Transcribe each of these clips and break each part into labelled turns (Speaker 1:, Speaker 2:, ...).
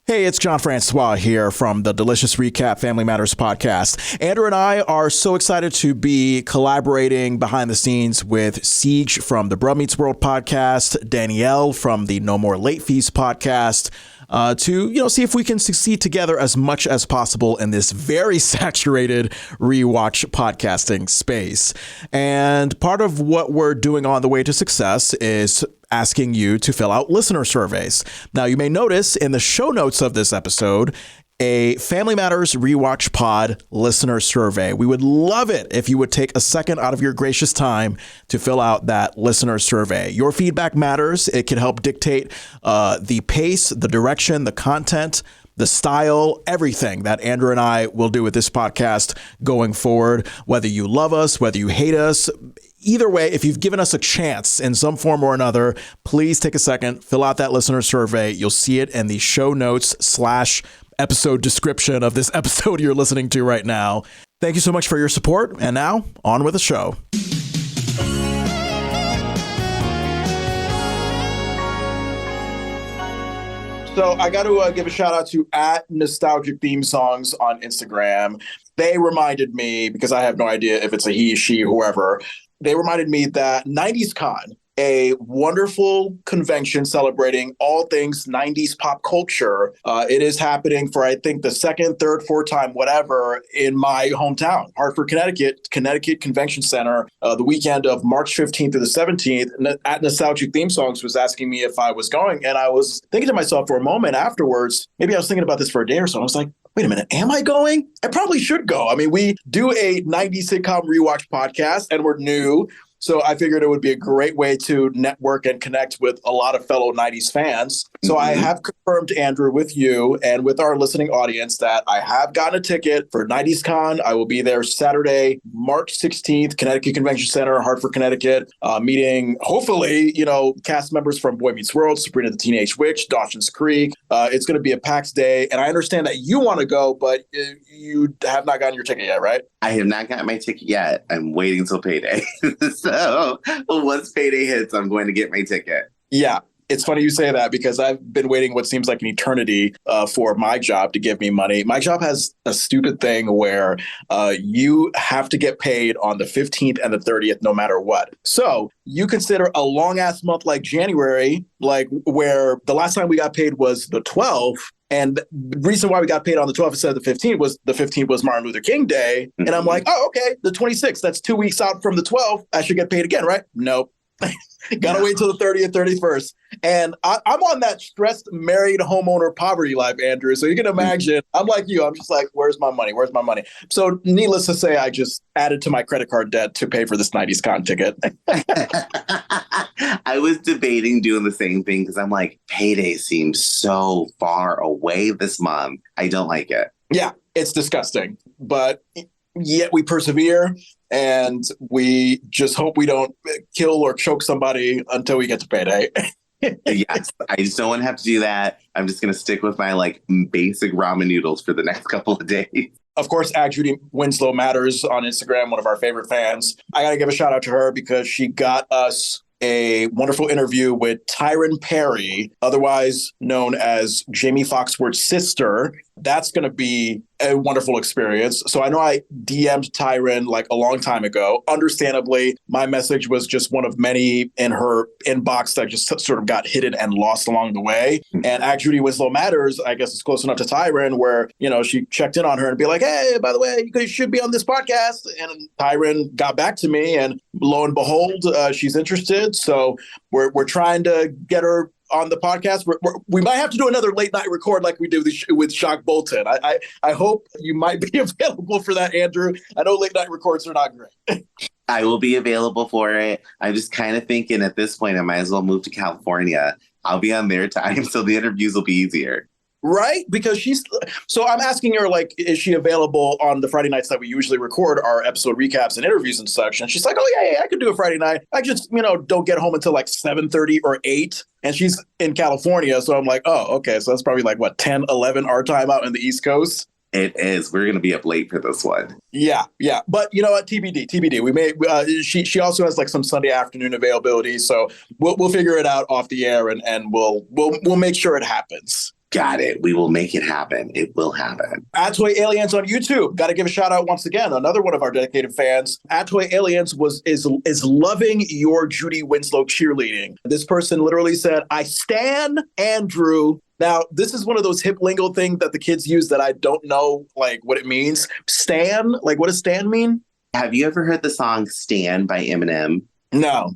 Speaker 1: Hey, it's Jon Francois here from the Delicious Recap Family Matters podcast. Andrew and I are so excited to be collaborating behind the scenes with Siege from the Bruh Meets World podcast, Danielle from the No More Late Fees podcast, to see if we can succeed together as much as possible in this very saturated rewatch podcasting space. And part of what we're doing on the way to success is asking you to fill out listener surveys. Now, you may notice in the show notes of this episode, a Family Matters Rewatch Pod listener survey. We would love it if you would take a second out of your gracious time to fill out that listener survey. Your feedback matters. It can help dictate the pace, the direction, the content, the style, everything that Andrew and I will do with this podcast going forward. Whether you love us, whether you hate us, either way, if you've given us a chance in some form or another, please take a second, fill out that listener survey. You'll see it in the show notes / episode description of this episode you're listening to right now. Thank you so much for your support. And now, on with the show. So I got to give a shout out to @NostalgicThemeSongs on Instagram. They reminded me, because I have no idea if it's a he, she, whoever, they reminded me that 90s Con, a wonderful convention celebrating all things 90s pop culture. It is happening for, I think, the second, third, fourth time, whatever, in my hometown, Hartford, Connecticut Convention Center, the weekend of March 15th through the 17th. @Nostalgic Theme Songs was asking me if I was going. And I was thinking to myself for a moment afterwards, maybe I was thinking about this for a day or so. I was like, wait a minute, am I going? I probably should go. I mean, we do a 90s sitcom rewatch podcast and we're new. So I figured it would be a great way to network and connect with a lot of fellow 90s fans. So I have confirmed, Andrew, with you and with our listening audience that I have gotten a ticket for 90s Con. I will be there Saturday, March 16th, Connecticut Convention Center, Hartford, Connecticut, meeting, hopefully, cast members from Boy Meets World, Sabrina the Teenage Witch, Dawson's Creek. It's going to be a packed day. And I understand that you want to go, but you have not gotten your ticket yet, right?
Speaker 2: I have not gotten my ticket yet. I'm waiting till payday. So once payday hits, I'm going to get my ticket.
Speaker 1: Yeah. It's funny you say that because I've been waiting what seems like an eternity for my job to give me money. My job has a stupid thing where you have to get paid on the 15th and the 30th no matter what. So you consider a long ass month like January, like where the last time we got paid was the 12th. And the reason why we got paid on the 12th instead of the 15th was the 15th was Martin Luther King Day. And I'm like, oh, okay, the 26th, that's 2 weeks out from the 12th. I should get paid again, right? Nope. Gotta wait till the 30th, 31st. And I'm on that stressed married homeowner poverty life, Andrew. So you can imagine, I'm like you. I'm just like, where's my money? Where's my money? So needless to say, I just added to my credit card debt to pay for this 90s Con ticket.
Speaker 2: I was debating doing the same thing because I'm like, payday seems so far away this month. I don't like it.
Speaker 1: Yeah, it's disgusting. But yet we persevere. And we just hope we don't kill or choke somebody until we get to payday.
Speaker 2: Yes, I just don't want to have to do that. I'm just going to stick with my basic ramen noodles for the next couple of days.
Speaker 1: Of course, Judy Winslow Matters on Instagram, one of our favorite fans. I got to give a shout out to her because she got us a wonderful interview with Tyron Perry, otherwise known as Jamie Foxworth's sister. That's going to be a wonderful experience. So I know I DM'd Tyron a long time ago. Understandably, my message was just one of many in her inbox that just sort of got hidden and lost along the way. And Judy Winslow Matters, I guess, is close enough to Tyron where, she checked in on her and be like, hey, by the way, you should be on this podcast. And Tyron got back to me and lo and behold, she's interested. So we're trying to get her on the podcast. We might have to do another late night record like we did with Jacques Bolton. I hope you might be available for that, Andrew. I know late night records are not great.
Speaker 2: I will be available for it. I'm just kind of thinking at this point, I might as well move to California. I'll be on their time, so the interviews will be easier.
Speaker 1: Right? Because so I'm asking her, is she available on the Friday nights that we usually record our episode recaps and interviews and such? And she's like, oh, yeah, I could do a Friday night. I just, don't get home until 7:30 or 8. And she's in California. So I'm like, oh, okay. So that's probably 10, 11 our time out in the East Coast.
Speaker 2: It is. We're going to be up late for this one.
Speaker 1: Yeah. But you know what? TBD. We may. She also has some Sunday afternoon availability. So we'll figure it out off the air and we'll make sure it happens.
Speaker 2: Got it. We will make it happen. It will happen.
Speaker 1: Atoy Aliens on YouTube. Got to give a shout out once again. Another one of our dedicated fans. Atoy Aliens is loving your Judy Winslow cheerleading. This person literally said, "I stan Andrew." Now, this is one of those hip lingo things that the kids use that I don't know like what it means. Stan? Like, what does stan mean?
Speaker 2: Have you ever heard the song Stan by Eminem?
Speaker 1: No.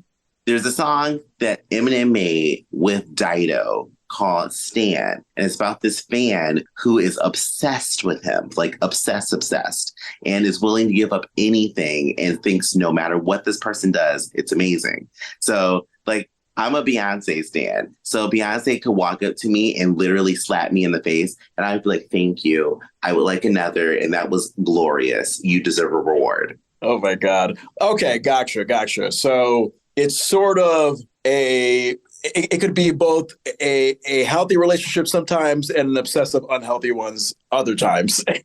Speaker 2: There's a song that Eminem made with Dido called Stan. And it's about this fan who is obsessed with him, like obsessed, and is willing to give up anything and thinks no matter what this person does, it's amazing. So, like, I'm a Beyonce stan. So Beyonce could walk up to me and literally slap me in the face. And I'd be like, thank you. I would like another. And that was glorious. You deserve a reward.
Speaker 1: Oh, my God. Okay, gotcha. So it's sort of it could be both a healthy relationship sometimes and an obsessive, unhealthy ones other times.
Speaker 2: It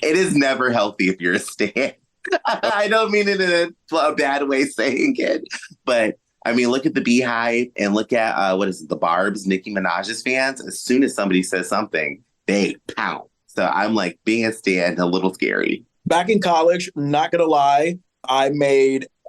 Speaker 2: is never healthy if you're a stan. I don't mean it in a bad way saying it, but I mean, look at the Beehive and look at, the Barb's, Nicki Minaj's fans. As soon as somebody says something, they pound. So I'm like, being a stan, a little scary.
Speaker 1: Back in college, not going to lie,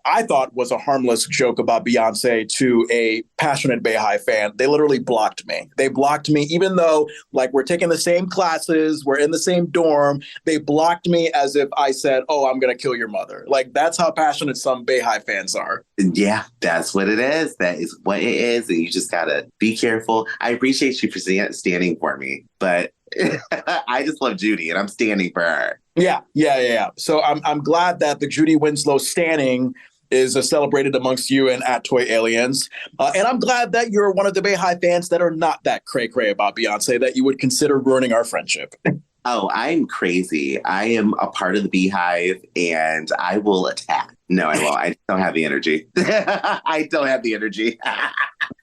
Speaker 1: I thought was a harmless joke about Beyonce to a passionate Beehive fan. They literally blocked me. They blocked me, even though like we're taking the same classes, we're in the same dorm. They blocked me as if I said, "Oh, I'm going to kill your mother." Like that's how passionate some Beehive fans are.
Speaker 2: Yeah, that's what it is. That is what it is. And you just got to be careful. I appreciate you for standing for me, but I just love Judy and I'm standing for her.
Speaker 1: Yeah. So I'm glad that the Judy Winslow standing is celebrated amongst you and at Toy Aliens. And I'm glad that you're one of the Beehive fans that are not that cray-cray about Beyonce, that you would consider ruining our friendship.
Speaker 2: Oh, I'm crazy. I am a part of the Beehive and I will attack. No, I won't. I don't have the energy. I don't have the energy.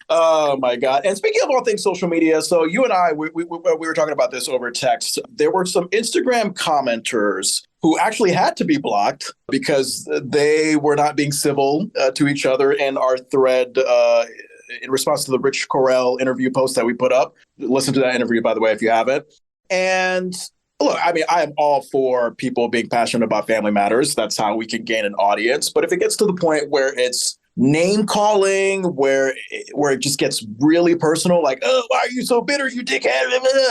Speaker 1: Oh, my God. And speaking of all things social media, so you and I, we were talking about this over text. There were some Instagram commenters who actually had to be blocked because they were not being civil to each other in our thread in response to the Rich Correll interview post that we put up. Listen to that interview, by the way, if you haven't. And look, I mean, I am all for people being passionate about family matters. That's how we can gain an audience. But if it gets to the point where it's name calling, where it just gets really personal, like, "Oh, why are you so bitter, you dickhead?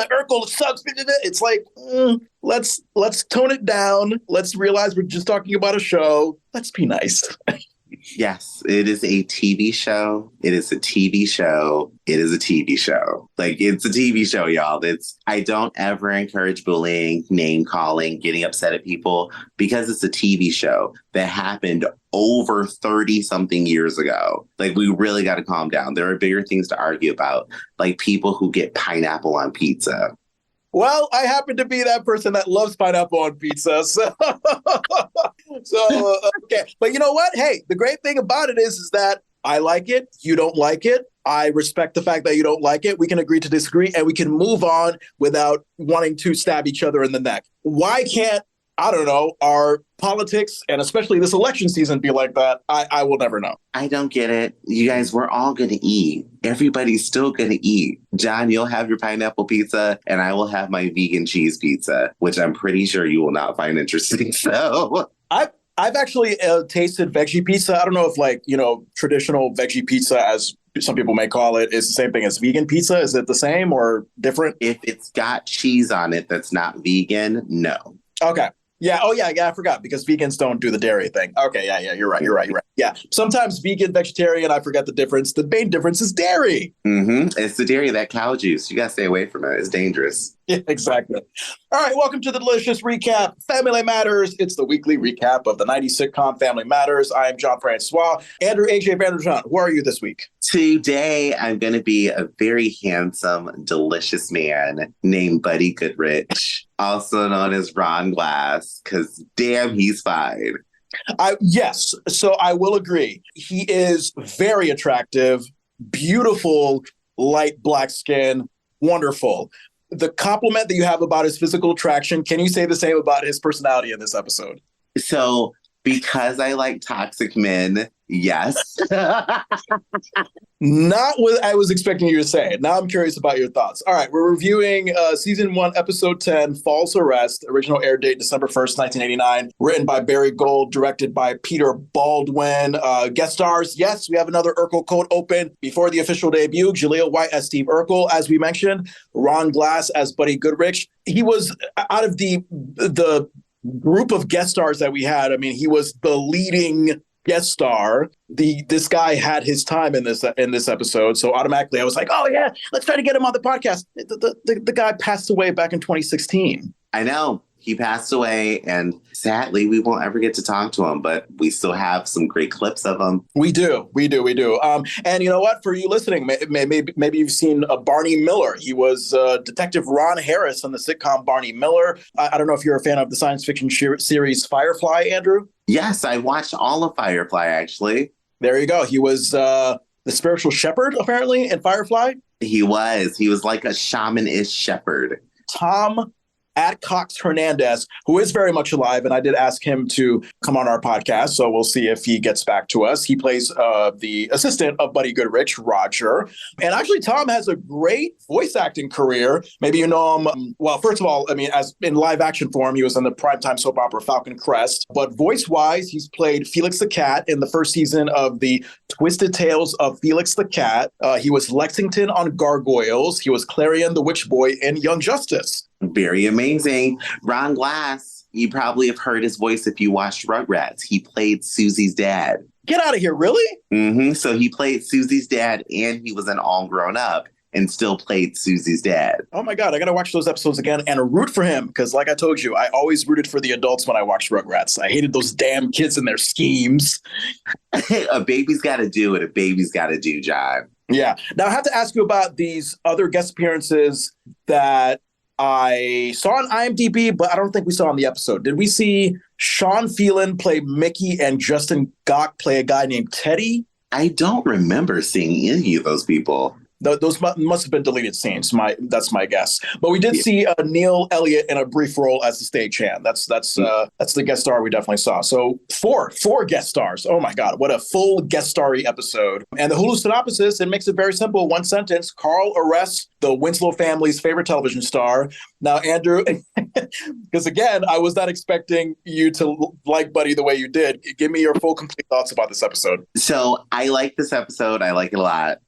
Speaker 1: Urkel sucks." It's like, let's tone it down. Let's realize we're just talking about a show. Let's be nice.
Speaker 2: Yes, it is a TV show. It is a TV show. It is a TV show. Like, it's a TV show, y'all. I don't ever encourage bullying, name calling, getting upset at people because it's a TV show that happened over 30-something years ago. Like, we really got to calm down. There are bigger things to argue about, like people who get pineapple on pizza.
Speaker 1: Well, I happen to be that person that loves pineapple on pizza. So, okay. But you know what? Hey, the great thing about it is that I like it. You don't like it. I respect the fact that you don't like it. We can agree to disagree and we can move on without wanting to stab each other in the neck. Why can't, I don't know, our politics and especially this election season be like that? I will never know.
Speaker 2: I don't get it. You guys, we're all going to eat. Everybody's still going to eat. John, you'll have your pineapple pizza and I will have my vegan cheese pizza, which I'm pretty sure you will not find interesting. So
Speaker 1: I've actually tasted veggie pizza. I don't know if traditional veggie pizza, as some people may call it, is the same thing as vegan pizza. Is it the same or different?
Speaker 2: If it's got cheese on it that's not vegan, no.
Speaker 1: Okay. Yeah. Oh, yeah. I forgot because vegans don't do the dairy thing. Okay. Yeah. You're right. Yeah. Sometimes vegan, vegetarian, I forget the difference. The main difference is dairy.
Speaker 2: Mm-hmm. It's the dairy, that cow juice. You got to stay away from it. It's dangerous.
Speaker 1: Yeah, exactly. All right. Welcome to the Delicious Recap. Family Matters. It's the weekly recap of the 90s sitcom Family Matters. I am Jon Francois. Andrew, Ajay, Vandertunt. Who are you this week?
Speaker 2: Today, I'm going to be a very handsome, delicious man named Buddy Goodrich, also known as Ron Glass, because damn, he's fine.
Speaker 1: Yes. So I will agree. He is very attractive, beautiful, light black skin, wonderful. The compliment that you have about his physical attraction, can you say the same about his personality in this episode?
Speaker 2: So Because I like toxic men, yes.
Speaker 1: Not what I was expecting you to say. Now I'm curious about your thoughts. All right, we're reviewing season 1, episode 10, False Arrest. Original air date December 1st, 1989. Written by Barry Gold, directed by Peter Baldwin. Guest stars, yes, we have another Urkel code open before the official debut. Jaleel White as Steve Urkel, as we mentioned. Ron Glass as Buddy Goodrich. He was out of the group of guest stars that we had. I mean, he was the leading guest star. This guy had his time in this episode, so automatically I was like, oh yeah, let's try to get him on the podcast. The guy passed away back in 2016.
Speaker 2: I know. He passed away, and sadly, we won't ever get to talk to him, but we still have some great clips of him.
Speaker 1: We do. And you know what? For you listening, maybe you've seen Barney Miller. He was Detective Ron Harris on the sitcom Barney Miller. I don't know if you're a fan of the science fiction series Firefly, Andrew?
Speaker 2: Yes, I watched all of Firefly, actually.
Speaker 1: There you go. He was the spiritual shepherd, apparently, in Firefly.
Speaker 2: He was like a shaman-ish shepherd.
Speaker 1: Tom Adcox Hernandez, who is very much alive, and I did ask him to come on our podcast, so we'll see if he gets back to us. He plays the assistant of Buddy Goodrich, Roger. And actually, Tom has a great voice acting career. Maybe you know him. Well, first of all, I mean, as in live action form, he was in the primetime soap opera Falcon Crest. But voice-wise, he's played Felix the Cat in the first season of the Twisted Tales of Felix the Cat. He was Lexington on Gargoyles. He was Clarion the Witch Boy in Young Justice.
Speaker 2: Very amazing. Ron Glass, you probably have heard his voice if you watched Rugrats. He played Susie's dad.
Speaker 1: Get out of here, really?
Speaker 2: Mm-hmm. So he played Susie's dad, and he was an All Grown Up and still played Susie's dad.
Speaker 1: Oh my God, I gotta watch those episodes again and root for him, because like I told you, I always rooted for the adults when I watched Rugrats. I hated those damn kids and their schemes.
Speaker 2: A baby's gotta do what a baby's gotta do, John.
Speaker 1: Yeah. Now I have to ask you about these other guest appearances that I saw on IMDb, but I don't think we saw on the episode. Did we see Sean Phelan play Mickey and Justin Gok play a guy named Teddy?
Speaker 2: I don't remember seeing any of those people.
Speaker 1: Those must have been deleted scenes. That's my guess. But we did see Neil Elliott in a brief role as the stagehand. That's the guest star we definitely saw. So four guest stars. Oh my God, what a full guest starry episode. And the Hulu synopsis, it makes it very simple. One sentence: Carl arrests the Winslow family's favorite television star. Now, Andrew, because again, I was not expecting you to like Buddy the way you did. Give me your full, complete thoughts about this episode.
Speaker 2: So I like this episode. I like it a lot.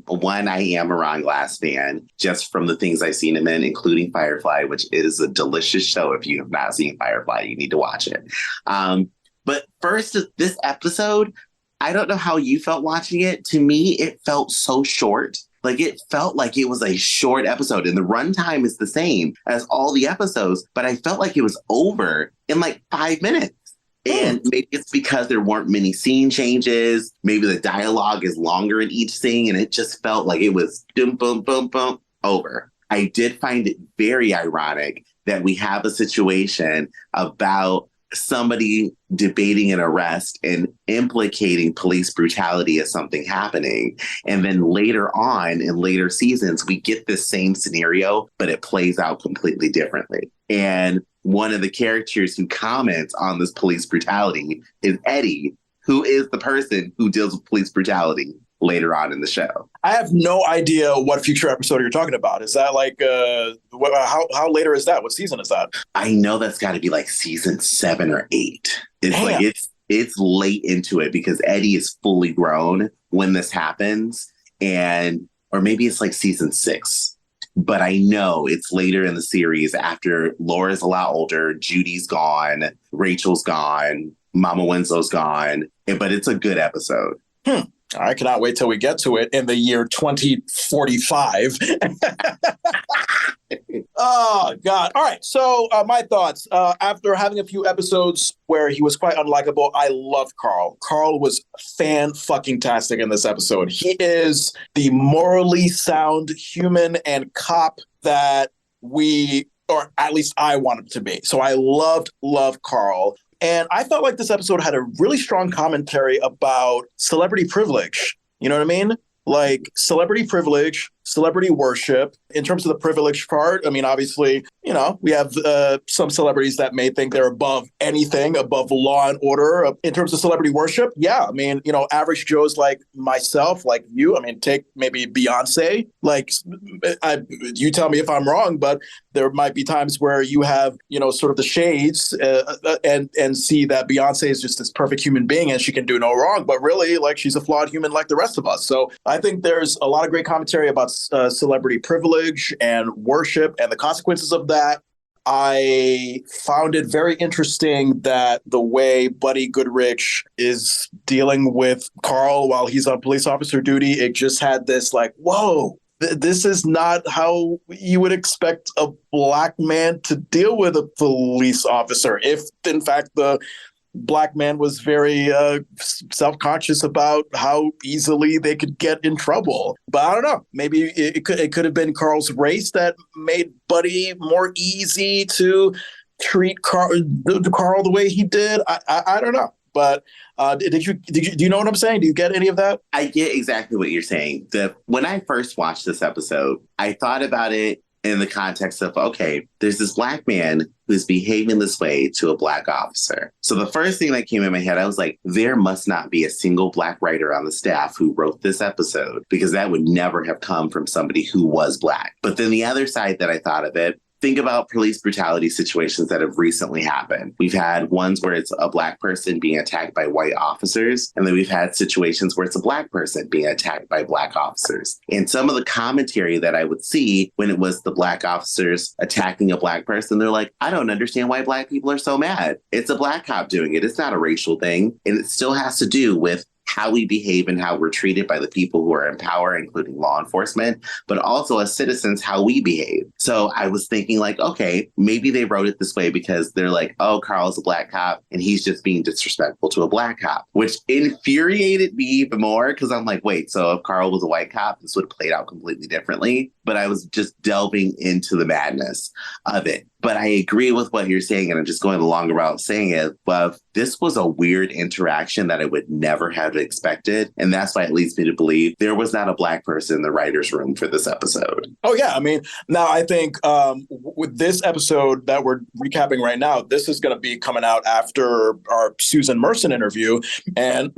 Speaker 2: One, I am a Ron Glass fan, just from the things I've seen him in, including Firefly, which is a delicious show. If you have not seen Firefly, you need to watch it. But first, this episode, I don't know how you felt watching it. To me, it felt so short. Like, it felt like it was a short episode, and the runtime is the same as all the episodes, but I felt like it was over in like 5 minutes. And maybe it's because there weren't many scene changes. Maybe the dialogue is longer in each scene, and it just felt like it was boom, boom, boom, boom, over. I did find it very ironic that we have a situation about somebody debating an arrest and implicating police brutality as something happening. And then later on, in later seasons, we get this same scenario, but it plays out completely differently. And one of the characters who comments on this police brutality is Eddie, who is the person who deals with police brutality later on in the show.
Speaker 1: I have no idea what future episode you're talking about. Is that like, how later is that? What season is that?
Speaker 2: I know that's got to be like season 7 or 8. It's
Speaker 1: Damn.
Speaker 2: like it's late into it because Eddie is fully grown when this happens, or maybe it's like season 6. But I know it's later in the series after Laura's a lot older, Judy's gone, Rachel's gone, Mama Winslow's gone. But it's a good episode.
Speaker 1: I cannot wait till we get to it in the year 2045. Oh, God. All right. So my thoughts. After having a few episodes where he was quite unlikable, I love Carl. Carl was fan-fucking-tastic in this episode. He is the morally sound human and cop that or at least I want him to be. So I love Carl. And I felt like this episode had a really strong commentary about celebrity privilege. You know what I mean? Like celebrity privilege, celebrity worship. In terms of the privilege part, I mean, obviously, we have some celebrities that may think they're above anything, above law and order. In terms of celebrity worship, yeah, I mean, average Joes like myself, like you, I mean, take maybe Beyonce. Like, you tell me if I'm wrong, but there might be times where you have, sort of the shades and see that Beyonce is just this perfect human being and she can do no wrong, but really, like, she's a flawed human like the rest of us. So I think there's a lot of great commentary about celebrity privilege and worship and the consequences of that. I found it very interesting that the way Buddy Goodrich is dealing with Carl while he's on police officer duty, it just had this like, whoa, this is not how you would expect a Black man to deal with a police officer. If, in fact, the Black man was very self-conscious about how easily they could get in trouble. But I don't know. Maybe it could have been Carl's race that made Buddy more easy to treat Carl the way he did. I don't know. But do you know what I'm saying? Do you get any of that?
Speaker 2: I get exactly what you're saying. When I first watched this episode, I thought about it in the context of, okay, there's this Black man who's behaving this way to a Black officer. So the first thing that came in my head, I was like, there must not be a single Black writer on the staff who wrote this episode, because that would never have come from somebody who was Black. But then the other side that I thought of it, think about police brutality situations that have recently happened. We've had ones where it's a Black person being attacked by white officers, and then we've had situations where it's a Black person being attacked by Black officers. And some of the commentary that I would see when it was the Black officers attacking a Black person, they're like, I don't understand why Black people are so mad. It's a Black cop doing it. It's not a racial thing. And it still has to do with how we behave and how we're treated by the people who are in power, including law enforcement, but also as citizens, how we behave. So I was thinking like, okay, maybe they wrote it this way because they're like, oh, Carl's a Black cop and he's just being disrespectful to a Black cop, which infuriated me even more because I'm like, wait, so if Carl was a white cop, this would have played out completely differently. But I was just delving into the madness of it. But I agree with what you're saying, and I'm just going the longer route saying it, but this was a weird interaction that I would never have expected. And that's why it leads me to believe there was not a Black person in the writer's room for this episode.
Speaker 1: Oh, yeah. I mean, now I think with this episode that we're recapping right now, this is going to be coming out after our Susan Merson interview. And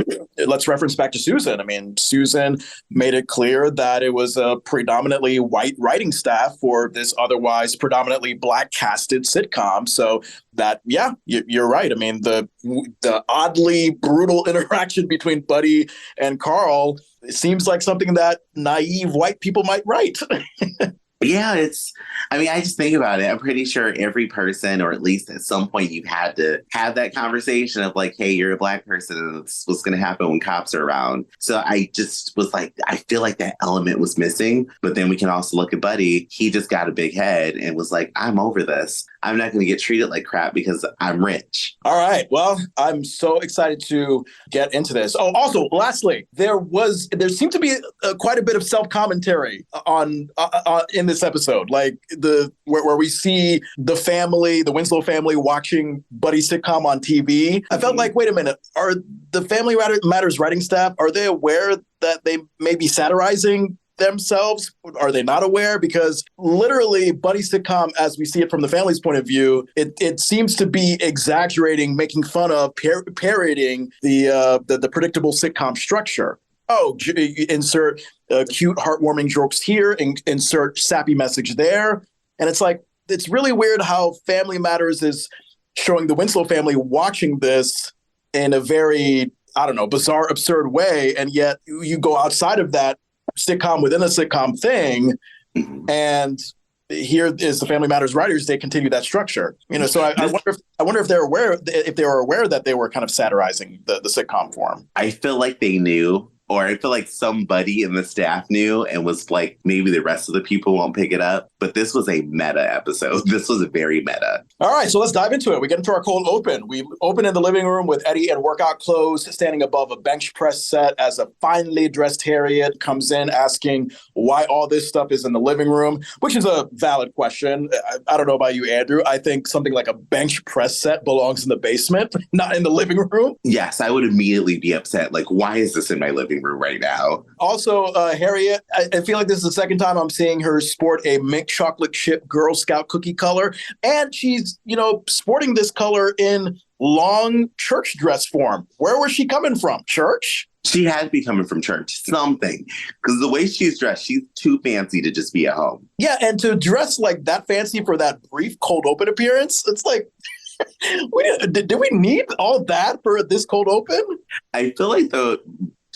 Speaker 1: let's reference back to Susan. I mean, Susan made it clear that it was a predominantly white writing staff for this otherwise predominantly Black casted sitcom. So that, yeah, you're right. I mean, the oddly brutal interaction between Buddy and Carl, it seems like something that naive white people might write.
Speaker 2: Yeah, I just think about it. I'm pretty sure every person, or at least at some point, you've had to have that conversation of like, hey, you're a Black person and it's what's going to happen when cops are around. So I just was like, I feel like that element was missing. But then we can also look at Buddy. He just got a big head and was like, I'm over this. I'm not going to get treated like crap because I'm rich.
Speaker 1: All right. Well, I'm so excited to get into this. Oh, also, lastly, there seemed to be quite a bit of self-commentary in this episode, like where we see the Winslow family watching Buddy sitcom on TV. I felt like, wait a minute, are the Family Matters writing staff, are they aware that they may be satirizing themselves? Are they not aware? Because literally Buddy sitcom, as we see it from the family's point of view, it seems to be exaggerating, making fun of, parodying the predictable sitcom structure. Oh, insert cute, heartwarming jokes here, insert sappy message there. And it's like, it's really weird how Family Matters is showing the Winslow family watching this in a very, I don't know, bizarre, absurd way. And yet you go outside of that sitcom within a sitcom thing, and here is the Family Matters writers, they continue that structure. So I wonder if they were aware that they were kind of satirizing the sitcom form.
Speaker 2: I feel like they knew, or I feel like somebody in the staff knew and was like, maybe the rest of the people won't pick it up. but this was a meta episode. This was very meta.
Speaker 1: All right, so let's dive into it. We get into our cold open. We open in the living room with Eddie in workout clothes, standing above a bench press set as a finely dressed Harriet comes in asking why all this stuff is in the living room, which is a valid question. I don't know about you, Andrew. I think something like a bench press set belongs in the basement, not in the living room.
Speaker 2: Yes, I would immediately be upset. Like, why is this in my living room right now?
Speaker 1: Also, Harriet, I feel like this is the second time I'm seeing her sport a mint chocolate chip Girl Scout cookie color. And she's, sporting this color in long church dress form. Where was she coming from? Church?
Speaker 2: She had to be coming from church, something. Because the way she's dressed, she's too fancy to just be at home.
Speaker 1: Yeah, and to dress like that fancy for that brief cold open appearance, it's like, did we need all that for this cold open?
Speaker 2: I feel like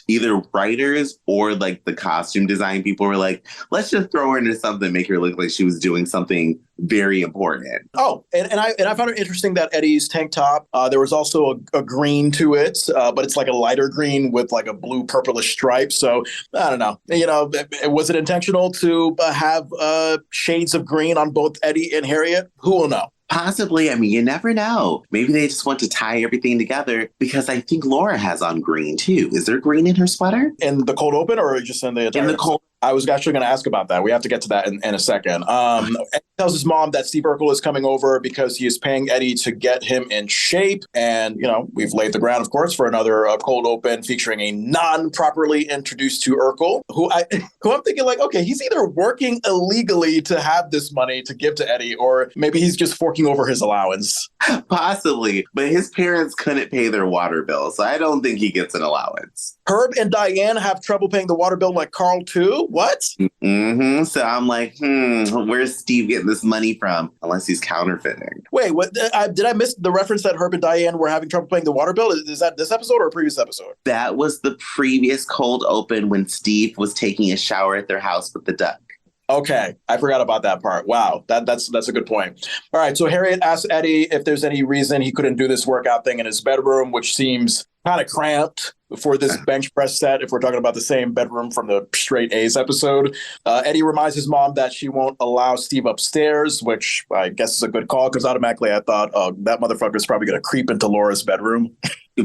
Speaker 2: either writers or like the costume design people were like, let's just throw her into something, make her look like she was doing something very important.
Speaker 1: Oh, and I found it interesting that Eddie's tank top, there was also a green to it, but it's like a lighter green with like a blue purplish stripe. So I don't know, was it intentional to have shades of green on both Eddie and Harriet? Who will know?
Speaker 2: Possibly. I mean, you never know. Maybe they just want to tie everything together because I think Laura has on green too. Is there green in her sweater?
Speaker 1: In the cold open or just in the entire?
Speaker 2: In the cold.
Speaker 1: I was actually going to ask about that. We have to get to that in a second. Eddie tells his mom that Steve Urkel is coming over because he is paying Eddie to get him in shape. And, we've laid the ground, of course, for another cold open featuring a non-properly introduced to Urkel, who I'm thinking like, okay, he's either working illegally to have this money to give to Eddie, or maybe he's just forking over his allowance.
Speaker 2: Possibly. But his parents couldn't pay their water bill, so I don't think he gets an allowance.
Speaker 1: Herb and Diane have trouble paying the water bill like Carl, too. What?
Speaker 2: Mm-hmm. So I'm like, where's Steve getting this money from? Unless he's counterfeiting.
Speaker 1: Wait, what? Did I miss the reference that Herb and Diane were having trouble paying the water bill? Is that this episode or a previous episode?
Speaker 2: That was the previous cold open when Steve was taking a shower at their house with the duck.
Speaker 1: Okay, I forgot about that part. Wow, that's a good point. All right, so Harriet asks Eddie if there's any reason he couldn't do this workout thing in his bedroom, which seems kind of cramped for this bench press set, if we're talking about the same bedroom from the Straight A's episode. Eddie reminds his mom that she won't allow Steve upstairs, which I guess is a good call, because automatically I thought, oh, that motherfucker's probably going to creep into Laura's bedroom.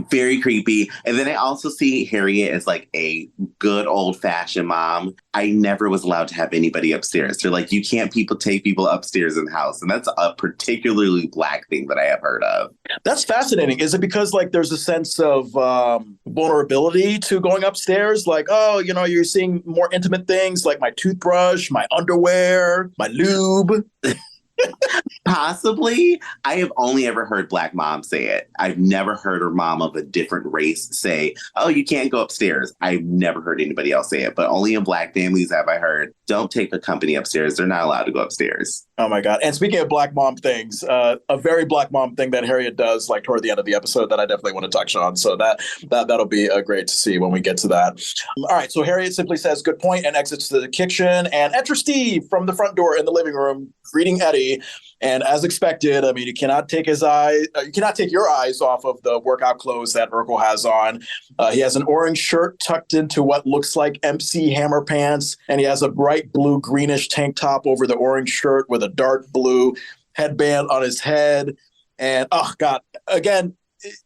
Speaker 2: Very creepy. And then I also see Harriet as like a good old fashioned mom. I never was allowed to have anybody upstairs. They're like, you can't take people upstairs in the house. And that's a particularly Black thing that I have heard of.
Speaker 1: That's fascinating. Is it because like there's a sense of vulnerability to going upstairs? Like, oh, you're seeing more intimate things like my toothbrush, my underwear, my lube.
Speaker 2: Possibly. I have only ever heard Black moms say it. I've never heard a mom of a different race say, oh, you can't go upstairs. I've never heard anybody else say it, but only in Black families have I heard, don't take the company upstairs. They're not allowed to go upstairs.
Speaker 1: Oh my God. And speaking of Black mom things, a very Black mom thing that Harriet does like toward the end of the episode that I definitely want to touch on. So that'll be great to see when we get to that. All right. So Harriet simply says, good point, and exits to the kitchen and enters Steve from the front door in the living room, greeting Eddie. And as expected, I mean, you cannot take your eyes off of the workout clothes that Urkel has on. He has an orange shirt tucked into what looks like MC Hammer pants, and he has a bright blue greenish tank top over the orange shirt with a dark blue headband on his head. And oh God, again,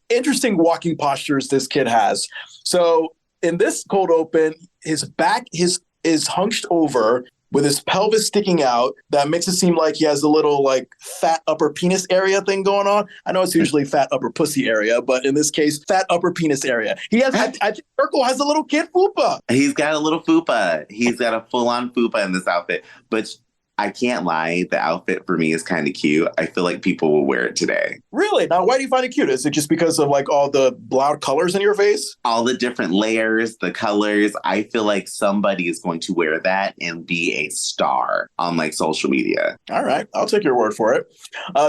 Speaker 1: interesting walking postures this kid has. So in this cold open, his back is hunched over with his pelvis sticking out. That makes it seem like he has a little like fat upper penis area thing going on. I know it's usually fat upper pussy area, but in this case, fat upper penis area. He has, I think Urkel has a little kid fupa.
Speaker 2: He's got a little fupa. He's got a full-on fupa in this outfit. But I can't lie, the outfit for me is kind of cute. I feel like people will wear it today.
Speaker 1: Really? Now, why do you find it cute? Is it just because of like all the loud colors in your face?
Speaker 2: All the different layers, the colors. I feel like somebody is going to wear that and be a star on like social media.
Speaker 1: All right. I'll take your word for it.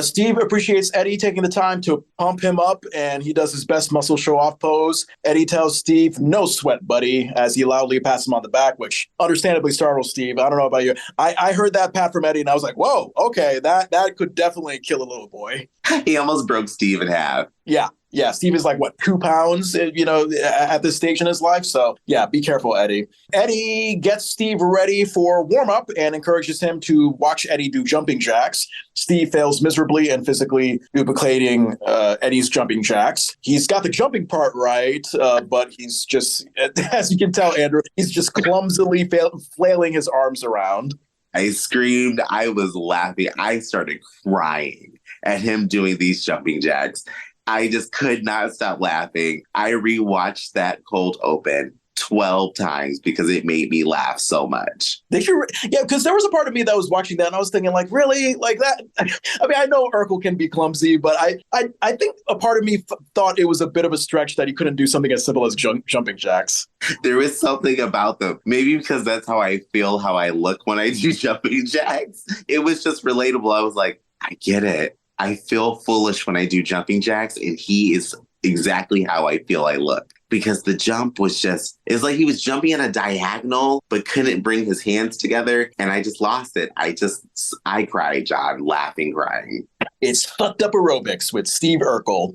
Speaker 1: Steve appreciates Eddie taking the time to pump him up, and he does his best muscle show off pose. Eddie tells Steve, no sweat, buddy, as he loudly pats him on the back, which understandably startles Steve. I don't know about you. I heard that pat from Eddie and I was like, whoa, okay, that could definitely kill a little boy.
Speaker 2: He almost broke Steve in half.
Speaker 1: Yeah. Yeah, Steve is like, what, 2 pounds, at this stage in his life. So, yeah, be careful, Eddie. Eddie gets Steve ready for warm-up and encourages him to watch Eddie do jumping jacks. Steve fails miserably in physically duplicating Eddie's jumping jacks. He's got the jumping part right, but he's just, as you can tell, Andrew, he's just clumsily flailing his arms around.
Speaker 2: I screamed. I was laughing. I started crying at him doing these jumping jacks. I just could not stop laughing. I rewatched that cold open 12 times because it made me laugh so much.
Speaker 1: Did you? Yeah, because there was a part of me that was watching that and I was thinking, like, really? Like that? I mean, I know Urkel can be clumsy, but I think a part of me thought it was a bit of a stretch that he couldn't do something as simple as jumping jacks.
Speaker 2: There is something about them. Maybe because that's how I feel, how I look when I do jumping jacks. It was just relatable. I was like, I get it. I feel foolish when I do jumping jacks, and he is exactly how I feel I look. Because the jump was just, it's like he was jumping at a diagonal, but couldn't bring his hands together. And I just lost it. I cried, John, laughing, crying.
Speaker 1: It's fucked up aerobics with Steve Urkel.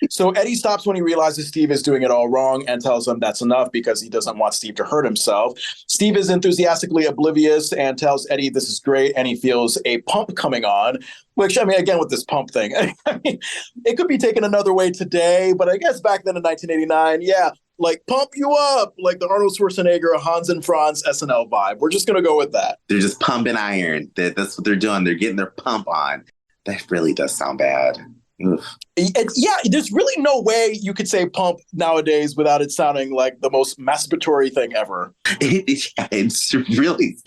Speaker 1: So Eddie stops when he realizes Steve is doing it all wrong and tells him that's enough because he doesn't want Steve to hurt himself. Steve is enthusiastically oblivious and tells Eddie this is great, and he feels a pump coming on, which, I mean, again, with this pump thing, I mean, it could be taken another way today, but I guess back then in 1989, yeah, like pump you up, like the Arnold Schwarzenegger, Hans and Franz SNL vibe. We're just going to go with that.
Speaker 2: They're just pumping iron. That's what they're doing. They're getting their pump on. That really does sound bad.
Speaker 1: Yeah, there's really no way you could say pump nowadays without it sounding like the most masturbatory thing ever.
Speaker 2: It's really...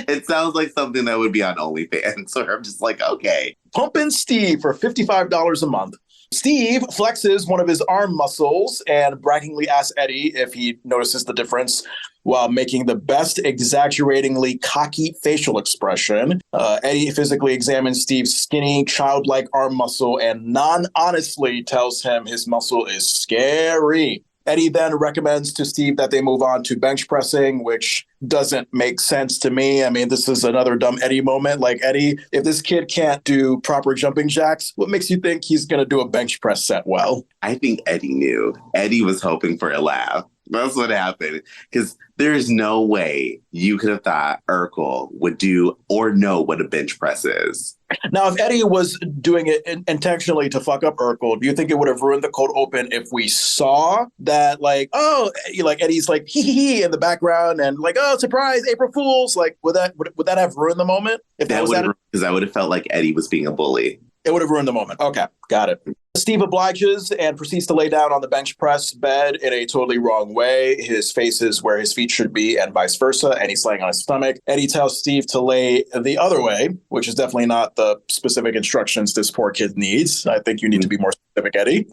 Speaker 2: It sounds like something that would be on OnlyFans, where I'm just like, okay.
Speaker 1: Pumpin' Steve for $55 a month. Steve flexes one of his arm muscles and braggingly asks Eddie if he notices the difference while making the best exaggeratingly cocky facial expression. Eddie physically examines Steve's skinny, childlike arm muscle and non-honestly tells him his muscle is scary. Eddie then recommends to Steve that they move on to bench pressing, which doesn't make sense to me. I mean, this is another dumb Eddie moment. Like, Eddie, if this kid can't do proper jumping jacks, what makes you think he's going to do a bench press set well?
Speaker 2: I think Eddie knew. Eddie was hoping for a laugh. That's what happened. Because there's no way you could have thought Urkel would do or know what a bench press is.
Speaker 1: Now, if Eddie was doing it intentionally to fuck up Urkel, do you think it would have ruined the cold open if we saw that, like, oh, like Eddie's like hee in the background and like, oh, surprise, April Fools? Like, would that have ruined the moment? If that was that,
Speaker 2: because I would have felt like Eddie was being a bully.
Speaker 1: It would have ruined the moment. Okay, got it. Steve obliges and proceeds to lay down on the bench press bed in a totally wrong way. His face is where his feet should be and vice versa, and he's laying on his stomach. Eddie tells Steve to lay the other way, which is definitely not the specific instructions this poor kid needs. I think you need to be more specific, Eddie.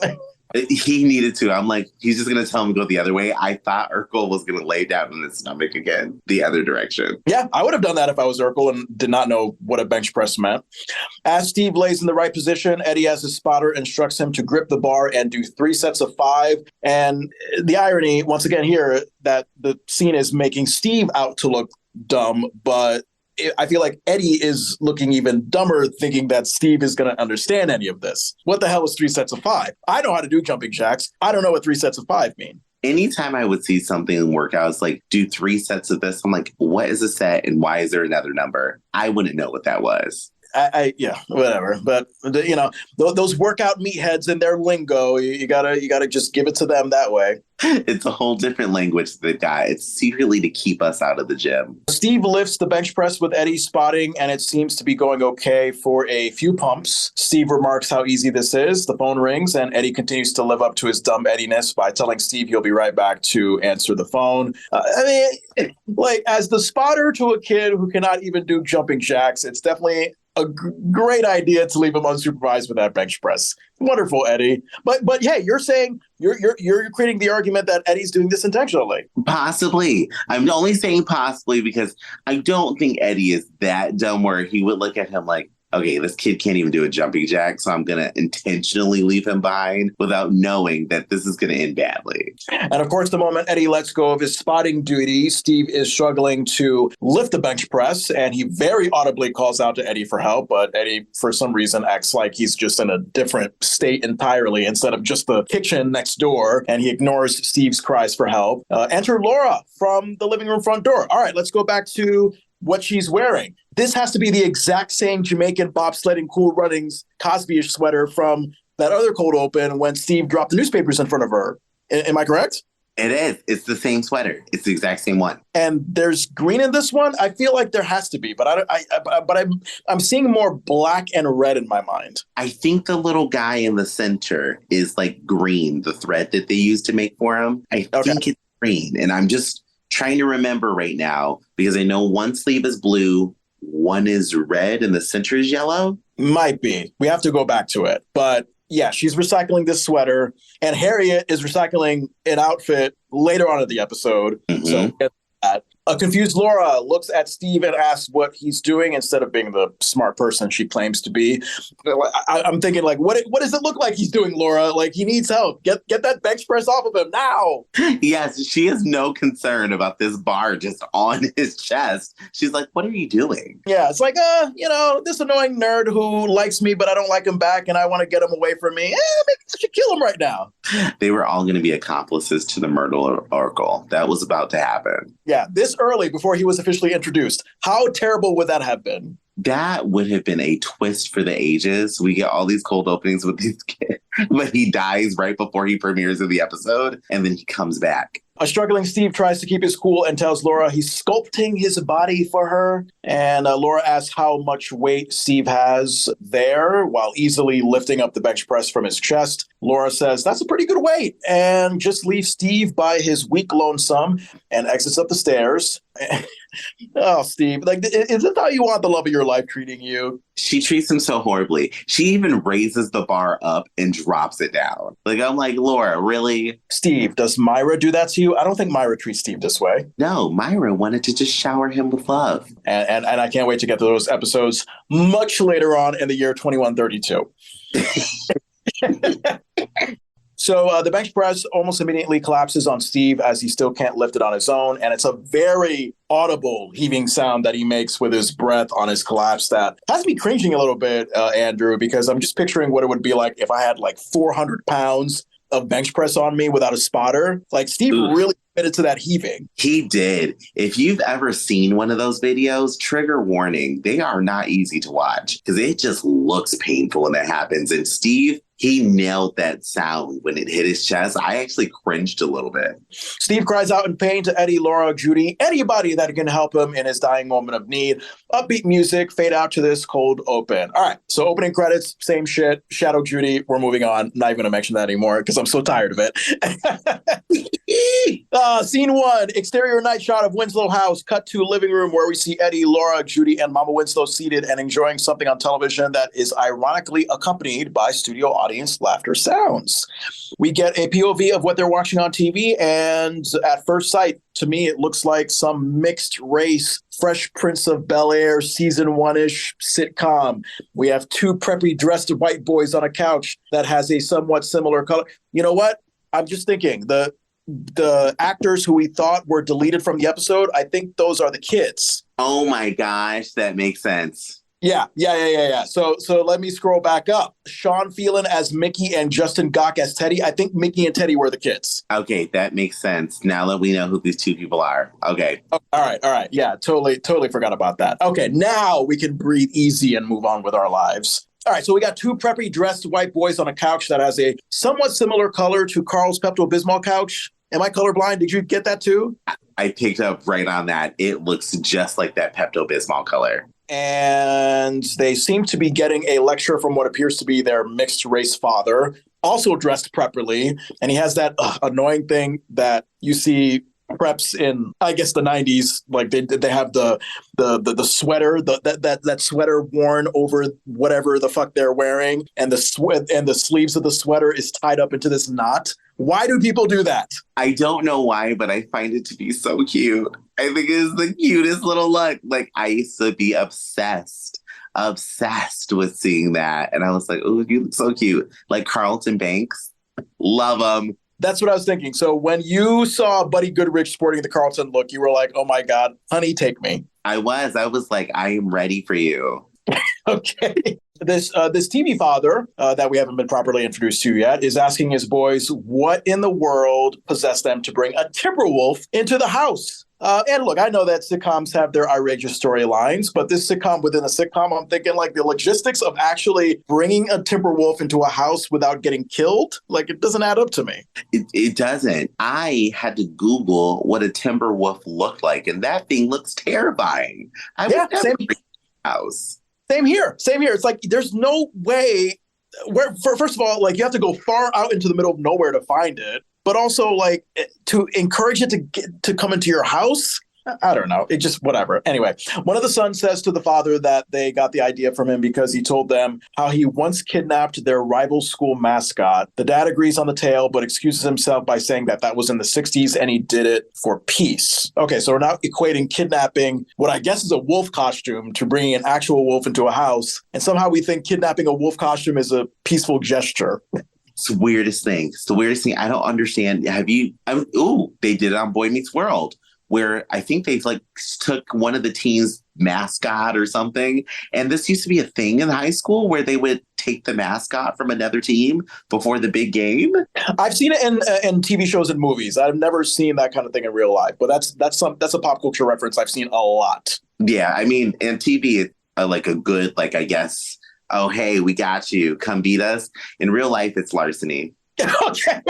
Speaker 2: He needed to. I'm like, he's just going to tell him to go the other way. I thought Urkel was going to lay down on his stomach again, the other direction.
Speaker 1: Yeah, I would have done that if I was Urkel and did not know what a bench press meant. As Steve lays in the right position, Eddie, as his spotter, instructs him to grip the bar and do 3 sets of 5. And the irony, once again here, that the scene is making Steve out to look dumb, but I feel like Eddie is looking even dumber, thinking that Steve is going to understand any of this. What the hell is 3 sets of 5? I know how to do jumping jacks. I don't know what 3 sets of 5 mean.
Speaker 2: Anytime I would see something in workouts, like do 3 sets of this, I'm like, what is a set and why is there another number? I wouldn't know what that was.
Speaker 1: Yeah, whatever. But those workout meatheads and their lingo, you gotta just give it to them that way.
Speaker 2: It's a whole different language they've got. It's secretly to keep us out of the gym.
Speaker 1: Steve lifts the bench press with Eddie spotting, and it seems to be going okay for a few pumps. Steve remarks how easy this is. The phone rings, and Eddie continues to live up to his dumb Eddiness by telling Steve he'll be right back to answer the phone. Like, as the spotter to a kid who cannot even do jumping jacks, it's definitely a great idea to leave him unsupervised with that bench press. Wonderful, Eddie. But yeah, you're saying you're creating the argument that Eddie's doing this intentionally.
Speaker 2: Possibly. I'm only saying possibly because I don't think Eddie is that dumb where he would look at him like, okay, this kid can't even do a jumping jack, so I'm going to intentionally leave him behind without knowing that this is going to end badly.
Speaker 1: And of course, the moment Eddie lets go of his spotting duty, Steve is struggling to lift the bench press, and he very audibly calls out to Eddie for help, but Eddie, for some reason, acts like he's just in a different state entirely instead of just the kitchen next door, and he ignores Steve's cries for help. Enter Laura from the living room front door. All right, let's go back to what she's wearing. This has to be the exact same Jamaican bobsledding Cool Runnings Cosby-ish sweater from that other cold open when Steve dropped the newspapers in front of her. Am I correct?
Speaker 2: It is. It's the same sweater. It's the exact same one.
Speaker 1: And there's green in this one. I feel like there has to be, but I'm seeing more black and red in my mind.
Speaker 2: I think the little guy in the center is like green, the thread that they used to make for him. I think it's green, and I'm just trying to remember right now because I know one sleeve is blue, one is red, and the center is yellow.
Speaker 1: Might be. We have to go back to it, but yeah, she's recycling this sweater, and Harriet is recycling an outfit later on in the episode. Mm-hmm. So get that. A confused Laura looks at Steve and asks what he's doing instead of being the smart person she claims to be. I'm thinking, like, what does it look like he's doing, Laura? Like, he needs help. Get that bench press off of him now.
Speaker 2: Yes, she has no concern about this bar just on his chest. She's like, what are you doing?
Speaker 1: Yeah, it's like, this annoying nerd who likes me, but I don't like him back, and I want to get him away from me. Maybe I should kill him right now.
Speaker 2: They were all going to be accomplices to the murder oracle. That was about to happen.
Speaker 1: Yeah, this early before he was officially introduced. How terrible would that have been?
Speaker 2: That would have been a twist for the ages. We get all these cold openings with these kids, but he dies right before he premieres in the episode, and then he comes back.
Speaker 1: A struggling Steve tries to keep his cool and tells Laura he's sculpting his body for her. And Laura asks how much weight Steve has there while easily lifting up the bench press from his chest. Laura says that's a pretty good weight and just leaves Steve by his weak lonesome and exits up the stairs. Oh, Steve, like, is this how you want the love of your life treating you?
Speaker 2: She treats him so horribly. She even raises the bar up and drops it down. Like, I'm like, Laura, really?
Speaker 1: Steve, does Myra do that to you? I don't think Myra treats Steve this way.
Speaker 2: No, Myra wanted to just shower him with love.
Speaker 1: And I can't wait to get to those episodes much later on in the year 2132. So the bench press almost immediately collapses on Steve as he still can't lift it on his own. And it's a very audible heaving sound that he makes with his breath on his collapse that has me cringing a little bit, Andrew, because I'm just picturing what it would be like if I had like 400 pounds of bench press on me without a spotter. Like, Steve really committed to that heaving.
Speaker 2: He did. If you've ever seen one of those videos, trigger warning, they are not easy to watch because it just looks painful when that happens. And Steve, he nailed that sound when it hit his chest. I actually cringed a little bit.
Speaker 1: Steve cries out in pain to Eddie, Laura, Judy, anybody that can help him in his dying moment of need. Upbeat music, fade out to this cold open. All right, so opening credits, same shit. Shadow Judy, we're moving on. Not even going to mention that anymore because I'm so tired of it. Scene one, exterior night shot of Winslow house. Cut to living room where we see Eddie, Laura, Judy, and Mama Winslow seated and enjoying something on television that is ironically accompanied by studio audience laughter sounds. We get a POV of what they're watching on TV, and at first sight, to me, it looks like some mixed race Fresh Prince of Bel-Air season one-ish sitcom. We have two preppy dressed white boys on a couch that has a somewhat similar color. You know what? I'm just thinking the actors who we thought were deleted from the episode, I think those are the kids.
Speaker 2: Oh my gosh, that makes sense.
Speaker 1: Yeah. So let me scroll back up. Sean Phelan as Mickey and Justin Gok as Teddy. I think Mickey and Teddy were the kids.
Speaker 2: Okay, that makes sense. Now that we know who these two people are. Okay.
Speaker 1: Oh, all right. Yeah, totally forgot about that. Okay, now we can breathe easy and move on with our lives. All right, so we got two preppy dressed white boys on a couch that has a somewhat similar color to Carl's Pepto-Bismol couch. Am I colorblind? Did you get that too?
Speaker 2: I picked up right on that. It looks just like that Pepto-Bismol color.
Speaker 1: And they seem to be getting a lecture from what appears to be their mixed race father, also dressed properly. And he has that annoying thing that you see preps in, I guess, the 90s. Like they have the sweater, that sweater worn over whatever the fuck they're wearing, and the sleeves of the sweater is tied up into this knot. Why do people do that?
Speaker 2: I don't know why, but I find it to be so cute. I think it is the cutest little look. Like, I used to be obsessed obsessed with seeing that. And I was like, oh, you look so cute. Like Carlton Banks. Love him.
Speaker 1: That's what I was thinking. So when you saw Buddy Goodrich sporting the Carlton look, you were like, oh my God, honey, take me.
Speaker 2: I was like, I am ready for you.
Speaker 1: Okay. This TV father that we haven't been properly introduced to yet is asking his boys what in the world possessed them to bring a Timberwolf into the house. And look, I know that sitcoms have their outrageous storylines, but this sitcom within a sitcom, I'm thinking like the logistics of actually bringing a Timberwolf into a house without getting killed, like it doesn't add up to me.
Speaker 2: It doesn't. I had to Google what a Timberwolf looked like, and that thing looks terrifying. I would never bring a house.
Speaker 1: Same here. It's like there's no way first of all, like you have to go far out into the middle of nowhere to find it, but also like to encourage it to come into your house. I don't know. It just whatever. Anyway, one of the sons says to the father that they got the idea from him because he told them how he once kidnapped their rival school mascot. The dad agrees on the tale, but excuses himself by saying that was in the 60s and he did it for peace. Okay, so we're now equating kidnapping what I guess is a wolf costume to bringing an actual wolf into a house. And somehow we think kidnapping a wolf costume is a peaceful gesture.
Speaker 2: It's the weirdest thing. It's the weirdest thing. I don't understand. They did it on Boy Meets World, where I think they like took one of the team's mascot or something. And this used to be a thing in high school where they would take the mascot from another team before the big game.
Speaker 1: I've seen it in TV shows and movies. I've never seen that kind of thing in real life, but that's a pop culture reference I've seen a lot.
Speaker 2: Yeah, I mean, and TV, like a good, like, I guess, oh, hey, we got you. Come beat us. In real life, it's larceny.
Speaker 1: Okay.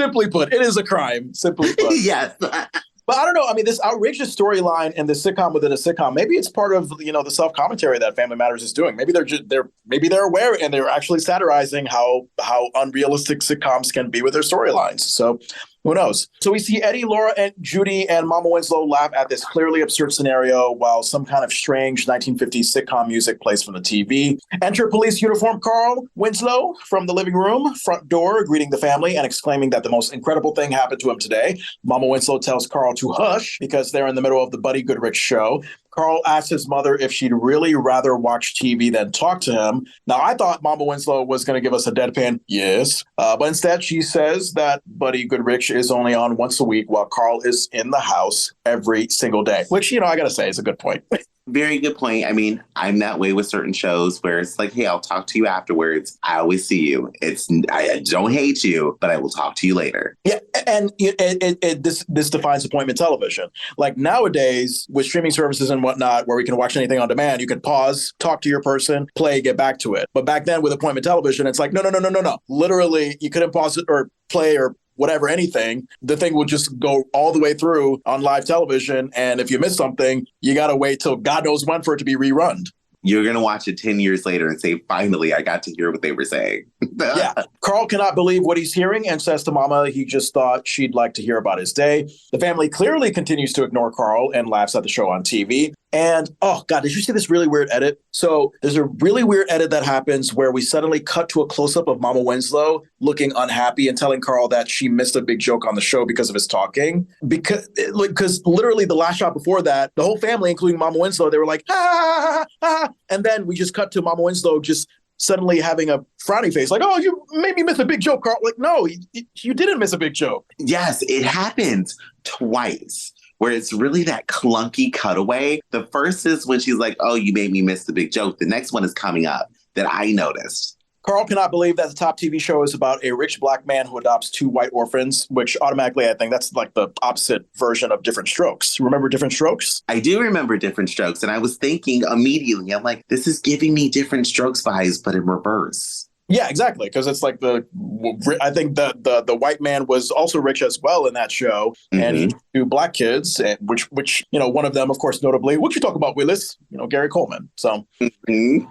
Speaker 1: Simply put, it is a crime. Simply put.
Speaker 2: Yes.
Speaker 1: But I don't know. I mean, this outrageous storyline and the sitcom within a sitcom, maybe it's part of, the self-commentary that Family Matters is doing. Maybe they're aware and they're actually satirizing how unrealistic sitcoms can be with their storylines. So who knows? So we see Eddie, Laura, and Judy and Mama Winslow laugh at this clearly absurd scenario while some kind of strange 1950s sitcom music plays from the TV. Enter police uniform Carl Winslow from the living room, front door, greeting the family and exclaiming that the most incredible thing happened to him today. Mama Winslow tells Carl to hush because they're in the middle of the Buddy Goodrich show. Carl asks his mother if she'd really rather watch TV than talk to him. Now, I thought Mama Winslow was going to give us a deadpan yes, but instead she says that Buddy Goodrich is only on once a week while Carl is in the house every single day, which, I got to say is a good point.
Speaker 2: Very good point. I mean, I'm that way with certain shows where it's like, hey, I'll talk to you afterwards. I always see you. I don't hate you, but I will talk to you later.
Speaker 1: Yeah, and this defines appointment television. Like nowadays, with streaming services and whatnot, where we can watch anything on demand, you can pause, talk to your person, play, get back to it. But back then with appointment television, it's like, no. Literally, you couldn't pause it or play or whatever, anything. The thing will just go all the way through on live television. And if you miss something, you got to wait till God knows when for it to be rerun.
Speaker 2: You're going to watch it 10 years later and say, finally, I got to hear what they were saying.
Speaker 1: Yeah. Carl cannot believe what he's hearing and says to Mama he just thought she'd like to hear about his day. The family clearly continues to ignore Carl and laughs at the show on TV. And, oh, God, did you see this really weird edit? So there's a really weird edit that happens where we suddenly cut to a close-up of Mama Winslow looking unhappy and telling Carl that she missed a big joke on the show because of his talking. Because literally the last shot before that, the whole family, including Mama Winslow, they were like, ah, ah. And then we just cut to Mama Winslow just suddenly having a frowny face, like, oh, you made me miss a big joke, Carl. Like, no, you didn't miss a big joke.
Speaker 2: Yes, it happened twice, where it's really that clunky cutaway. The first is when she's like, oh, you made me miss the big joke. The next one is coming up that I noticed.
Speaker 1: Carl cannot believe that the top TV show is about a rich black man who adopts two white orphans, which automatically I think that's like the opposite version of Different Strokes. Remember Different Strokes?
Speaker 2: I do remember Different Strokes. And I was thinking immediately, I'm like, this is giving me Different Strokes vibes, but in reverse.
Speaker 1: Yeah, exactly. Because it's like I think the white man was also rich as well in that show. Mm-hmm. And he had two black kids, and which one of them, of course, notably, what you talk about, Willis, Gary Coleman. So mm-hmm.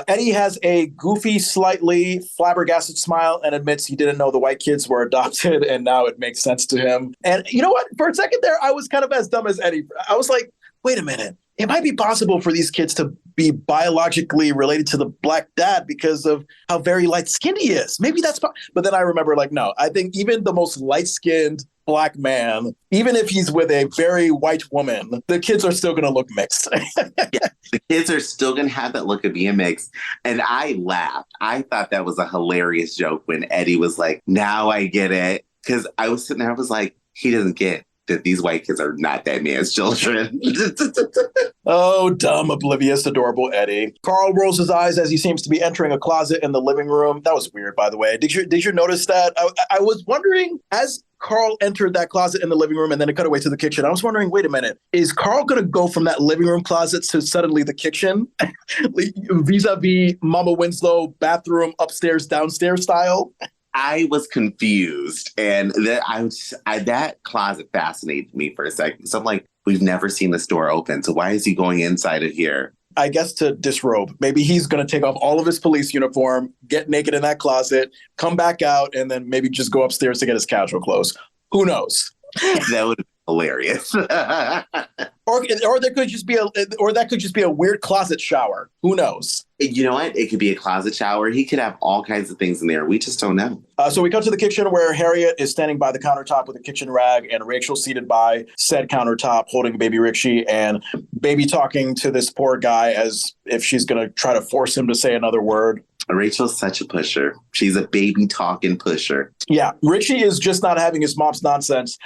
Speaker 1: Eddie has a goofy, slightly flabbergasted smile and admits he didn't know the white kids were adopted. And now it makes sense to him. And you know what? For a second there, I was kind of as dumb as Eddie. I was like, wait a minute. It might be possible for these kids to be biologically related to the black dad because of how very light-skinned he is. Maybe that's but then I remember, like, no, I think even the most light-skinned Black man, even if he's with a very white woman, the kids are still going to look mixed.
Speaker 2: Yeah, the kids are still going to have that look of being mixed. And I laughed. I thought that was a hilarious joke when Eddie was like, now I get it. Because I was sitting there, I was like, he doesn't get that these white kids are not that man's children.
Speaker 1: Oh, dumb, oblivious, adorable Eddie. Carl rolls his eyes as he seems to be entering a closet in the living room. That was weird, by the way. Did you notice that? I was wondering, as Carl entered that closet in the living room and then it cut away to the kitchen, I was wondering, wait a minute, is Carl going to go from that living room closet to suddenly the kitchen? Vis-a-vis Mama Winslow bathroom upstairs, downstairs style?
Speaker 2: I was confused, and that closet fascinated me for a second. So I'm like, we've never seen this door open, so why is he going inside of here?
Speaker 1: I guess to disrobe. Maybe he's going to take off all of his police uniform, get naked in that closet, come back out, and then maybe just go upstairs to get his casual clothes. Who knows?
Speaker 2: That would be hilarious.
Speaker 1: Or there could just be that could just be a weird closet shower. Who knows?
Speaker 2: You know what? It could be a closet shower. He could have all kinds of things in there. We just don't know.
Speaker 1: So we go to the kitchen where Harriet is standing by the countertop with a kitchen rag and Rachel seated by said countertop holding baby Richie and baby talking to this poor guy as if she's going to try to force him to say another word.
Speaker 2: Rachel's such a pusher. She's a baby talking pusher.
Speaker 1: Yeah, Richie is just not having his mom's nonsense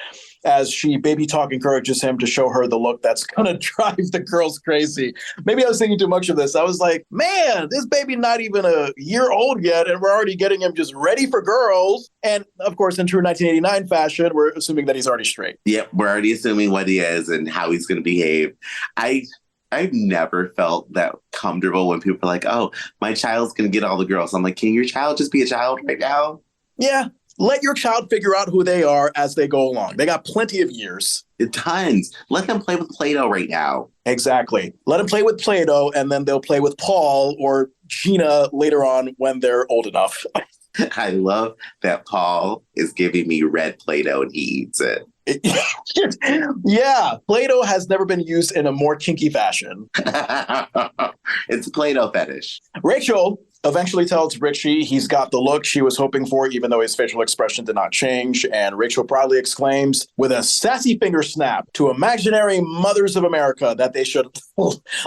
Speaker 1: as she baby talk encourages him to show her the look that's going to drive the girls crazy. Maybe I was thinking too much of this. I was like, man, this baby not even a year old yet, and we're already getting him just ready for girls. And of course, in true 1989 fashion, we're assuming that he's already straight.
Speaker 2: Yep, we're already assuming what he is and how he's going to behave. I've never felt that comfortable when people are like, oh, my child's going to get all the girls. I'm like, can your child just be a child right now?
Speaker 1: Yeah. Let your child figure out who they are as they go along. They got plenty of years.
Speaker 2: Tons. Let them play with Play-Doh right now.
Speaker 1: Exactly. Let them play with Play-Doh, and then they'll play with Paul or Gina later on when they're old enough.
Speaker 2: I love that Paul is giving me red Play-Doh and he eats it.
Speaker 1: Yeah, Play-Doh has never been used in a more kinky fashion.
Speaker 2: It's a Play-Doh fetish.
Speaker 1: Rachel eventually tells Richie he's got the look she was hoping for, even though his facial expression did not change. And Rachel proudly exclaims with a sassy finger snap to imaginary mothers of America that they should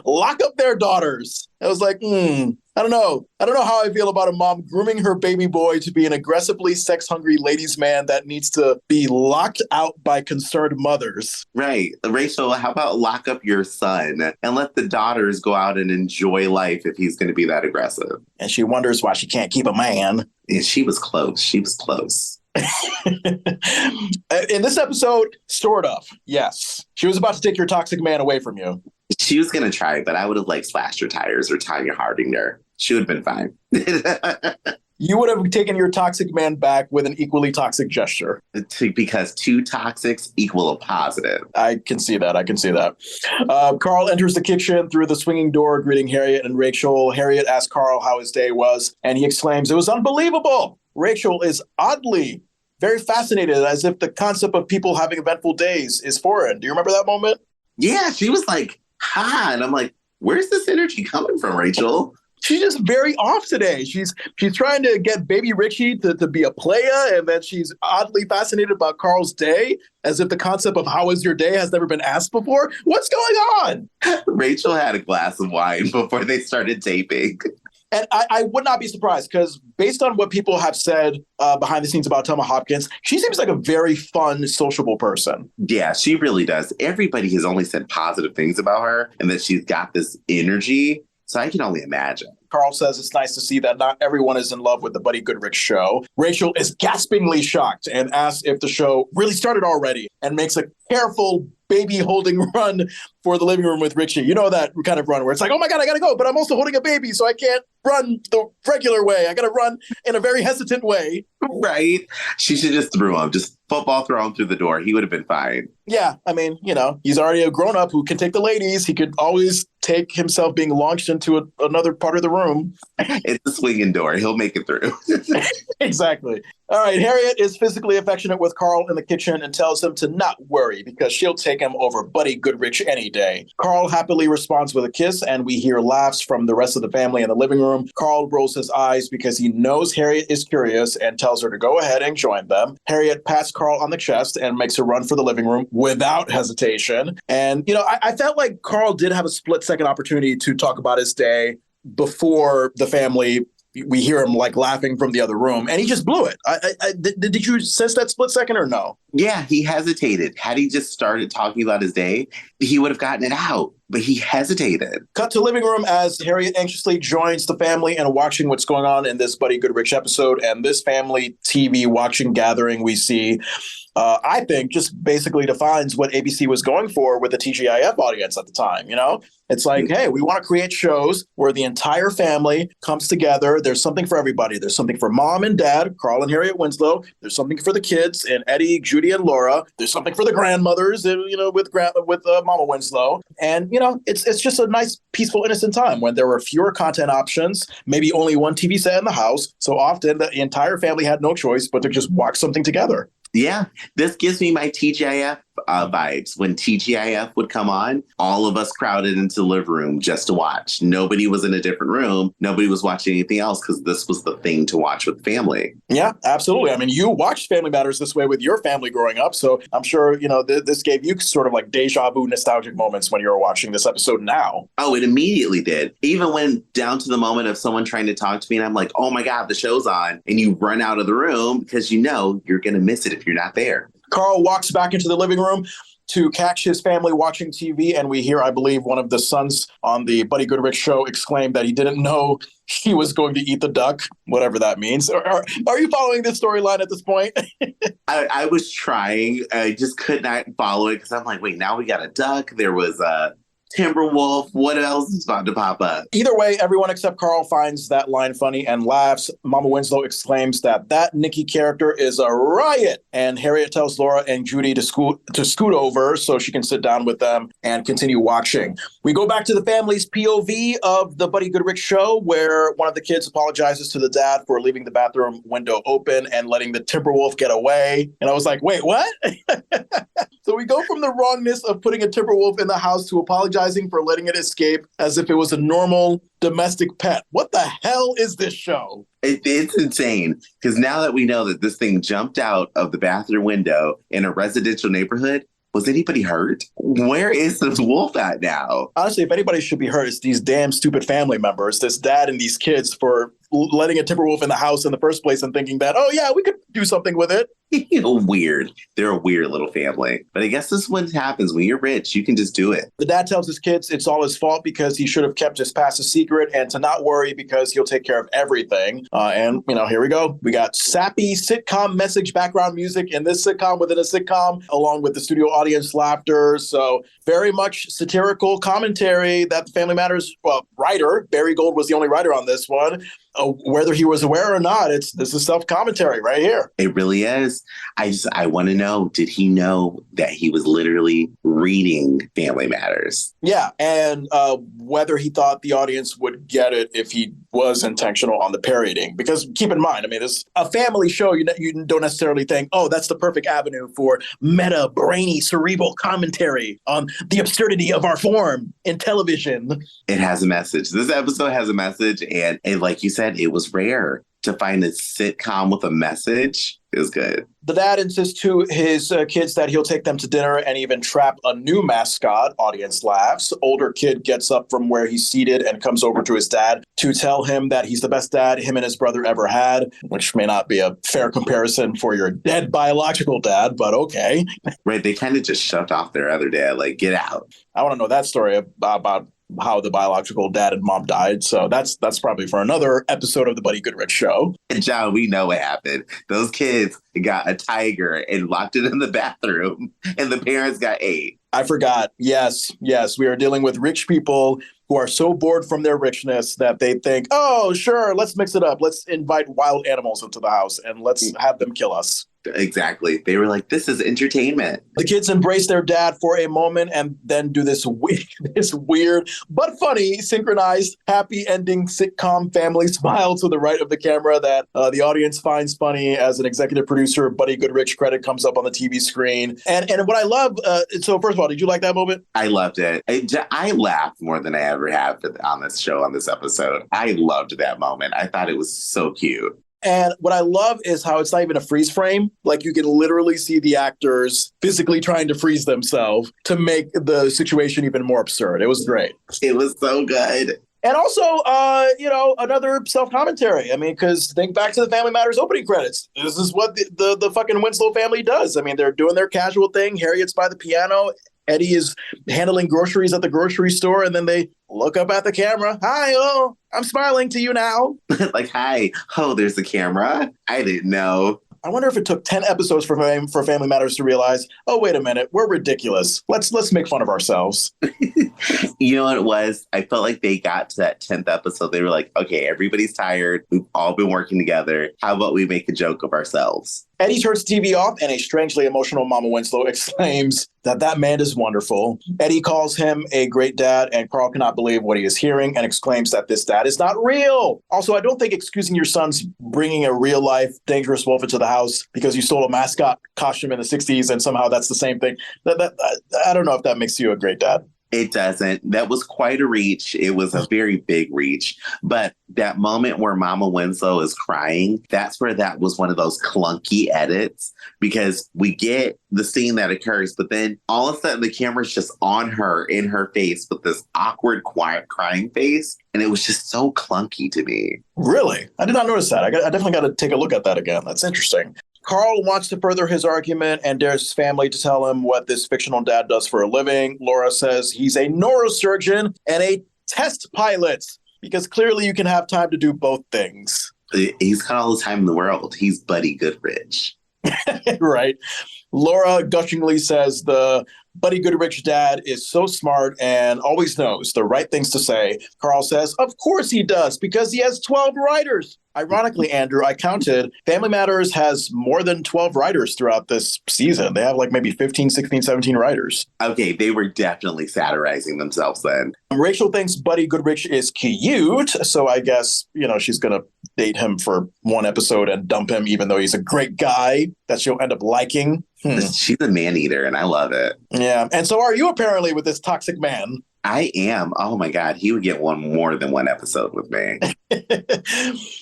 Speaker 1: lock up their daughters. I was like, I don't know. I don't know how I feel about a mom grooming her baby boy to be an aggressively sex-hungry ladies' man that needs to be locked out by concerned mothers.
Speaker 2: Right. Rachel, how about lock up your son and let the daughters go out and enjoy life if he's going to be that aggressive?
Speaker 1: And she wonders why she can't keep a man.
Speaker 2: And she was close. She was close.
Speaker 1: In this episode, sort of, yes. She was about to take your toxic man away from you.
Speaker 2: She was going to try, but I would have slashed her tires or Tanya Harding her. She would have been fine.
Speaker 1: You would have taken your toxic man back with an equally toxic gesture.
Speaker 2: Because two toxics equal a positive.
Speaker 1: I can see that. Carl enters the kitchen through the swinging door, greeting Harriet and Rachel. Harriet asks Carl how his day was, and he exclaims, "It was unbelievable." Rachel is oddly very fascinated, as if the concept of people having eventful days is foreign. Do you remember that moment?
Speaker 2: Yeah, she was like, ha. And I'm like, where's this energy coming from, Rachel?
Speaker 1: She's just very off today. She's trying to get baby Richie to be a playa, and then she's oddly fascinated about Carl's day, as if the concept of how was your day has never been asked before. What's going on?
Speaker 2: Rachel had a glass of wine before they started taping.
Speaker 1: And I would not be surprised, because based on what people have said behind the scenes about Thelma Hopkins, she seems like a very fun, sociable person.
Speaker 2: Yeah, she really does. Everybody has only said positive things about her and that she's got this energy. So I can only imagine.
Speaker 1: Carl says it's nice to see that not everyone is in love with the Buddy Goodrich show. Rachel is gaspingly shocked and asks if the show really started already and makes a careful baby holding run for the living room with Richie. You know that kind of run where it's like, oh my God, I gotta go, but I'm also holding a baby, so I can't run the regular way. I gotta run in a very hesitant way.
Speaker 2: Right? She should just throw him, just football throw him through the door. He would have been fine.
Speaker 1: Yeah, I mean, he's already a grown-up who can take the ladies. He could always take himself being launched into another part of the room.
Speaker 2: It's a swinging door. He'll make it through.
Speaker 1: Exactly. All right, Harriet is physically affectionate with Carl in the kitchen and tells him to not worry because she'll take him over Buddy Goodrich any day. Carl happily responds with a kiss, and we hear laughs from the rest of the family in the living room. room. Carl rolls his eyes because he knows Harriet is curious and tells her to go ahead and join them. Harriet pats Carl on the chest and makes a run for the living room without hesitation. And, I felt like Carl did have a split-second opportunity to talk about his day before the family. We hear him like laughing from the other room, and he just blew it. Did you sense that split second or no?
Speaker 2: Yeah, he hesitated. Had he just started talking about his day, he would have gotten it out, but he hesitated.
Speaker 1: Cut to living room as Harriet anxiously joins the family and watching what's going on in this Buddy Goodrich episode. And this family TV watching gathering we see, I think, just basically defines what ABC was going for with the TGIF audience at the time. It's like, hey, we want to create shows where the entire family comes together. There's something for everybody. There's something for mom and dad, Carl and Harriet Winslow. There's something for the kids and Eddie, Judy, and Laura. There's something for the grandmothers, with Mama Winslow. And, it's just a nice, peaceful, innocent time when there were fewer content options, maybe only one TV set in the house. So often the entire family had no choice but to just watch something together.
Speaker 2: Yeah, this gives me my TGIF vibes. When TGIF would come on, all of us crowded into the living room just to watch. Nobody was in a different room. Nobody was watching anything else because this was the thing to watch with family.
Speaker 1: Yeah, absolutely. I mean, you watched Family Matters this way with your family growing up. So I'm sure, this gave you sort of like deja vu nostalgic moments when you were watching this episode now.
Speaker 2: Oh, it immediately did. Even when down to the moment of someone trying to talk to me and I'm like, oh my God, the show's on. And you run out of the room because you're going to miss it if you're not there.
Speaker 1: Carl walks back into the living room to catch his family watching TV. And we hear, I believe, one of the sons on the Buddy Goodrich show exclaim that he didn't know he was going to eat the duck, whatever that means. Are you following this storyline at this point?
Speaker 2: I was trying. I just could not follow it because I'm like, wait, now we got a duck. There was a Timberwolf. What else is about to pop up?
Speaker 1: Either way, everyone except Carl finds that line funny and laughs. Mama Winslow exclaims that Nikki character is a riot. And Harriet tells Laura and Judy to scoot over so she can sit down with them and continue watching. We go back to the family's POV of the Buddy Goodrich show, where one of the kids apologizes to the dad for leaving the bathroom window open and letting the Timberwolf get away. And I was like, wait, what? So we go from the wrongness of putting a Timberwolf in the house to apologizing for letting it escape as if it was a normal domestic pet. What the hell is this show?
Speaker 2: It's insane because now that we know that this thing jumped out of the bathroom window in a residential neighborhood, was anybody hurt? Where is this wolf at now?
Speaker 1: Honestly, if anybody should be hurt, it's these damn stupid family members, this dad and these kids for letting a Timberwolf in the house in the first place and thinking that, oh yeah, we could do something with it.
Speaker 2: Weird. They're a weird little family. But I guess this is what happens. When you're rich, you can just do it.
Speaker 1: The dad tells his kids it's all his fault because he should have kept his past a secret and to not worry because he'll take care of everything. And here we go. We got sappy sitcom message background music in this sitcom within a sitcom, along with the studio audience laughter. So very much satirical commentary that the Family Matters writer, Barry Gold was the only writer on this one. Whether he was aware or not, this is self-commentary right here.
Speaker 2: It really is. I want to know, did he know that he was literally reading Family Matters?
Speaker 1: Yeah, and whether he thought the audience would get it if he was intentional on the parodying. Because keep in mind, I mean, it's a family show. You don't necessarily think, oh, that's the perfect avenue for meta, brainy, cerebral commentary on the absurdity of our form in television.
Speaker 2: It has a message. This episode has a message, and like you said, it was rare to find a sitcom with a message. It was good.
Speaker 1: The dad insists to his kids that he'll take them to dinner and even trap a new mascot. Audience laughs. Older kid gets up from where he's seated and comes over to his dad to tell him that he's the best dad him and his brother ever had, which may not be a fair comparison for your dead biological dad, but okay.
Speaker 2: Right. They kind of just shoved off their other dad, like, get out.
Speaker 1: I want to know that story about how the biological dad and mom died. So that's probably for another episode of the Buddy Goodrich show.
Speaker 2: And John, we know what happened. Those kids got a tiger and locked it in the bathroom, and the parents got ate.
Speaker 1: I forgot. Yes. We are dealing with rich people who are so bored from their richness that they think, oh, sure, let's mix it up. Let's invite wild animals into the house and let's have them kill us.
Speaker 2: Exactly. They were like, this is entertainment.
Speaker 1: The kids embrace their dad for a moment and then do this weird but funny synchronized happy ending sitcom family smile to the right of the camera that the audience finds funny as an executive producer Buddy Goodrich credit comes up on the TV screen. And what I love, so first of all, did you like that moment?
Speaker 2: I loved it. I laughed more than I ever have on this show, on this episode. I loved that moment. I thought it was so cute.
Speaker 1: And what I love is how it's not even a freeze frame. Like you can literally see the actors physically trying to freeze themselves to make the situation even more absurd. It was great.
Speaker 2: It was so good.
Speaker 1: And also, another self-commentary. I mean, because think back to the Family Matters opening credits. This is what the fucking Winslow family does. I mean, they're doing their casual thing. Harriet's by the piano. Eddie is handling groceries at the grocery store, and then they look up at the camera. Hi, oh, I'm smiling to you now.
Speaker 2: Like, hi, oh, there's the camera. I didn't know.
Speaker 1: I wonder if it took 10 episodes for Family Matters to realize, oh, wait a minute, we're ridiculous. Let's make fun of ourselves.
Speaker 2: You know what it was? I felt like they got to that 10th episode. They were like, okay, everybody's tired. We've all been working together. How about we make a joke of ourselves?
Speaker 1: Eddie turns the TV off and a strangely emotional Mama Winslow exclaims that man is wonderful. Eddie calls him a great dad, and Carl cannot believe what he is hearing and exclaims that this dad is not real. Also, I don't think excusing your son's bringing a real-life dangerous wolf into the house because you stole a mascot costume in the 60s and somehow that's the same thing. I don't know if that makes you a great dad.
Speaker 2: It doesn't. That was quite a reach. It was a very big reach. But that moment where Mama Winslow is crying, that's where that was one of those clunky edits because we get the scene that occurs, but then all of a sudden the camera's just on her in her face with this awkward, quiet crying face. And it was just so clunky to me.
Speaker 1: Really? I did not notice that. I definitely got to take a look at that again. That's interesting. Carl wants to further his argument and dares his family to tell him what this fictional dad does for a living. Laura says he's a neurosurgeon and a test pilot because clearly you can have time to do both things.
Speaker 2: He's got all the time in the world. He's Buddy Goodrich.
Speaker 1: Right. Laura gushingly says the Buddy Goodrich dad is so smart and always knows the right things to say. Carl says, of course he does, because he has 12 writers. Ironically, Andrew, I counted, Family Matters has more than 12 writers throughout this season. They have like maybe 15, 16, 17 writers.
Speaker 2: Okay, they were definitely satirizing themselves then.
Speaker 1: Rachel thinks Buddy Goodrich is cute, so I guess, she's going to date him for one episode and dump him, even though he's a great guy that she'll end up liking.
Speaker 2: She's a man-eater, and I love it.
Speaker 1: Yeah, and so are you apparently with this toxic man.
Speaker 2: I am. Oh my God, he would get more than one episode with me.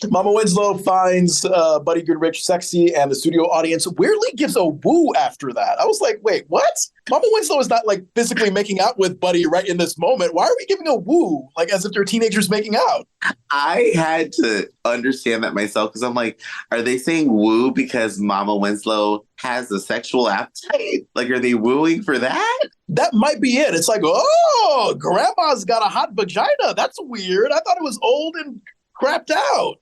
Speaker 1: Mama Winslow finds Buddy Goodrich sexy, and the studio audience weirdly gives a woo after that. I was like, wait, what? Mama Winslow is not like physically making out with Buddy right in this moment. Why are we giving a woo? Like as if they're teenagers making out.
Speaker 2: I had to understand that myself because I'm like, are they saying woo because Mama Winslow has a sexual appetite? Like, are they wooing for that?
Speaker 1: That might be it. It's like, oh, grandma's got a hot vagina. That's weird. I thought it was old and crapped out.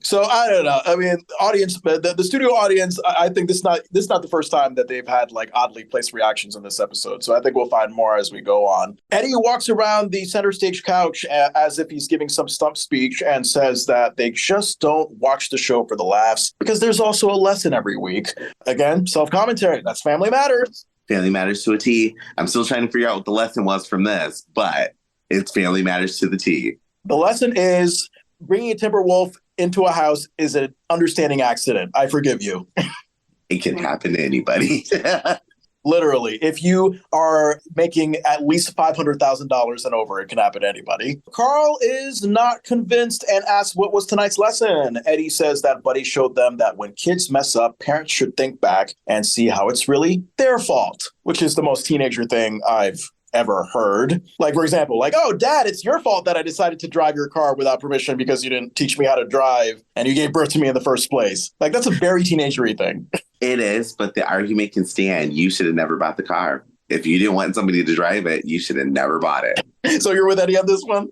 Speaker 1: So I don't know. I mean, audience, the studio audience, I think this is not the first time that they've had like oddly placed reactions in this episode. So I think we'll find more as we go on. Eddie walks around the center stage couch as if he's giving some stump speech and says that they just don't watch the show for the laughs because there's also a lesson every week. Again, self-commentary. That's Family Matters.
Speaker 2: Family Matters to a T. I'm still trying to figure out what the lesson was from this, but it's Family Matters to the T.
Speaker 1: The lesson is bringing a timber wolf into a house is an understanding accident. I forgive you.
Speaker 2: It can happen to anybody.
Speaker 1: Literally. If you are making at least $500,000 and over, it can happen to anybody. Carl is not convinced and asks what was tonight's lesson. Eddie says that Buddy showed them that when kids mess up, parents should think back and see how it's really their fault, which is the most teenager thing I've ever heard. Like, for example, like, oh, Dad, it's your fault that I decided to drive your car without permission because you didn't teach me how to drive and you gave birth to me in the first place. Like, that's a very teenagery thing.
Speaker 2: It is, but the argument can stand. You should have never bought the car. If you didn't want somebody to drive it, you should have never bought it.
Speaker 1: So you're with Eddie on this one?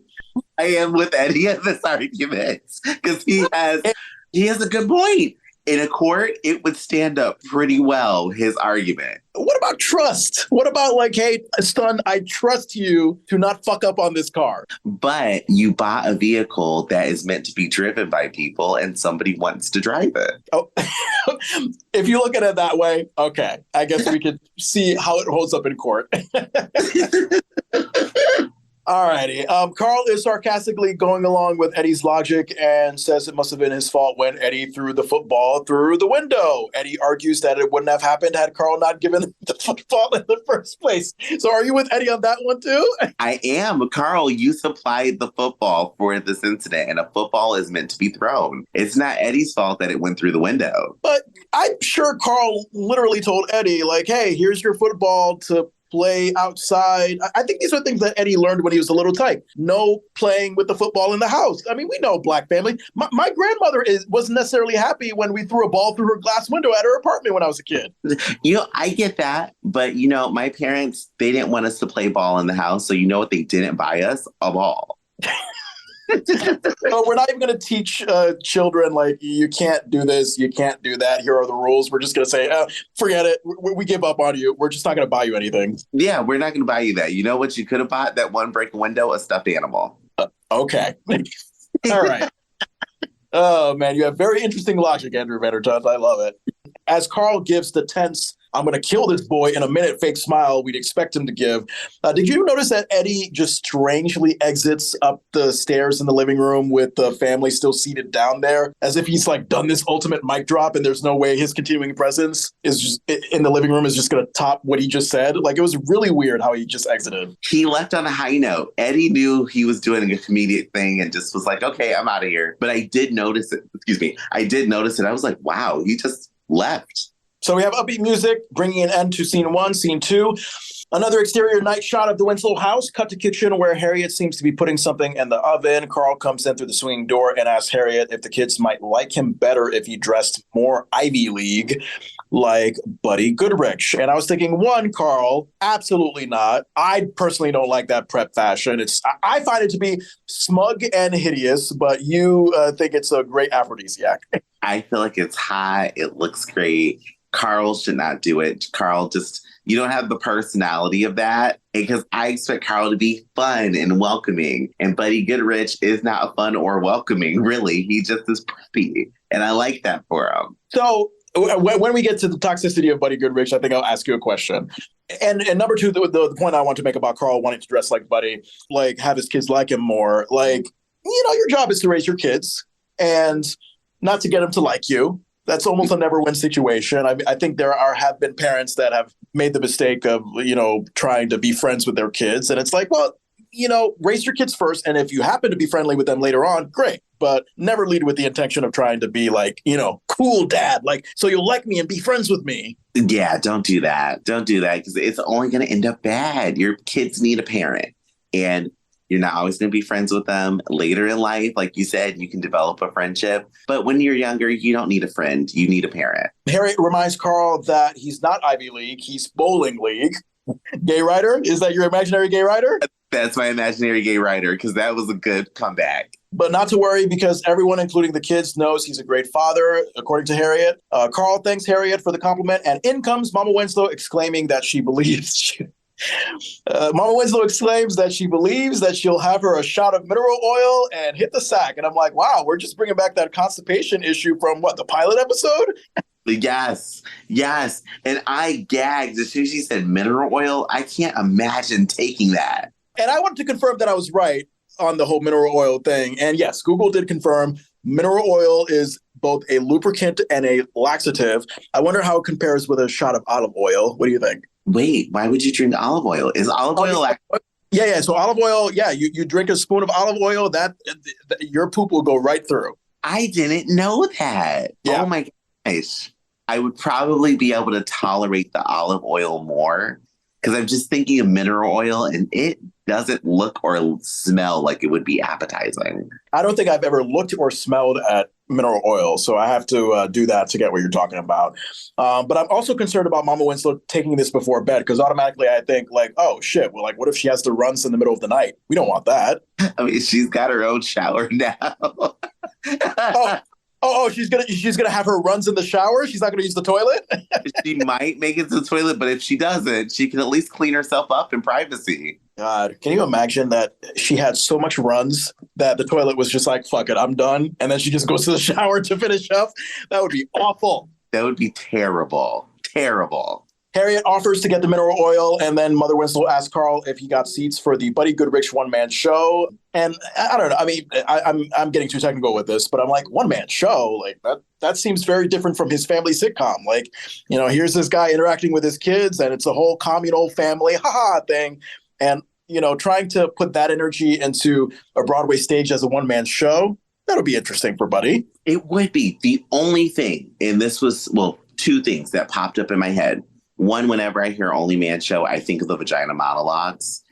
Speaker 2: I am with Eddie on this argument because he has a good point. In a court, it would stand up pretty well, his argument.
Speaker 1: What about trust? What about like, hey, son, I trust you to not fuck up on this car.
Speaker 2: But you bought a vehicle that is meant to be driven by people and somebody wants to drive it.
Speaker 1: Oh, if you look at it that way, okay. I guess we could see how it holds up in court. All righty. Carl is sarcastically going along with Eddie's logic and says it must have been his fault when Eddie threw the football through the window. Eddie argues that it wouldn't have happened had Carl not given the football in the first place. So are you with Eddie on that one too?
Speaker 2: I am. Carl, you supplied the football for this incident, and a football is meant to be thrown. It's not Eddie's fault that it went through the window.
Speaker 1: But I'm sure Carl literally told Eddie, like, hey, here's your football to play outside. I think these are things that Eddie learned when he was a little tyke. No playing with the football in the house. I mean, we know Black family. My grandmother wasn't necessarily happy when we threw a ball through her glass window at her apartment when I was a kid.
Speaker 2: I get that. But, my parents, they didn't want us to play ball in the house. So you know what they didn't buy us? A ball.
Speaker 1: But we're not even going to teach children, like, you can't do this, you can't do that. Here are the rules. We're just going to say, forget it. We give up on you. We're just not going to buy you anything.
Speaker 2: Yeah, we're not going to buy you that. You know what you could have bought? That one break window, a stuffed animal.
Speaker 1: Okay. All right. Oh, man, you have very interesting logic, Andrew Vandertunt. I love it. As Carl gives the tense, I'm going to kill this boy in a minute fake smile we'd expect him to give. Did you notice that Eddie just strangely exits up the stairs in the living room with the family still seated down there, as if he's like done this ultimate mic drop and there's no way his continuing presence is just in the living room is just going to top what he just said? Like, it was really weird how he just exited.
Speaker 2: He left on a high note. Eddie knew he was doing a comedic thing and just was like, okay, I'm out of here. But I did notice it. Excuse me. I did notice it. I was like, wow, he just left.
Speaker 1: So we have upbeat music, bringing an end to scene one. Scene two, another exterior night shot of the Winslow house. Cut to kitchen where Harriet seems to be putting something in the oven. Carl comes in through the swinging door and asks Harriet if the kids might like him better if he dressed more Ivy League, like Buddy Goodrich. And I was thinking, one, Carl, absolutely not. I personally don't like that prep fashion. I find it to be smug and hideous, but you think it's a great aphrodisiac.
Speaker 2: I feel like it's hot. It looks great. Carl should not do it. Carl, you don't have the personality of that, because I expect Carl to be fun and welcoming. And Buddy Goodrich is not fun or welcoming, really. He just is preppy. And I like that for him.
Speaker 1: So when we get to the toxicity of Buddy Goodrich, I think I'll ask you a question. And number two, the point I want to make about Carl wanting to dress like Buddy, like have his kids like him more, like, your job is to raise your kids and not to get them to like you. That's almost a never-win situation. I think there have been parents that have made the mistake of, trying to be friends with their kids. And it's like, well, raise your kids first. And if you happen to be friendly with them later on, great. But never lead with the intention of trying to be like, cool dad, like, so you'll like me and be friends with me.
Speaker 2: Yeah, don't do that. Don't do that, because it's only going to end up bad. Your kids need a parent. And you're not always going to be friends with them later in life. Like you said, you can develop a friendship. But when you're younger, you don't need a friend. You need a parent.
Speaker 1: Harriet reminds Carl that he's not Ivy League. He's bowling league. Gay writer? Is that your imaginary gay writer?
Speaker 2: That's my imaginary gay writer, because that was a good comeback.
Speaker 1: But not to worry, because everyone, including the kids, knows he's a great father, according to Harriet. Carl thanks Harriet for the compliment, and in comes Mama Winslow exclaiming that she believes... Mama Winslow exclaims that she believes that she'll have her a shot of mineral oil and hit the sack. And I'm like, wow, we're just bringing back that constipation issue from the pilot episode?
Speaker 2: Yes. And I gagged as soon as she said mineral oil. I can't imagine taking that.
Speaker 1: And I wanted to confirm that I was right on the whole mineral oil thing. And yes, Google did confirm mineral oil is both a lubricant and a laxative. I wonder how it compares with a shot of olive oil. What do you think?
Speaker 2: Wait, why would you drink olive oil? Is olive oil laxative?
Speaker 1: Yeah. So olive oil, you drink a spoon of olive oil, that your poop will go right through.
Speaker 2: I didn't know that.
Speaker 1: Yeah.
Speaker 2: Oh my gosh. I would probably be able to tolerate the olive oil more, because I'm just thinking of mineral oil and it doesn't look or smell like it would be appetizing.
Speaker 1: I don't think I've ever looked or smelled at mineral oil, so I have to do that to get what you're talking about. But I'm also concerned about Mama Winslow taking this before bed, because automatically I think like, oh shit, well, like what if she has to runs in the middle of the night? We don't want that.
Speaker 2: I mean, she's got her own shower now.
Speaker 1: she's gonna have her runs in the shower. She's not gonna use the toilet.
Speaker 2: She might make it to the toilet, but if she doesn't, she can at least clean herself up in privacy.
Speaker 1: God, can you imagine that she had so much runs that the toilet was just like, fuck it, I'm done. And then she just goes to the shower to finish up. That would be awful.
Speaker 2: That would be terrible. Terrible.
Speaker 1: Harriet offers to get the mineral oil, and then Mother Winslow asks Carl if he got seats for the Buddy Goodrich one-man show. And I don't know. I mean, I'm getting too technical with this, but I'm like, one-man show? Like, that seems very different from his family sitcom. Like, here's this guy interacting with his kids, and it's a whole communal family haha thing. And, trying to put that energy into a Broadway stage as a one-man show, that'll be interesting for Buddy.
Speaker 2: It would be. The only thing, and this was, two things that popped up in my head. One, whenever I hear Only Man Show, I think of the vagina monologues,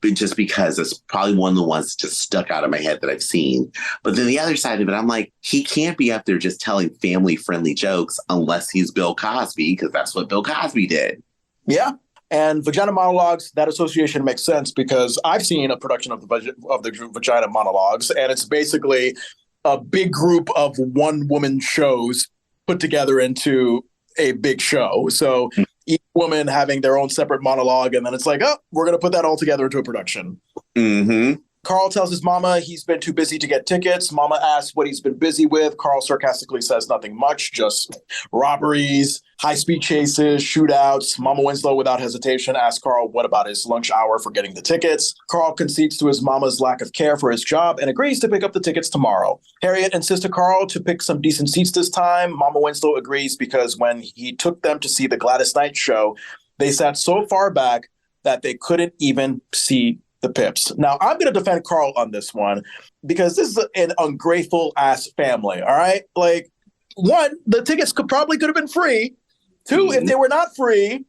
Speaker 2: just because it's probably one of the ones that just stuck out of my head that I've seen. But then the other side of it, I'm like, he can't be up there just telling family-friendly jokes unless he's Bill Cosby, because that's what Bill Cosby did.
Speaker 1: Yeah. And vagina monologues, that association makes sense because I've seen a production of the vagina monologues, and it's basically a big group of one-woman shows put together into a big show. So each woman having their own separate monologue, and then it's like, oh, we're going to put that all together into a production.
Speaker 2: Mm-hmm.
Speaker 1: Carl tells his mama he's been too busy to get tickets. Mama asks what he's been busy with. Carl sarcastically says nothing much, just robberies, high-speed chases, shootouts. Mama Winslow, without hesitation, asks Carl what about his lunch hour for getting the tickets. Carl concedes to his mama's lack of care for his job and agrees to pick up the tickets tomorrow. Harriet insists to Carl to pick some decent seats this time. Mama Winslow agrees because when he took them to see the Gladys Knight show, they sat so far back that they couldn't even see the Pips. Now, I'm going to defend Carl on this one because this is an ungrateful ass family. All right. Like, one, the tickets could have been free. Two, if they were not free,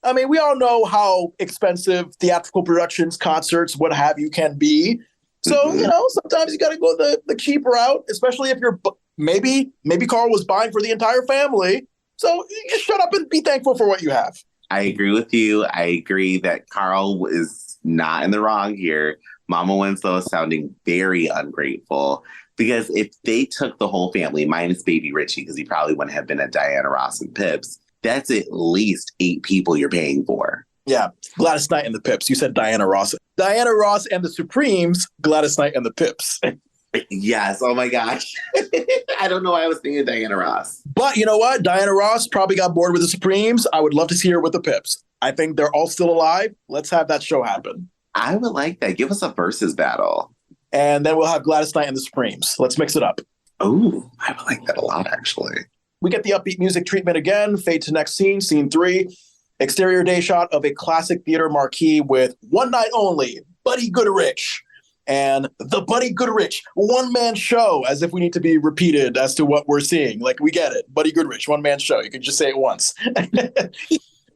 Speaker 1: I mean, we all know how expensive theatrical productions, concerts, what have you can be. So, sometimes you got to go the cheap route, especially if you're maybe Carl was buying for the entire family. So you just shut up and be thankful for what you have.
Speaker 2: I agree with you. I agree that Carl is not in the wrong here. Mama Winslow is sounding very ungrateful because if they took the whole family, minus baby Richie, because he probably wouldn't have been at Diana Ross and Pips, that's at least 8 people you're paying for.
Speaker 1: Yeah, Gladys Knight and the Pips. You said Diana Ross. Diana Ross and the Supremes, Gladys Knight and the Pips.
Speaker 2: Yes, oh my gosh. I don't know why I was thinking Diana Ross.
Speaker 1: But you know what? Diana Ross probably got bored with the Supremes. I would love to see her with the Pips. I think they're all still alive. Let's have that show happen.
Speaker 2: I would like that. Give us a versus battle.
Speaker 1: And then we'll have Gladys Knight and the Supremes. Let's mix it up.
Speaker 2: Oh, I would like that a lot, actually.
Speaker 1: We get the upbeat music treatment again. Fade to next scene, scene 3. Exterior day shot of a classic theater marquee with One Night Only, Buddy Goodrich. And the Buddy Goodrich one-man show, as if we need to be repeated as to what we're seeing. Like, we get it. Buddy Goodrich, one-man show. You can just say it once.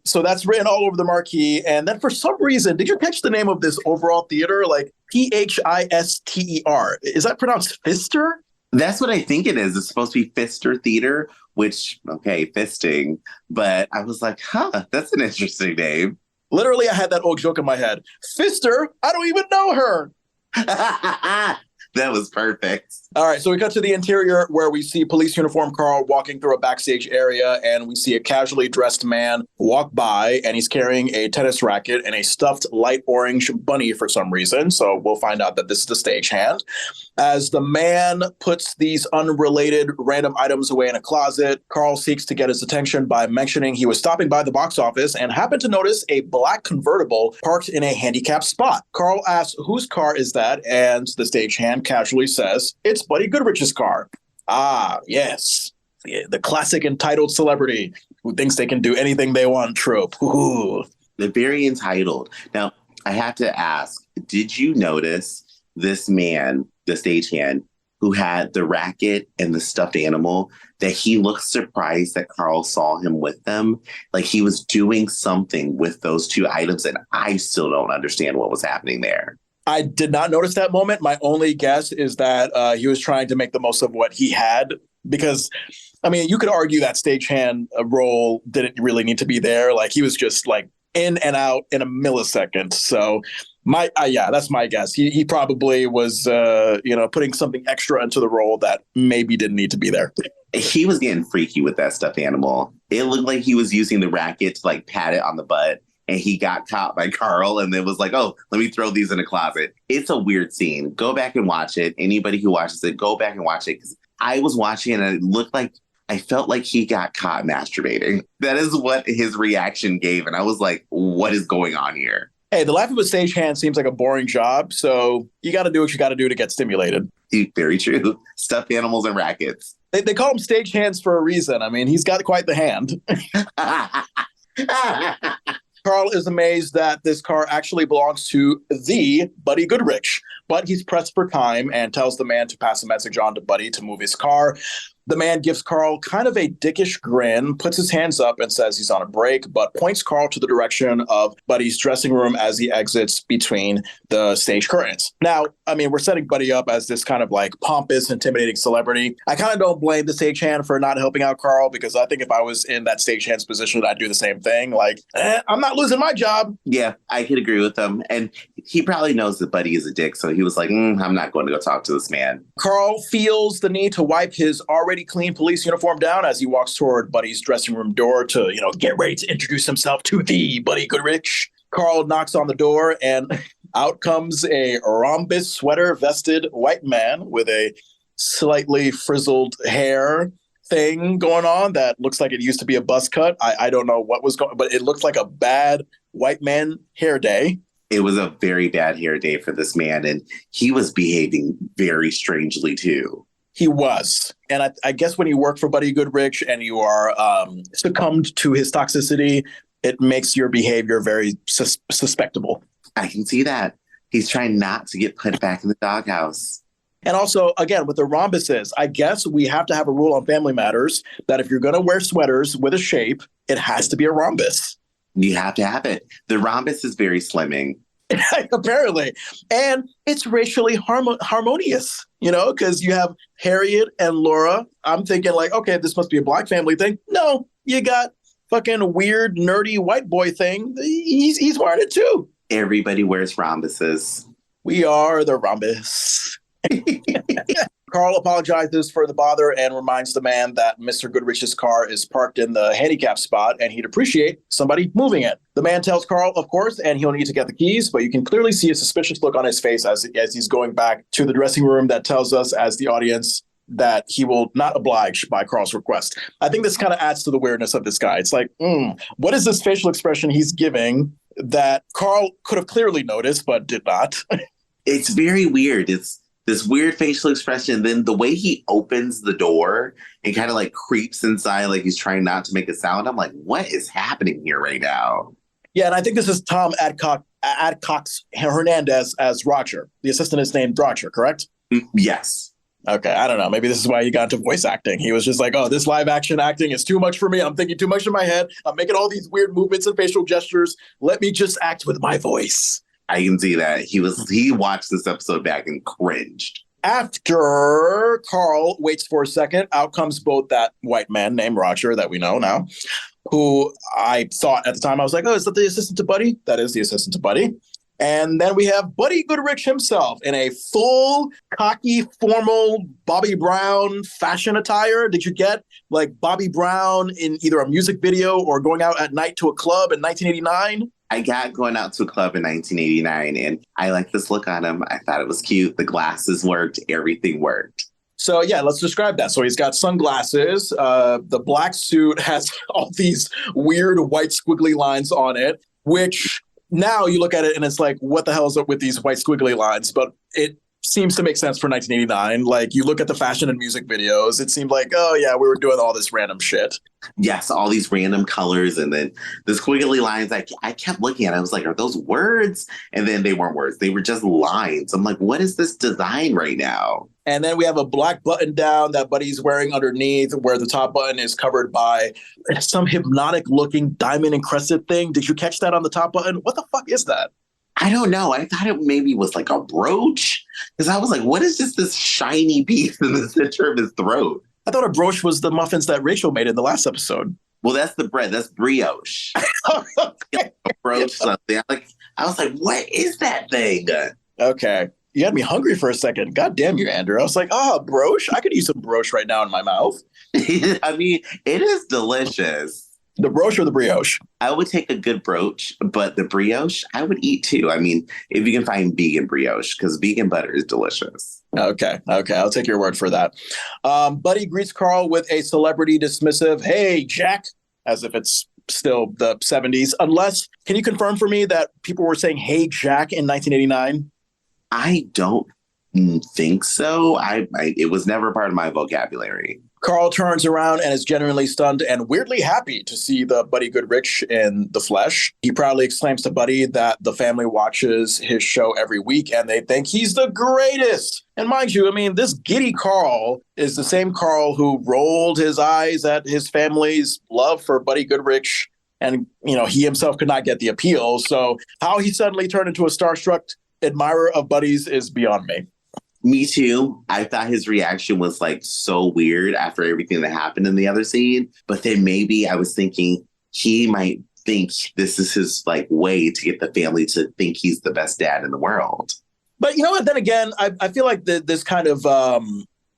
Speaker 1: So that's written all over the marquee. And then for some reason, did you catch the name of this overall theater? Like Phister. Is that pronounced Fister?
Speaker 2: That's what I think it is. It's supposed to be Fister Theater, which, okay, fisting. But I was like, that's an interesting name.
Speaker 1: Literally, I had that old joke in my head. Fister? I don't even know her.
Speaker 2: That was perfect.
Speaker 1: All right, so we cut to the interior where we see police uniform Carl walking through a backstage area, and we see a casually dressed man walk by, and he's carrying a tennis racket and a stuffed light orange bunny for some reason. So we'll find out that this is the stagehand. As the man puts these unrelated random items away in a closet, Carl seeks to get his attention by mentioning he was stopping by the box office and happened to notice a black convertible parked in a handicapped spot. Carl asks, whose car is that? And the stagehand casually says, it's Buddy Goodrich's car. Ah, yes. The classic entitled celebrity who thinks they can do anything they want trope. Ooh.
Speaker 2: They're very entitled. Now, I have to ask, did you notice this man, the stagehand, who had the racket and the stuffed animal, that he looked surprised that Carl saw him with them? Like he was doing something with those two items, and I still don't understand what was happening there.
Speaker 1: I did not notice that moment. My only guess is that he was trying to make the most of what he had because, I mean, you could argue that stagehand role didn't really need to be there. Like he was just like in and out in a millisecond. So Yeah, that's my guess. He probably was, putting something extra into the role that maybe didn't need to be there.
Speaker 2: He was getting freaky with that stuffed animal. It looked like he was using the racket to like pat it on the butt, and he got caught by Carl and then was like, oh, let me throw these in a closet. It's a weird scene. Go back and watch it. Anybody who watches it, go back and watch it, because I was watching it and it looked like I felt like he got caught masturbating. That is what his reaction gave. And I was like, what is going on here?
Speaker 1: Hey, the life of a stagehand seems like a boring job, so you got to do what you got to do to get stimulated.
Speaker 2: Very true. Stuffed animals and rackets.
Speaker 1: They call him stagehands for a reason. I mean, he's got quite the hand. Carl is amazed that this car actually belongs to the Buddy Goodrich, but he's pressed for time and tells the man to pass a message on to Buddy to move his car. The man gives Carl kind of a dickish grin, puts his hands up and says he's on a break, but points Carl to the direction of Buddy's dressing room as he exits between the stage curtains. Now, I mean, we're setting Buddy up as this kind of like pompous, intimidating celebrity. I kind of don't blame the stagehand for not helping out Carl, because I think if I was in that stagehand's position, I'd do the same thing. Like, I'm not losing my job.
Speaker 2: Yeah, I could agree with him. And he probably knows that Buddy is a dick, so he was like, I'm not going to go talk to this man.
Speaker 1: Carl feels the need to wipe his already clean police uniform down as he walks toward Buddy's dressing room door to, get ready to introduce himself to the Buddy Goodrich. Carl knocks on the door and out comes a rhombus sweater vested white man with a slightly frizzled hair thing going on that looks like it used to be a buzz cut. I don't know what was going, but it looked like a bad white man hair day.
Speaker 2: It was a very bad hair day for this man, and he was behaving very strangely too.
Speaker 1: He was. And I guess when you work for Buddy Goodrich and you are succumbed to his toxicity, it makes your behavior very suspectable.
Speaker 2: I can see that. He's trying not to get put back in the doghouse.
Speaker 1: And also, again, with the rhombuses, I guess we have to have a rule on Family Matters that if you're going to wear sweaters with a shape, it has to be a rhombus.
Speaker 2: You have to have it. The rhombus is very slimming.
Speaker 1: Apparently. And it's racially harmonious, because you have Harriet and Laura. I'm thinking like, okay, this must be a Black family thing. No, you got fucking weird, nerdy white boy thing. He's wearing it too.
Speaker 2: Everybody wears rhombuses.
Speaker 1: We are the rhombus. Carl apologizes for the bother and reminds the man that Mr. Goodrich's car is parked in the handicap spot and he'd appreciate somebody moving it. The man tells Carl, of course, and he'll need to get the keys, but you can clearly see a suspicious look on his face as he's going back to the dressing room that tells us as the audience that he will not oblige by Carl's request. I think this kind of adds to the weirdness of this guy. It's like, what is this facial expression he's giving that Carl could have clearly noticed but did not?
Speaker 2: It's very weird. It's this weird facial expression. Then the way he opens the door and kind of like creeps inside, like he's trying not to make a sound. I'm like, what is happening here right now?
Speaker 1: Yeah, and I think this is Tom Adcox Hernandez as Roger. The assistant is named Roger, correct?
Speaker 2: Yes.
Speaker 1: Okay, I don't know. Maybe this is why he got into voice acting. He was just like, oh, this live action acting is too much for me. I'm thinking too much in my head. I'm making all these weird movements and facial gestures. Let me just act with my voice.
Speaker 2: I can see that. He watched this episode back and cringed.
Speaker 1: After Carl waits for a second, out comes both that white man named Roger that we know now, who I thought at the time, I was like, oh, is that the assistant to Buddy? That is the assistant to Buddy. And then we have Buddy Goodrich himself in a full, cocky, formal Bobby Brown fashion attire. Did you get like Bobby Brown in either a music video or going out at night to a club in 1989?
Speaker 2: I got going out to a club in 1989, and I liked this look on him. I thought it was cute. The glasses worked. Everything worked.
Speaker 1: So, yeah, let's describe that. So he's got sunglasses. The black suit has all these weird white squiggly lines on it, which now you look at it and it's like, what the hell is up with these white squiggly lines? But it seems to make sense for 1989. Like, you look at the fashion and music videos, it seemed like, oh, yeah, we were doing all this random shit.
Speaker 2: Yes, all these random colors and then the squiggly lines. I kept looking at it. I was like, are those words? And then they weren't words. They were just lines. I'm like, what is this design right now?
Speaker 1: And then we have a black button down that Buddy's wearing underneath where the top button is covered by some hypnotic looking diamond encrusted thing. Did you catch that on the top button? What the fuck is that?
Speaker 2: I don't know. I thought it maybe was like a brooch because I was like, what is just this shiny piece in the center of his throat?
Speaker 1: I thought a brooch was the muffins that Rachel made in the last episode.
Speaker 2: Well, that's the bread. That's brioche.
Speaker 1: Okay.
Speaker 2: Approach something. I was like, what is that thing?
Speaker 1: Okay. You had me hungry for a second. God damn you, Andrew. I was like, broche. I could use some broche right now in my mouth.
Speaker 2: I mean, it is delicious.
Speaker 1: The broche or the brioche?
Speaker 2: I would take a good brooch, but the brioche I would eat too. I mean, if you can find vegan brioche, because vegan butter is delicious.
Speaker 1: Okay. I'll take your word for that. Buddy greets Carl with a celebrity dismissive, "Hey, Jack," as if it's still the 70s. Unless, can you confirm for me that people were saying "Hey, Jack" in 1989?
Speaker 2: I don't think so. It was never part of my vocabulary.
Speaker 1: Carl turns around and is genuinely stunned and weirdly happy to see the Buddy Goodrich in the flesh. He proudly exclaims to Buddy that the family watches his show every week and they think he's the greatest. And mind you, I mean, this giddy Carl is the same Carl who rolled his eyes at his family's love for Buddy Goodrich. And, he himself could not get the appeal. So how he suddenly turned into a starstruck admirer of Buddy's is beyond me.
Speaker 2: Me too. I thought his reaction was so weird after everything that happened in the other scene. But then maybe I was thinking he might think this is his way to get the family to think he's the best dad in the world.
Speaker 1: But you know what? Then again, I feel like this kind of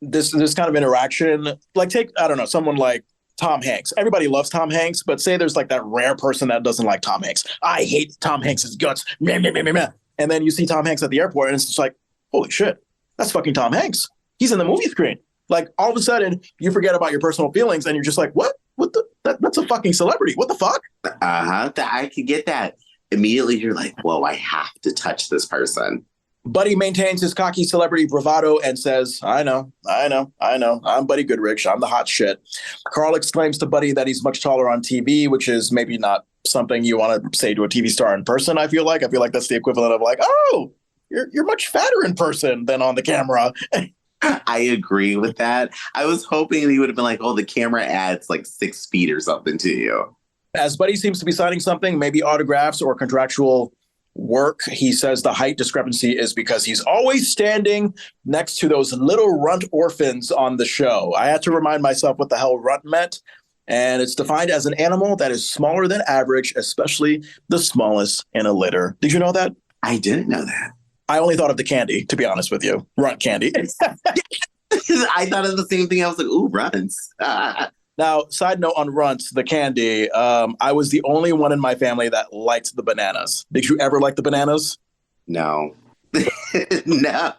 Speaker 1: this kind of interaction, take, I don't know, someone like Tom Hanks. Everybody loves Tom Hanks, but say there's that rare person that doesn't like Tom Hanks. I hate Tom Hanks's guts. Meh, meh, meh, meh, meh. And then you see Tom Hanks at the airport and it's just holy shit. That's fucking Tom Hanks. He's in the movie screen. All of a sudden, you forget about your personal feelings and you're just what? That's a fucking celebrity. What the fuck?
Speaker 2: I could get that. Immediately, you're whoa, I have to touch this person.
Speaker 1: Buddy maintains his cocky celebrity bravado and says, I know. I'm Buddy Goodrich. I'm the hot shit. Carl exclaims to Buddy that he's much taller on TV, which is maybe not something you want to say to a TV star in person, I feel like. I feel like that's the equivalent of oh, you're much fatter in person than on the camera.
Speaker 2: I agree with that. I was hoping he would have been oh, the camera adds 6 feet or something to you.
Speaker 1: As Buddy seems to be signing something, maybe autographs or contractual work, he says the height discrepancy is because he's always standing next to those little runt orphans on the show. I had to remind myself what the hell runt meant. And it's defined as an animal that is smaller than average, especially the smallest in a litter. Did you know that?
Speaker 2: I didn't know that.
Speaker 1: I only thought of the candy, to be honest with you. Runt candy.
Speaker 2: I thought of the same thing. I was ooh, runts.
Speaker 1: Now, side note on runts, the candy, I was the only one in my family that liked the bananas. Did you ever like the bananas?
Speaker 2: No. No.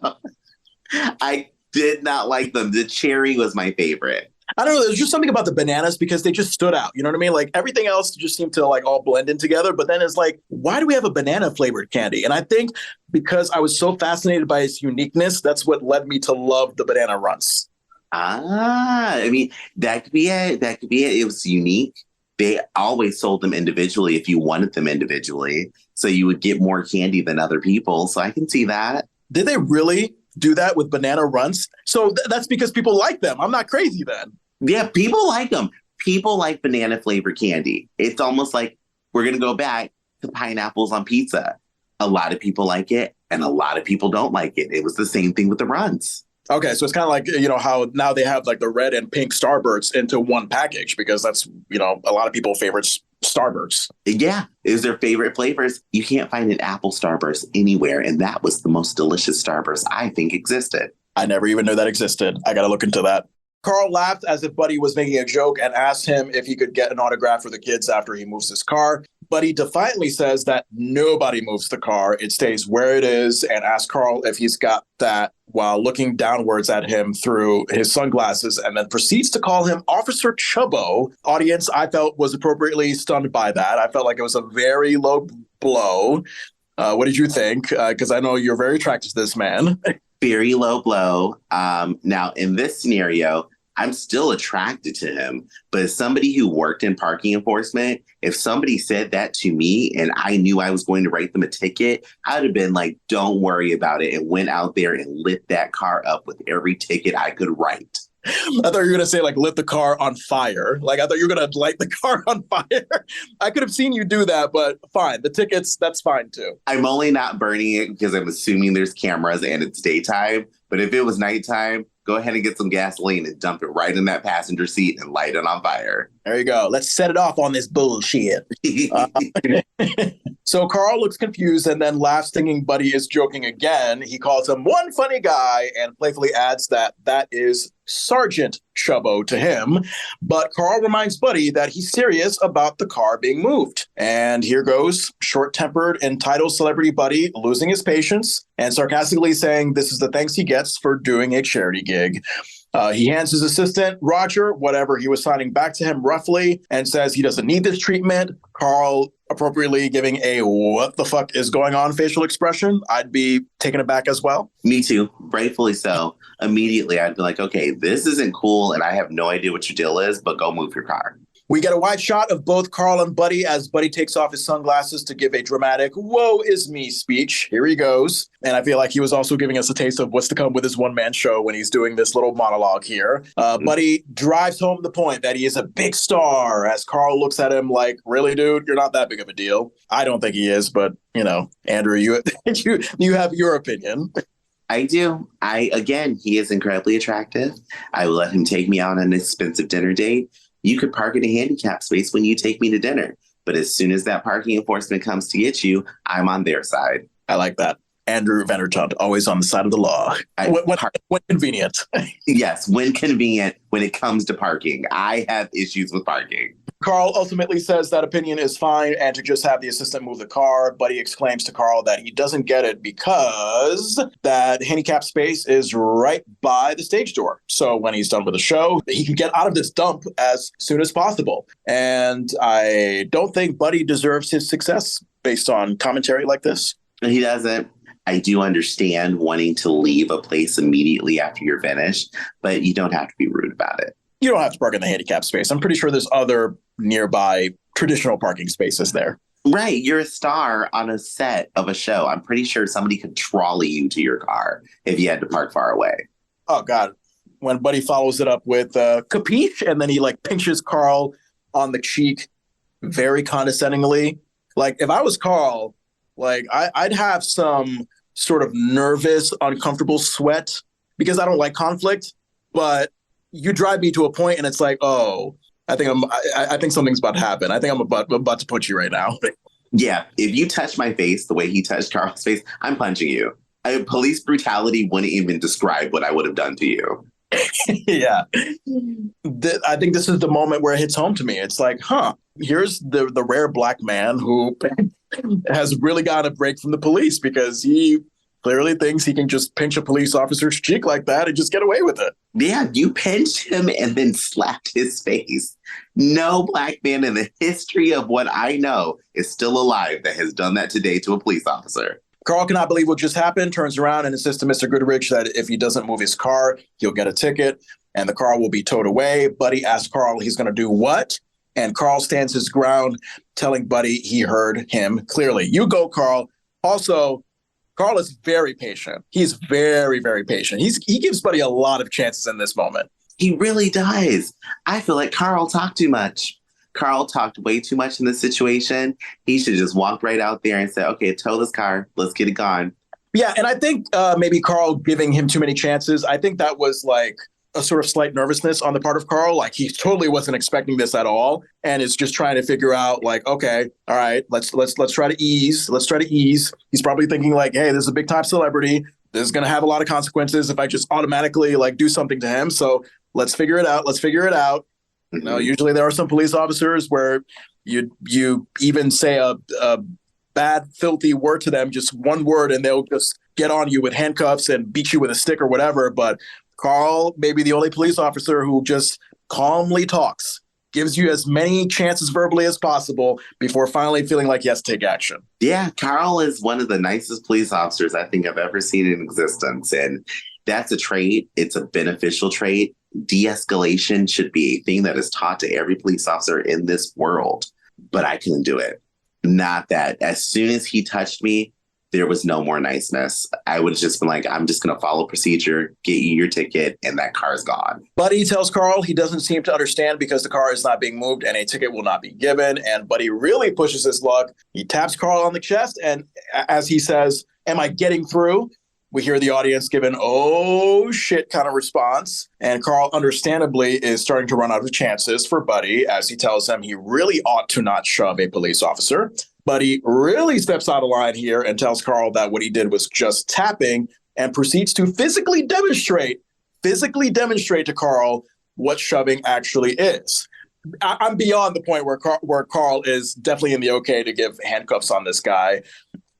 Speaker 2: I did not like them. The cherry was my favorite.
Speaker 1: I don't know. There's just something about the bananas because they just stood out. You know what I mean? Everything else just seemed to all blend in together. But then it's why do we have a banana flavored candy? And I think because I was so fascinated by its uniqueness, that's what led me to love the banana runts.
Speaker 2: I mean, that could be it. That could be it. It was unique. They always sold them individually if you wanted them individually. So you would get more candy than other people. So I can see that.
Speaker 1: Did they really do that with banana runts? So that's because people like them. I'm not crazy then.
Speaker 2: Yeah, people like them. People like banana flavored candy. It's almost like we're going to go back to pineapples on pizza. A lot of people like it and a lot of people don't like it. It was the same thing with the runts.
Speaker 1: Okay, so it's kind of how now they have the red and pink Starbursts into one package because that's, a lot of people's favorite Starbursts.
Speaker 2: Yeah, it was their favorite flavors. You can't find an apple Starburst anywhere, and that was the most delicious Starburst I think existed.
Speaker 1: I never even knew that existed. I got to look into that. Carl laughed as if Buddy was making a joke and asked him if he could get an autograph for the kids after he moves his car. Buddy defiantly says that nobody moves the car. It stays where it is and asks Carl if he's got that while looking downwards at him through his sunglasses and then proceeds to call him Officer Chubbo. Audience, I felt, was appropriately stunned by that. I felt like it was a very low blow. What did you think? Because I know you're very attracted to this man.
Speaker 2: Very low blow. Now, in this scenario, I'm still attracted to him. But as somebody who worked in parking enforcement, if somebody said that to me and I knew I was going to write them a ticket, I'd have been don't worry about it, and went out there and lit that car up with every ticket I could write.
Speaker 1: I thought you were going to say lit the car on fire. I thought you were going to light the car on fire. I could have seen you do that, but fine. The tickets, that's fine too.
Speaker 2: I'm only not burning it because I'm assuming there's cameras and it's daytime. But if it was nighttime, go ahead and get some gasoline and dump it right in that passenger seat and light it on fire.
Speaker 1: There you go. Let's set it off on this bullshit. Uh, so Carl looks confused and then laughs, thinking Buddy is joking again. He calls him one funny guy and playfully adds that is Sergeant Chubbo to him. But Carl reminds Buddy that he's serious about the car being moved. And here goes short-tempered, entitled celebrity Buddy losing his patience and sarcastically saying this is the thanks he gets for doing a charity gig. He hands his assistant, Roger, whatever he was signing back to him roughly and says he doesn't need this treatment. Carl appropriately giving a what the fuck is going on facial expression. I'd be taken aback as well.
Speaker 2: Me too. Rightfully so. Immediately, I'd be like, okay, this isn't cool and I have no idea what your deal is, but go move your car.
Speaker 1: We get a wide shot of both Carl and Buddy as Buddy takes off his sunglasses to give a dramatic "woe is me" speech. Here he goes. And I feel like he was also giving us a taste of what's to come with his one-man show when he's doing this little monologue here. Buddy drives home the point that he is a big star as Carl looks at him like, really, dude, you're not that big of a deal. I don't think he is, but, Andrew, you have your opinion.
Speaker 2: I do. He is incredibly attractive. I will let him take me out on an expensive dinner date. You could park in a handicap space when you take me to dinner. But as soon as that parking enforcement comes to get you, I'm on their side.
Speaker 1: I like that. Andrew Vandertunt, always on the side of the law. When convenient.
Speaker 2: Yes, when convenient when it comes to parking. I have issues with parking.
Speaker 1: Carl ultimately says that opinion is fine and to just have the assistant move the car. Buddy exclaims to Carl that he doesn't get it because that handicap space is right by the stage door. So when he's done with the show, he can get out of this dump as soon as possible. And I don't think Buddy deserves his success based on commentary like this.
Speaker 2: He doesn't. I do understand wanting to leave a place immediately after you're finished, but you don't have to be rude about it.
Speaker 1: You don't have to park in the handicap space. I'm pretty sure there's other nearby traditional parking spaces there.
Speaker 2: Right. You're a star on a set of a show. I'm pretty sure somebody could trolley you to your car if you had to park far away.
Speaker 1: Oh, God. When Buddy follows it up with capiche, and then he pinches Carl on the cheek very condescendingly. If I was Carl, I'd have some sort of nervous, uncomfortable sweat because I don't like conflict. But you drive me to a point and it's like, oh, I think something's about to happen. I think I'm about to punch you right now.
Speaker 2: Yeah. If you touch my face the way he touched Carl's face, I'm punching you. Police brutality wouldn't even describe what I would have done to you.
Speaker 1: Yeah. I think this is the moment where it hits home to me. It's like, here's the rare black man who has really gotten a break from the police because he clearly thinks he can just pinch a police officer's cheek like that and just get away with it.
Speaker 2: Yeah, you pinched him and then slapped his face. No black man in the history of what I know is still alive that has done that today to a police officer.
Speaker 1: Carl cannot believe what just happened, turns around and insists to Mr. Goodrich that if he doesn't move his car, he'll get a ticket and the car will be towed away. Buddy asks Carl he's going to do what? And Carl stands his ground, telling Buddy he heard him clearly. You go, Carl. Also, Carl is very patient. He's very, very patient. He gives Buddy a lot of chances in this moment.
Speaker 2: He really does. I feel like Carl talked too much. Carl talked way too much in this situation. He should just walk right out there and say, okay, tow this car. Let's get it gone.
Speaker 1: Yeah, and I think maybe Carl giving him too many chances, I think that was a sort of slight nervousness on the part of Carl. He totally wasn't expecting this at all and is just trying to figure out okay, all right, let's try to ease. Let's try to ease. He's probably thinking hey, this is a big time celebrity. This is going to have a lot of consequences if I just automatically do something to him. So let's figure it out. Mm-hmm. Usually there are some police officers where you even say a bad, filthy word to them, just one word, and they'll just get on you with handcuffs and beat you with a stick or whatever. But Carl may be the only police officer who just calmly talks, gives you as many chances verbally as possible before finally feeling like he has to take action.
Speaker 2: Yeah, Carl is one of the nicest police officers I think I've ever seen in existence. And that's a trait. It's a beneficial trait. De-escalation should be a thing that is taught to every police officer in this world. But I couldn't do it. Not that. As soon as he touched me, there was no more niceness. I would have just been I'm just going to follow procedure, get you your ticket, and that car's gone.
Speaker 1: Buddy tells Carl he doesn't seem to understand because the car is not being moved and a ticket will not be given. And Buddy really pushes his luck. He taps Carl on the chest, and as he says, am I getting through? We hear the audience give an oh shit kind of response. And Carl, understandably, is starting to run out of chances for Buddy as he tells him he really ought to not shove a police officer. Buddy really steps out of line here and tells Carl that what he did was just tapping and proceeds to physically demonstrate to Carl what shoving actually is. I'm beyond the point where Carl is definitely in the okay to give handcuffs on this guy.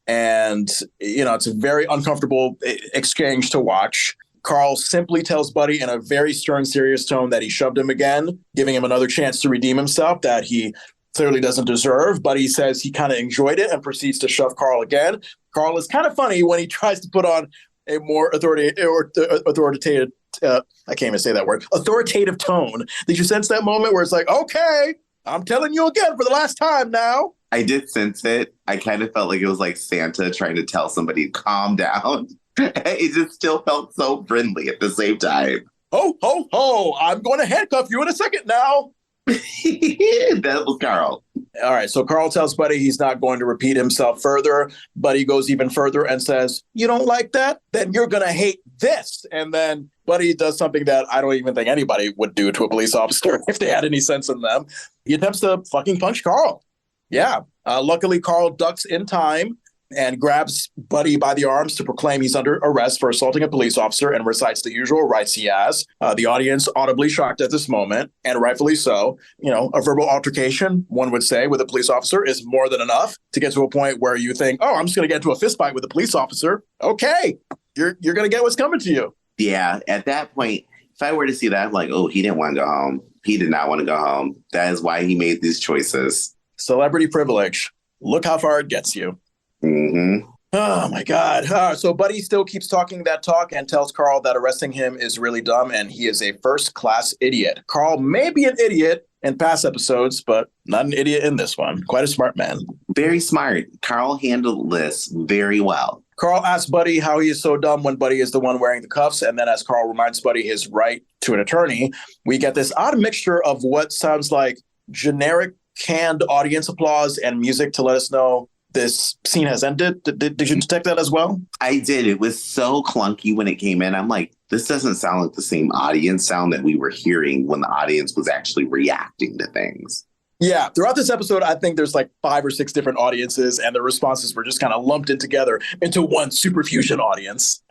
Speaker 1: And, it's a very uncomfortable exchange to watch. Carl simply tells Buddy in a very stern, serious tone that he shoved him again, giving him another chance to redeem himself that he clearly doesn't deserve. Buddy says he kind of enjoyed it and proceeds to shove Carl again. Carl is kind of funny when he tries to put on a more authoritative, I can't even say that word, authoritative tone. Did you sense that moment where it's like, okay, I'm telling you again for the last time now?
Speaker 2: I did sense it. I kind of felt like it was like Santa trying to tell somebody to calm down. It just still felt so friendly at the same time.
Speaker 1: Ho, ho, ho. I'm going to handcuff you in a second now.
Speaker 2: That was Carl.
Speaker 1: All right, so Carl tells Buddy he's not going to repeat himself further. Buddy goes even further and says, you don't like that? Then you're going to hate this. And then Buddy does something that I don't even think anybody would do to a police officer if they had any sense in them. He attempts to fucking punch Carl. Yeah. Luckily, Carl ducks in time and grabs Buddy by the arms to proclaim he's under arrest for assaulting a police officer and recites the usual rights he has. The audience audibly shocked at this moment, and rightfully so. A verbal altercation, one would say, with a police officer is more than enough to get to a point where you think, oh, I'm just going to get into a fist fight with a police officer. Okay, you're going to get what's coming to you.
Speaker 2: Yeah, at that point, if I were to see that, I'm like, oh, he didn't want to go home. He did not want to go home. That is why he made these choices.
Speaker 1: Celebrity privilege. Look how far it gets you.
Speaker 2: Mm-hmm.
Speaker 1: Oh, my God. So Buddy still keeps talking that talk and tells Carl that arresting him is really dumb and he is a first-class idiot. Carl may be an idiot in past episodes, but not an idiot in this one. Quite a smart man.
Speaker 2: Very smart. Carl handled this very well.
Speaker 1: Carl asks Buddy how he is so dumb when Buddy is the one wearing the cuffs. And then as Carl reminds Buddy his right to an attorney, we get this odd mixture of what sounds like generic canned audience applause and music to let us know this scene has ended. Did you detect that as well?
Speaker 2: I did. It was so clunky when it came in. I'm like, this doesn't sound like the same audience sound that we were hearing when the audience was actually reacting to things.
Speaker 1: Yeah, throughout this episode, I think there's like 5 or 6 different audiences and the responses were just kind of lumped in together into one superfusion audience.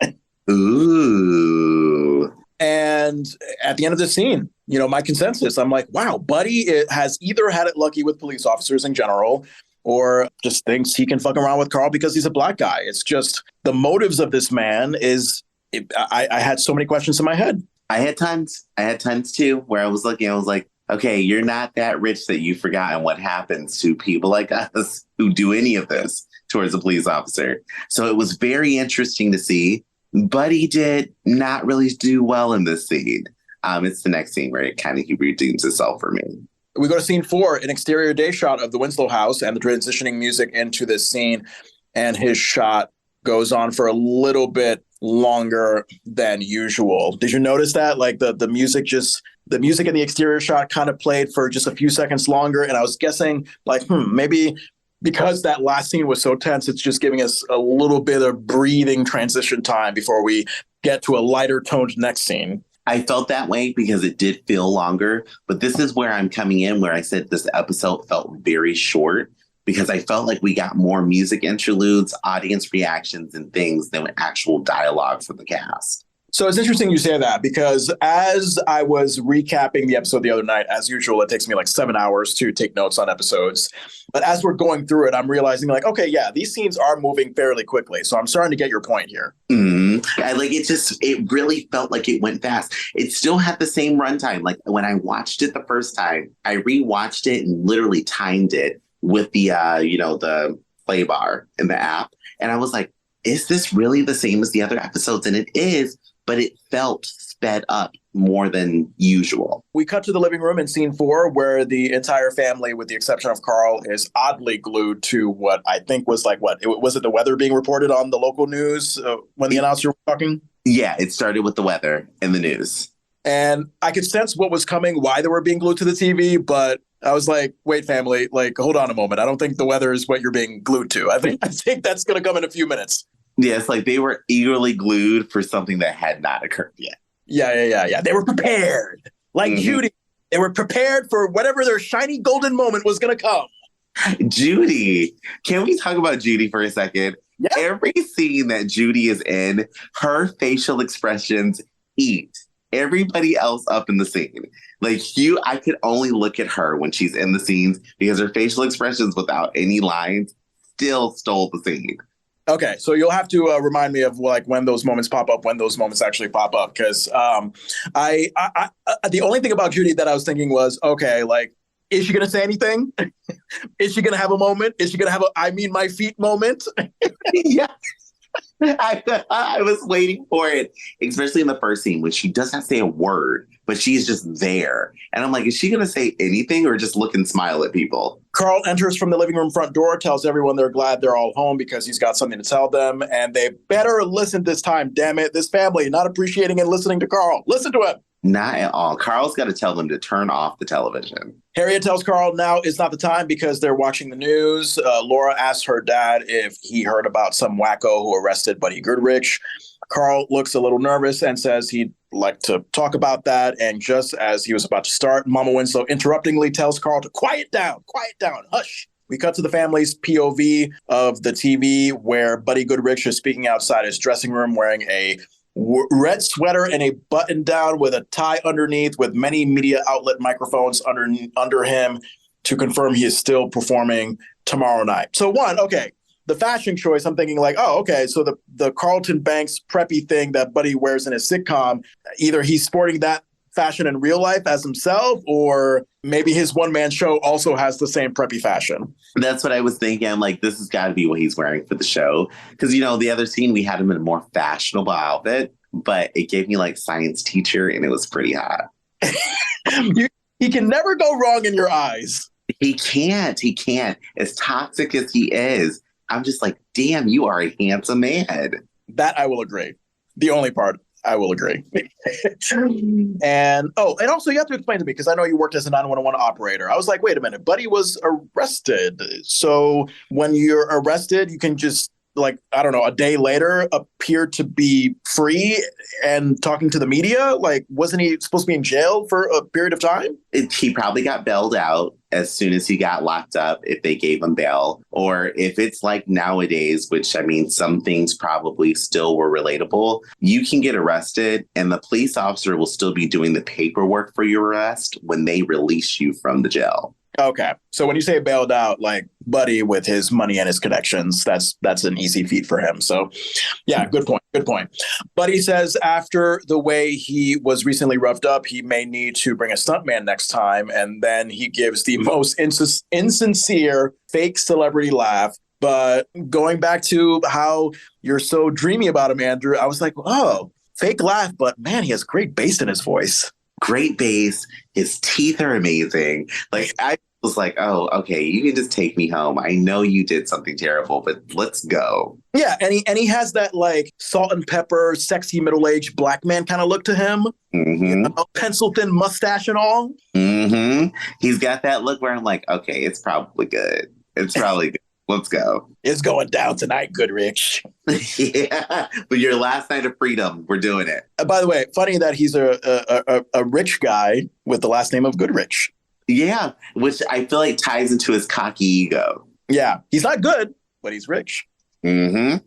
Speaker 2: Ooh.
Speaker 1: And at the end of the scene, my consensus, I'm like, wow, Buddy has either had it lucky with police officers in general or just thinks he can fuck around with Carl because he's a black guy. It's just the motives of this man I had so many questions in my head.
Speaker 2: I had tons too, where I was looking, I was like, okay, you're not that rich that you've forgotten what happens to people like us who do any of this towards a police officer. So it was very interesting to see. Buddy did not really do well in this scene. It's the next scene where he redeems himself for me.
Speaker 1: We go to scene 4, an exterior day shot of the Winslow house and the transitioning music into this scene. And his shot goes on for a little bit longer than usual. Did you notice that? Like the music in the exterior shot kind of played for just a few seconds longer. And I was guessing like, maybe because that last scene was so tense, it's just giving us a little bit of breathing transition time before we get to a lighter toned next scene.
Speaker 2: I felt that way because it did feel longer, but this is where I'm coming in, where I said this episode felt very short because I felt like we got more music interludes, audience reactions, and things than actual dialogue from the cast.
Speaker 1: So it's interesting you say that because as I was recapping the episode the other night, as usual, it takes me like 7 hours to take notes on episodes. But as we're going through it, I'm realizing like, okay, yeah, these scenes are moving fairly quickly. So I'm starting to get your point here.
Speaker 2: It really felt like it went fast. It still had the same runtime. Like when I watched it the first time, I rewatched it and literally timed it with the, the play bar in the app. And I was like, is this really the same as the other episodes? And it is. But it felt sped up more than usual.
Speaker 1: We cut to the living room in scene 4 where the entire family, with the exception of Carl, is oddly glued to what I think was like, was it the weather being reported on the local news when the announcer was talking?
Speaker 2: Yeah, it started with the weather and the news.
Speaker 1: And I could sense what was coming, why they were being glued to the TV, but I was like, wait, family, like, hold on a moment. I don't think the weather is what you're being glued to. I think that's going to come in a few minutes.
Speaker 2: Yes, like they were eagerly glued for something that had not occurred yet.
Speaker 1: Yeah. They were prepared. Like Judy, they were prepared for whatever their shiny golden moment was going to come.
Speaker 2: Judy, can we talk about Judy for a second?
Speaker 1: Yeah.
Speaker 2: Every scene that Judy is in, her facial expressions eat everybody else up in the scene. Like I could only look at her when she's in the scenes because her facial expressions without any lines still stole the scene.
Speaker 1: Okay, so you'll have to remind me of like when those moments pop up, when those moments actually pop up, because I the only thing about Judy that I was thinking was, okay, like, is she gonna say anything? Is she gonna have a moment? Is she gonna have a I mean my feet moment?
Speaker 2: Yeah. I was waiting for it, especially in the first scene when she doesn't say a word, but she's just there. And I'm like, is she going to say anything or just look and smile at people?
Speaker 1: Carl enters from the living room front door, tells everyone they're glad they're all home because he's got something to tell them. And they better listen this time, damn it. This family not appreciating and listening to Carl. Listen to him.
Speaker 2: Not at all. Carl's got to tell them to turn off the television.
Speaker 1: Harriet tells Carl now is not the time because they're watching the news. Laura asks her dad if he heard about some wacko who arrested Buddy Goodrich. Carl looks a little nervous and says he'd like to talk about that. And just as he was about to start, Mama Winslow interruptingly tells Carl to quiet down, hush. We cut to the family's POV of the TV where Buddy Goodrich is speaking outside his dressing room wearing a red sweater and a button down with a tie underneath with many media outlet microphones under him to confirm he is still performing tomorrow night. So the fashion choice, I'm thinking like, oh, okay, so the Carlton Banks preppy thing that Buddy wears in his sitcom, either he's sporting that fashion in real life as himself, or maybe his one-man show also has the same preppy fashion.
Speaker 2: That's what I was thinking. I'm like, this has got to be what he's wearing for the show. Because, the other scene, we had him in a more fashionable outfit, but it gave me like science teacher and it was pretty hot.
Speaker 1: He can never go wrong in your eyes.
Speaker 2: He can't. As toxic as he is, I'm just like, damn, you are a handsome man.
Speaker 1: That I will agree. The only part I will agree. And also you have to explain to me, because I know you worked as a 911 operator. I was like, wait a minute, Buddy was arrested. So when you're arrested, you can just, like, I don't know, a day later appear to be free and talking to the media? Like, wasn't he supposed to be in jail for a period of time?
Speaker 2: He probably got bailed out as soon as he got locked up, if they gave him bail. Or if it's like nowadays, which, I mean, some things probably still were relatable, you can get arrested and the police officer will still be doing the paperwork for your arrest when they release you from the jail.
Speaker 1: Okay. So when you say bailed out, like Buddy with his money and his connections, that's an easy feat for him. So yeah, good point. Buddy says after the way he was recently roughed up, he may need to bring a stuntman next time. And then he gives the most insincere fake celebrity laugh. But going back to how you're so dreamy about him, Andrew, I was like, oh, fake laugh, but man, he has great bass in his voice.
Speaker 2: Great bass. His teeth are amazing. Like, I was like, oh, okay, you can just take me home. I know you did something terrible, but let's go.
Speaker 1: Yeah, and he has that like salt and pepper, sexy middle-aged black man kind of look to him.
Speaker 2: Mm-hmm.
Speaker 1: Pencil thin mustache and all.
Speaker 2: Mm-hmm. He's got that look where I'm like, okay, it's probably good. It's probably good. Let's go.
Speaker 1: It's going down tonight, Goodrich.
Speaker 2: Yeah, but your last night of freedom, we're doing it.
Speaker 1: By the way, funny that he's a rich guy with the last name of Goodrich.
Speaker 2: Yeah, which I feel like ties into his cocky ego.
Speaker 1: Yeah, he's not good, but he's rich.
Speaker 2: Mm-hmm.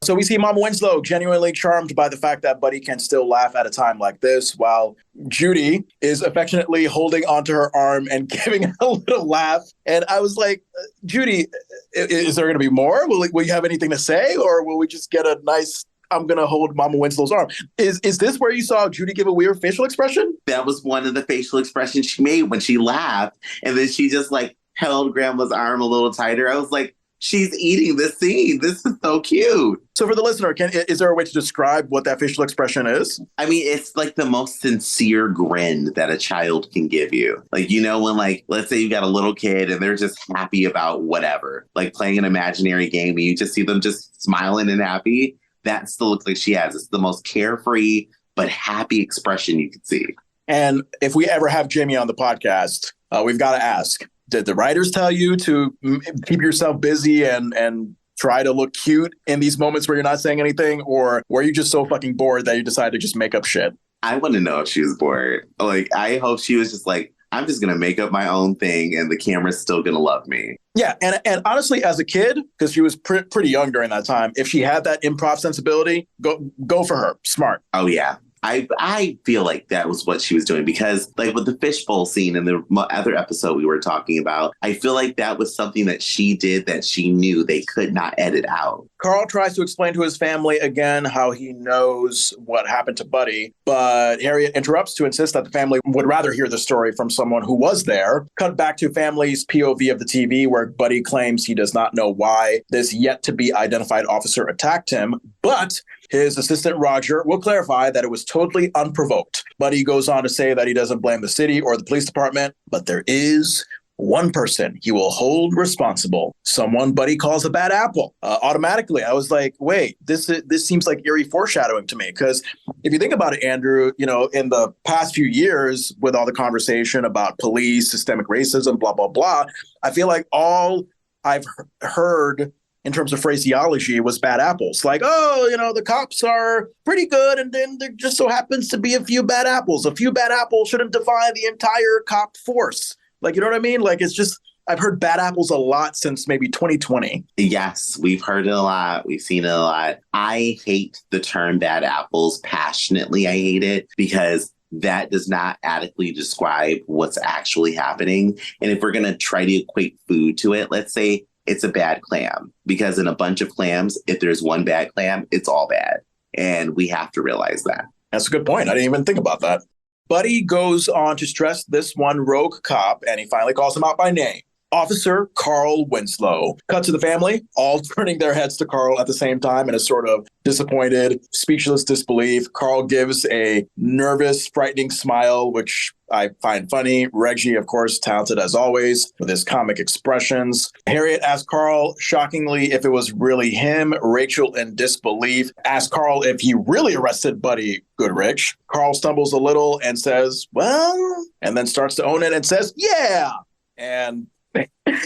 Speaker 1: So we see Mama Winslow genuinely charmed by the fact that Buddy can still laugh at a time like this, while Judy is affectionately holding onto her arm and giving a little laugh. And I was like, Judy, is there going to be more? Will you have anything to say? Or will we just get a nice, I'm going to hold Mama Winslow's arm? Is this where you saw Judy give a weird facial expression?
Speaker 2: That was one of the facial expressions she made when she laughed. And then she just like held Grandma's arm a little tighter. I was like, she's eating this scene. This is so cute. So for the listener, is there a way to describe what that facial expression is? I mean, it's like the most sincere grin that a child can give you. Like, when like, let's say you got a little kid and they're just happy about whatever, like playing an imaginary game and you just see them just smiling and happy. That's the look like she has. It's the most carefree but happy expression you can see. And if we ever have Jamie on the podcast, we've got to ask, did the writers tell you to keep yourself busy and
Speaker 1: try to look cute in these moments where you're not saying anything? Or were you just so fucking bored that you decided to just make up shit?
Speaker 2: I want to know if she was bored. Like, I hope she was just like, I'm just going to make up my own thing and the camera's still going to love me.
Speaker 1: Yeah. And honestly, as a kid, because she was pretty young during that time, if she had that improv sensibility, go for her. Smart.
Speaker 2: Oh, yeah. I feel like that was what she was doing because like with the fishbowl scene in the other episode we were talking about, I feel like that was something that she did that she knew they could not edit out.
Speaker 1: Carl tries to explain to his family again how he knows what happened to Buddy, but Harriet interrupts to insist that the family would rather hear the story from someone who was there. Cut back to family's POV of the TV where Buddy claims he does not know why this yet-to-be-identified officer attacked him, but his assistant, Roger, will clarify that it was totally unprovoked. Buddy goes on to say that he doesn't blame the city or the police department, but there is one person he will hold responsible. Someone Buddy calls a bad apple. Automatically, I was like, wait, this seems like eerie foreshadowing to me. Because if you think about it, Andrew, you know, in the past few years, with all the conversation about police, systemic racism, blah, blah, blah, I feel like all I've heard in terms of phraseology was bad apples. Like, oh, you know, the cops are pretty good. And then there just so happens to be a few bad apples. A few bad apples shouldn't define the entire cop force. Like, you know what I mean? Like, it's just, I've heard bad apples a lot since maybe 2020.
Speaker 2: Yes, we've heard it a lot. We've seen it a lot. I hate the term bad apples passionately. I hate it because that does not adequately describe what's actually happening. And if we're going to try to equate food to it, let's say it's a bad clam, because in a bunch of clams, if there's one bad clam, it's all bad. And we have to realize that.
Speaker 1: That's a good point. I didn't even think about that. Buddy goes on to stress this one rogue cop, and he finally calls him out by name. Officer Carl Winslow. Cut to the family, all turning their heads to Carl at the same time in a sort of disappointed, speechless disbelief. Carl gives a nervous, frightening smile, which I find funny. Reggie, of course, talented as always with his comic expressions. Harriet asks Carl, shockingly, if it was really him. Rachel, in disbelief, asks Carl if he really arrested Buddy Goodrich. Carl stumbles a little and says, well, and then starts to own it and says, yeah. And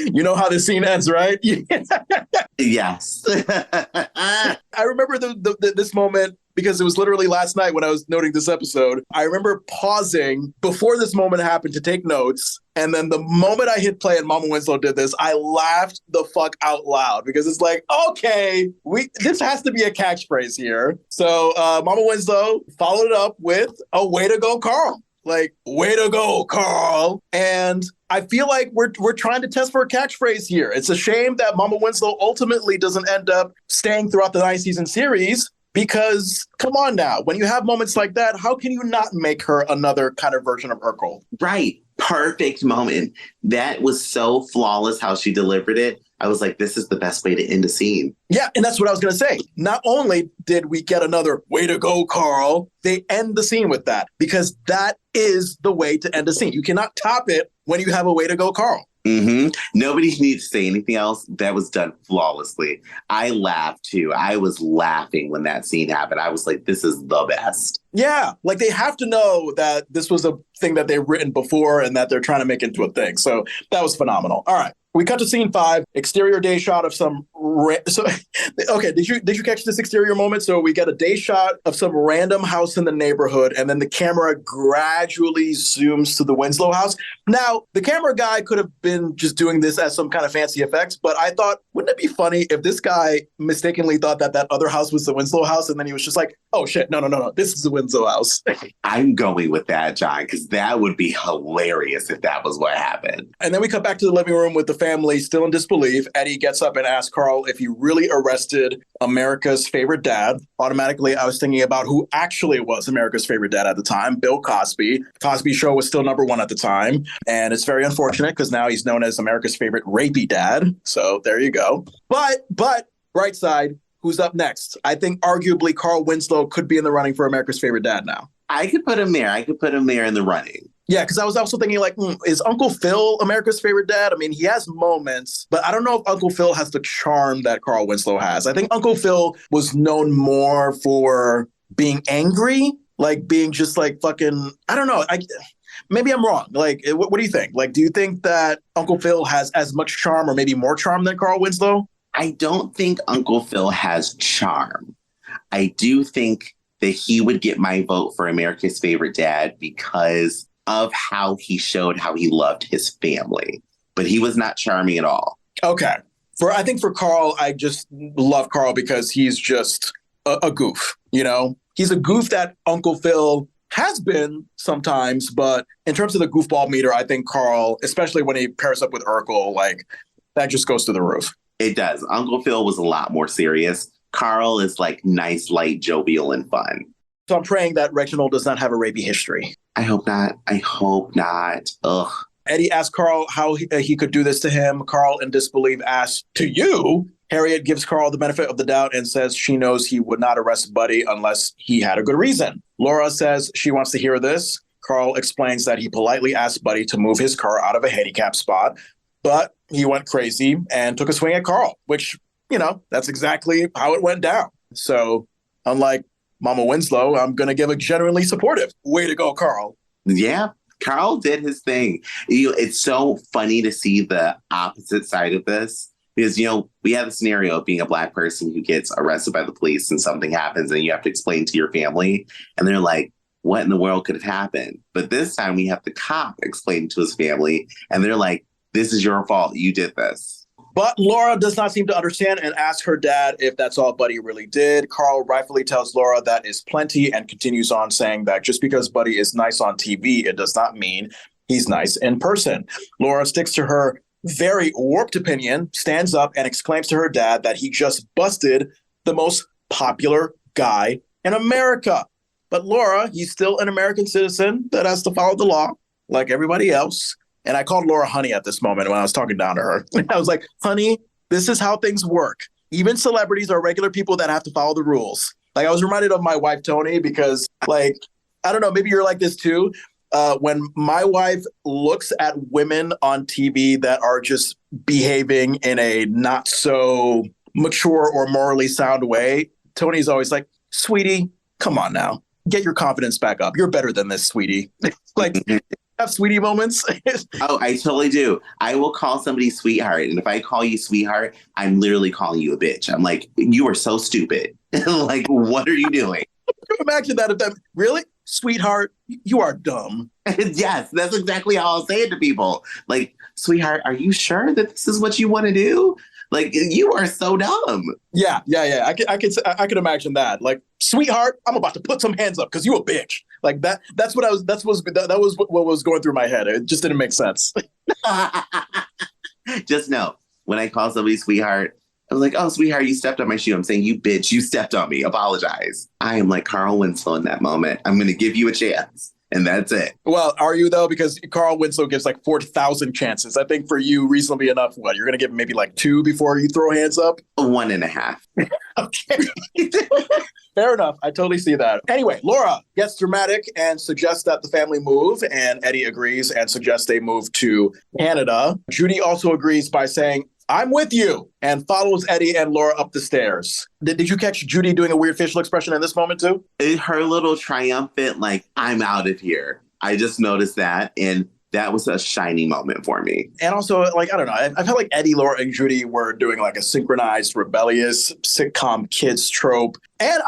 Speaker 1: you know how this scene ends, right?
Speaker 2: Yes.
Speaker 1: I remember this moment because it was literally last night when I was noting this episode. I remember pausing before this moment happened to take notes. And then the moment I hit play and Mama Winslow did this, I laughed the fuck out loud because it's like, okay, this has to be a catchphrase here. So Mama Winslow followed it up with a way to go, Carl. Like, way to go, Carl. And I feel like we're trying to test for a catchphrase here. It's a shame that Mama Winslow ultimately doesn't end up staying throughout the 9-season series because, come on now, when you have moments like that, how can you not make her another kind of version of Urkel?
Speaker 2: Right. Perfect moment. That was so flawless how she delivered it. I was like, this is the best way to end a scene.
Speaker 1: Yeah, and that's what I was going to say. Not only did we get another way to go, Carl, they end the scene with that because that is the way to end a scene. You cannot top it when you have a way to go, Carl.
Speaker 2: Mm-hmm. Nobody needs to say anything else. That was done flawlessly. I laughed too. I was laughing when that scene happened. I was like, this is the best.
Speaker 1: Yeah, like they have to know that this was a thing that they've written before and that they're trying to make into a thing. So that was phenomenal. All right. We cut to scene 5, exterior day shot of some... okay, did you catch this exterior moment? So we get a day shot of some random house in the neighborhood, and then the camera gradually zooms to the Winslow house. Now, the camera guy could have been just doing this as some kind of fancy effects, but I thought, wouldn't it be funny if this guy mistakenly thought that other house was the Winslow house, and then he was just like, oh shit, no, this is the Winslow house.
Speaker 2: I'm going with that, John, because that would be hilarious if that was what happened.
Speaker 1: And then we cut back to the living room with the family still in disbelief. Eddie gets up and asks Carl if he really arrested America's favorite dad. Automatically, I was thinking about who actually was America's favorite dad at the time, Bill Cosby. Cosby Show was still #1 at the time. And it's very unfortunate because now he's known as America's favorite rapey dad. So there you go. But bright side, who's up next? I think arguably Carl Winslow could be in the running for America's favorite dad now.
Speaker 2: I could put him there. In the running.
Speaker 1: Yeah, because I was also thinking, like, is Uncle Phil America's favorite dad? I mean, he has moments, but I don't know if Uncle Phil has the charm that Carl Winslow has. I think Uncle Phil was known more for being angry, like being just like fucking, I don't know. Maybe I'm wrong. Like, what do you think? Like, do you think that Uncle Phil has as much charm or maybe more charm than Carl Winslow?
Speaker 2: I don't think Uncle Phil has charm. I do think that he would get my vote for America's Favorite Dad because of how he showed how he loved his family. But he was not charming at all.
Speaker 1: Okay. I think for Carl, I just love Carl because he's just a goof, you know? He's a goof that Uncle Phil has been sometimes, but in terms of the goofball meter, I think Carl, especially when he pairs up with Urkel, like that just goes to the roof.
Speaker 2: It does. Uncle Phil was a lot more serious. Carl is like nice, light, jovial, and fun.
Speaker 1: So I'm praying that Reginald does not have a rapey history.
Speaker 2: I hope not. I hope not. Ugh.
Speaker 1: Eddie asked Carl how he could do this to him. Carl, in disbelief, asks, to you? Harriet gives Carl the benefit of the doubt and says she knows he would not arrest Buddy unless he had a good reason. Laura says she wants to hear this. Carl explains that he politely asked Buddy to move his car out of a handicap spot, but he went crazy and took a swing at Carl, which, you know, that's exactly how it went down. So unlike Mama Winslow, I'm going to give a genuinely supportive. Way to go, Carl.
Speaker 2: Yeah. Carl did his thing. It's so funny to see the opposite side of this because, we have the scenario of being a Black person who gets arrested by the police and something happens and you have to explain to your family. And they're like, what in the world could have happened? But this time we have the cop explain to his family and they're like, this is your fault. You did this.
Speaker 1: But Laura does not seem to understand and asks her dad if that's all Buddy really did. Carl rightfully tells Laura that is plenty and continues on saying that just because Buddy is nice on TV, it does not mean he's nice in person. Laura sticks to her very warped opinion, stands up and exclaims to her dad that he just busted the most popular guy in America. But Laura, he's still an American citizen that has to follow the law like everybody else. And I called Laura honey at this moment when I was talking down to her. I was like, honey, this is how things work. Even celebrities are regular people that have to follow the rules. Like I was reminded of my wife, Tony, because like, I don't know, maybe you're like this too. When my wife looks at women on TV that are just behaving in a not so mature or morally sound way, Tony's always like, sweetie, come on now. Get your confidence back up. You're better than this, sweetie. Like, have sweetie moments?
Speaker 2: Oh, I totally do. I will call somebody sweetheart. And if I call you sweetheart, I'm literally calling you a bitch. I'm like, you are so stupid. Like, what are you doing?
Speaker 1: Can you imagine that? Really? Sweetheart, you are dumb.
Speaker 2: Yes, that's exactly how I'll say it to people. Like, sweetheart, are you sure that this is what you want to do? Like, you are so dumb.
Speaker 1: Yeah. I could imagine that. Like, sweetheart, I'm about to put some hands up because you a bitch. Like that. That was what was going through my head. It just didn't make sense.
Speaker 2: Just know when I call somebody sweetheart, I was like, oh, sweetheart, you stepped on my shoe. I'm saying, you bitch, you stepped on me. Apologize. I am like Carl Winslow in that moment. I'm going to give you a chance. And that's it.
Speaker 1: Well, are you though? Because Carl Winslow gives like 4,000 chances. I think for you, reasonably enough, what, you're going to give maybe like 2 before you throw hands up?
Speaker 2: 1.5.
Speaker 1: Okay. Fair enough. I totally see that. Anyway, Laura gets dramatic and suggests that the family move, and Eddie agrees and suggests they move to Canada. Judy also agrees by saying, I'm with you, and follows Eddie and Laura up the stairs. Did you catch Judy doing a weird facial expression in this moment too?
Speaker 2: Her little triumphant, like, I'm out of here. I just noticed that, and that was a shiny moment for me.
Speaker 1: And also, like, I don't know, I felt like Eddie, Laura, and Judy were doing like a synchronized, rebellious sitcom kids trope. And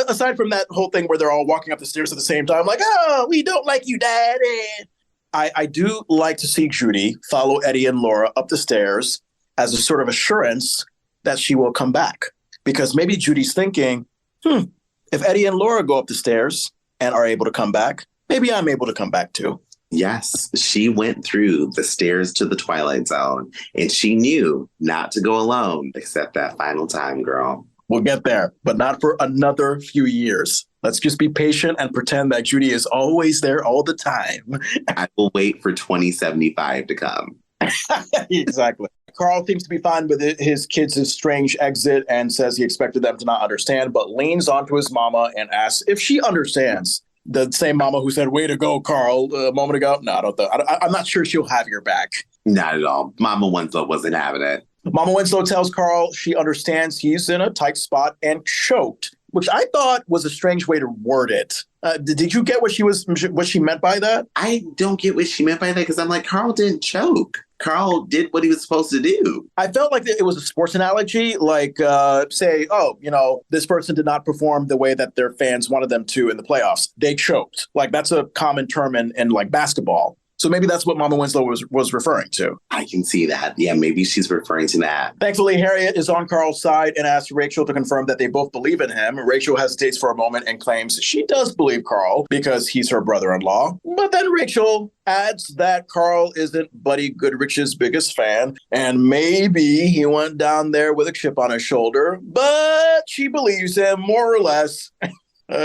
Speaker 1: aside from that whole thing where they're all walking up the stairs at the same time, like, oh, we don't like you, Daddy. I do like to see Judy follow Eddie and Laura up the stairs as a sort of assurance that she will come back. Because maybe Judy's thinking, if Eddie and Laura go up the stairs and are able to come back, maybe I'm able to come back too.
Speaker 2: Yes, she went through the stairs to the Twilight Zone, and she knew not to go alone except that final time, girl.
Speaker 1: We'll get there, but not for another few years. Let's just be patient and pretend that Judy is always there all the time.
Speaker 2: I will wait for 2075 to come.
Speaker 1: Exactly. Carl seems to be fine with his kids' strange exit and says he expected them to not understand, but leans onto his mama and asks if she understands. The same mama who said, way to go, Carl, a moment ago. No, I'm not sure she'll have your back.
Speaker 2: Not at all. Mama Winslow wasn't having it.
Speaker 1: Mama Winslow tells Carl she understands he's in a tight spot and choked, which I thought was a strange way to word it. Did you get what she meant by that?
Speaker 2: I don't get what she meant by that because I'm like, Carl didn't choke. Carl did what he was supposed to do.
Speaker 1: I felt like it was a sports analogy, like say, oh, this person did not perform the way that their fans wanted them to in the playoffs. They choked. Like that's a common term in like basketball. So maybe that's what Mama Winslow was referring to.
Speaker 2: I can see that. Yeah, maybe she's referring to that.
Speaker 1: Thankfully, Harriet is on Carl's side and asks Rachel to confirm that they both believe in him. Rachel hesitates for a moment and claims she does believe Carl because he's her brother-in-law. But then Rachel adds that Carl isn't Buddy Goodrich's biggest fan, and maybe he went down there with a chip on his shoulder, but she believes him more or less.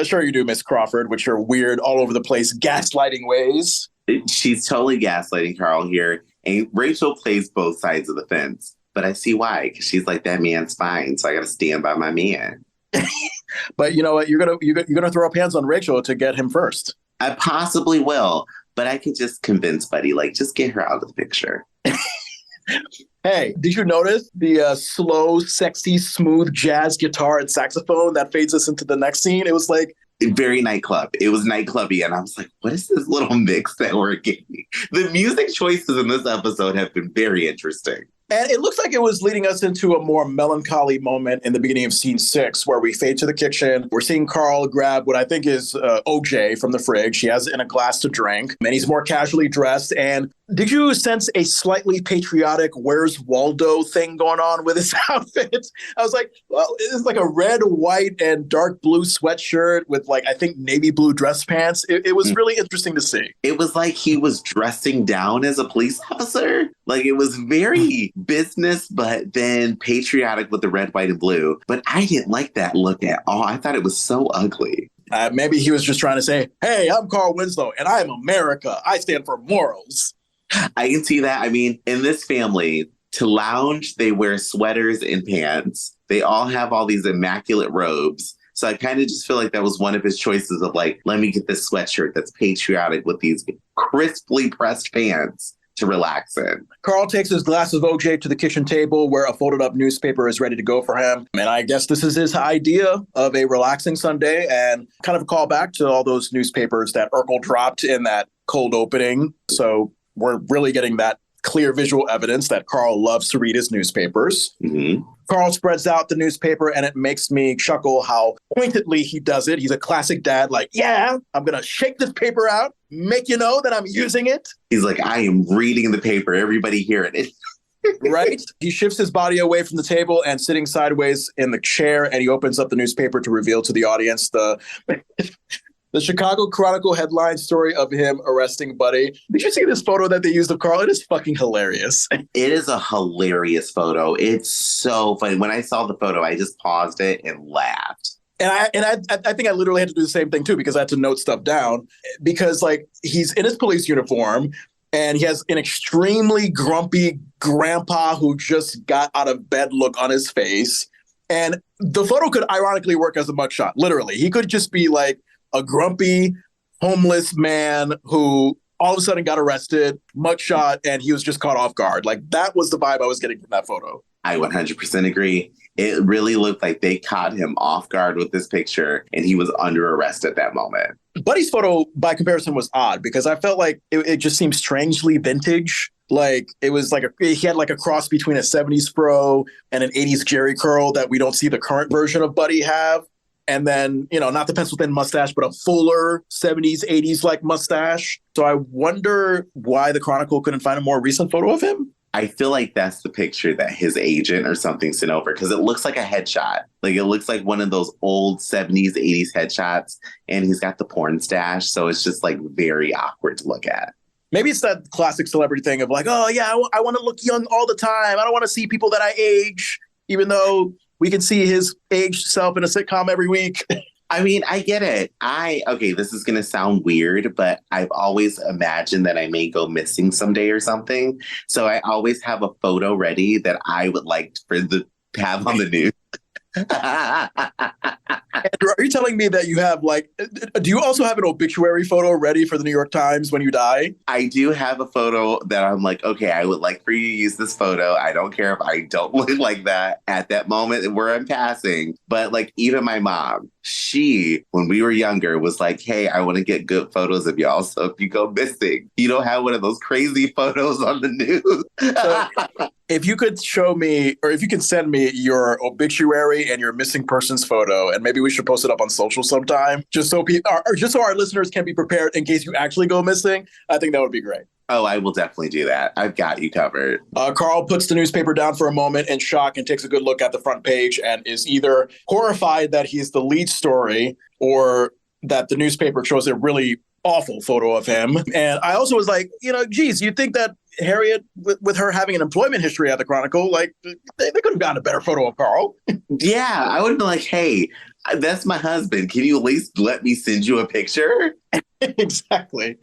Speaker 1: Sure you do, Miss Crawford, with your weird, all over the place gaslighting ways.
Speaker 2: She's totally gaslighting Carl here. And Rachel plays both sides of the fence. But I see why. Because she's like, that man's fine. So I got to stand by my man.
Speaker 1: But you know what? You're gonna throw up hands on Rachel to get him first.
Speaker 2: I possibly will. But I can just convince Buddy, like, just get her out of the picture.
Speaker 1: Hey, did you notice the slow, sexy, smooth jazz guitar and saxophone that fades us into the next scene? It was like,
Speaker 2: very nightclub. It was nightclubby. And I was like, what is this little mix that we're getting? The music choices in this episode have been very interesting.
Speaker 1: And it looks like it was leading us into a more melancholy moment in the beginning of scene 6, where we fade to the kitchen. We're seeing Carl grab what I think is OJ from the fridge. He has it in a glass to drink, and he's more casually dressed. And did you sense a slightly patriotic Where's Waldo thing going on with his outfit? I was like, well, it's like a red, white, and dark blue sweatshirt with like, I think, navy blue dress pants. It was really interesting to see.
Speaker 2: It was like he was dressing down as a police officer. Like it was very business, but then patriotic with the red, white, and blue. But I didn't like that look at all. I thought it was so ugly.
Speaker 1: Maybe he was just trying to say, hey, I'm Carl Winslow, and I am America. I stand for morals.
Speaker 2: I can see that. I mean, in this family, to lounge, they wear sweaters and pants. They all have all these immaculate robes. So I kind of just feel like that was one of his choices of like, let me get this sweatshirt that's patriotic with these crisply pressed pants to relax in.
Speaker 1: Carl takes his glass of OJ to the kitchen table where a folded up newspaper is ready to go for him. And I guess this is his idea of a relaxing Sunday, and kind of a callback to all those newspapers that Urkel dropped in that cold opening. So we're really getting that clear visual evidence that Carl loves to read his newspapers.
Speaker 2: Mm-hmm.
Speaker 1: Carl spreads out the newspaper, and it makes me chuckle how pointedly he does it. He's a classic dad, like, yeah, I'm going to shake this paper out, make you know that I'm using it.
Speaker 2: He's like, I am reading the paper. Everybody hearing it.
Speaker 1: Right? He shifts his body away from the table and sitting sideways in the chair, and he opens up the newspaper to reveal to the audience the Chicago Chronicle headline story of him arresting Buddy. Did you see this photo that they used of Carl? It is fucking hilarious.
Speaker 2: It is a hilarious photo. It's so funny. When I saw the photo, I just paused it and laughed.
Speaker 1: And I think I literally had to do the same thing too, because I had to note stuff down, because like he's in his police uniform and he has an extremely grumpy grandpa who just got out of bed look on his face. And the photo could ironically work as a mugshot. Literally, he could just be like a grumpy, homeless man who all of a sudden got arrested, mugshot, and he was just caught off guard. Like that was the vibe I was getting from that photo.
Speaker 2: I 100% agree. It really looked like they caught him off guard with this picture and he was under arrest at that moment.
Speaker 1: Buddy's photo, by comparison, was odd because I felt like it just seemed strangely vintage. Like it was like he had like a cross between a 70s fro and an 80s Jerry curl that we don't see the current version of Buddy have. And then, not the pencil thin mustache, but a fuller 70s, 80s like mustache. So I wonder why the Chronicle couldn't find a more recent photo of him.
Speaker 2: I feel like that's the picture that his agent or something sent over because it looks like a headshot. Like it looks like one of those old 70s, 80s headshots. And he's got the porn stash. So it's just like very awkward to look at.
Speaker 1: Maybe it's that classic celebrity thing of like, oh, yeah, I want to look young all the time. I don't want to see people that I age, even though we can see his aged self in a sitcom every week.
Speaker 2: I mean, I get it. This is going to sound weird, but I've always imagined that I may go missing someday or something. So I always have a photo ready that I would like for the have on the news.
Speaker 1: And Are you telling me that you have do you also have an obituary photo ready for the New York Times when you die?
Speaker 2: I do have a photo that I'm like, okay, I would like for you to use this photo. I don't care if I don't look like that at that moment where I'm passing. But like even my mom, she, when we were younger, was like, hey, I want to get good photos of y'all. So if you go missing, you don't have one of those crazy photos on the news.
Speaker 1: So if you could show me, or if you can send me your obituary and your missing persons photo, and maybe we should post it up on social sometime, just so just so our listeners can be prepared in case you actually go missing, I think that would be great.
Speaker 2: Oh, I will definitely do that. I've got you covered.
Speaker 1: Carl puts the newspaper down for a moment in shock and takes a good look at the front page and is either horrified that he's the lead story or that the newspaper shows a really awful photo of him. And I also was like, geez, you'd think that Harriet, with her having an employment history at the Chronicle, like they could have gotten a better photo of Carl.
Speaker 2: Yeah, I would have been like, hey, that's my husband. Can you at least let me send you a picture?
Speaker 1: Exactly.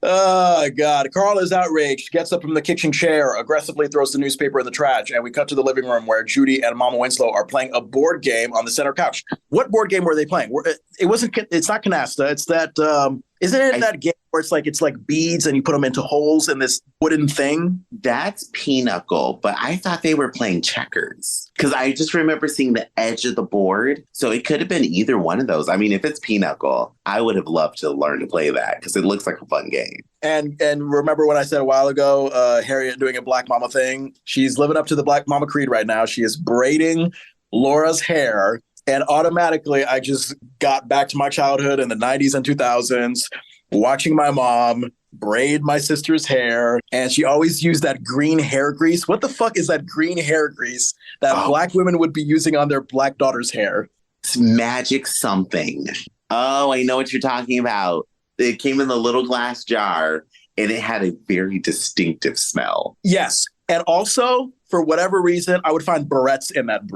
Speaker 1: Oh, God. Carl is outraged, gets up from the kitchen chair, aggressively throws the newspaper in the trash, and we cut to the living room where Judy and Mama Winslow are playing a board game on the center couch. What board game were they playing? It's not canasta. It's that, isn't it that game where it's like beads and you put them into holes in this wooden thing?
Speaker 2: That's pinochle, but I thought they were playing checkers because I just remember seeing the edge of the board. So it could have been either one of those. I mean, if it's pinochle, I would have loved to learn to play that because it looks like a fun game.
Speaker 1: And remember when I said a while ago, Harriet doing a Black Mama thing? She's living up to the Black Mama creed right now. She is braiding Laura's hair. And automatically, I just got back to my childhood in the 90s and 2000s, watching my mom braid my sister's hair. And she always used that green hair grease. What the fuck is that green hair grease that Black women would be using on their Black daughter's hair?
Speaker 2: It's magic something. Oh, I know what you're talking about. It came in the little glass jar and it had a very distinctive smell.
Speaker 1: Yes. And also, for whatever reason, I would find barrettes in that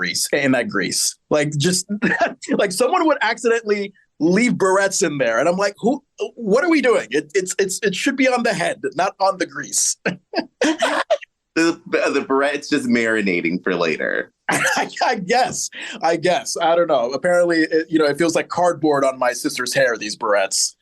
Speaker 1: grease. Like just like someone would accidentally leave barrettes in there. And I'm like, what are we doing? It should be on the head, not on the grease.
Speaker 2: The barrette's just marinating for later.
Speaker 1: I guess. I don't know. Apparently, it feels like cardboard on my sister's hair, these barrettes.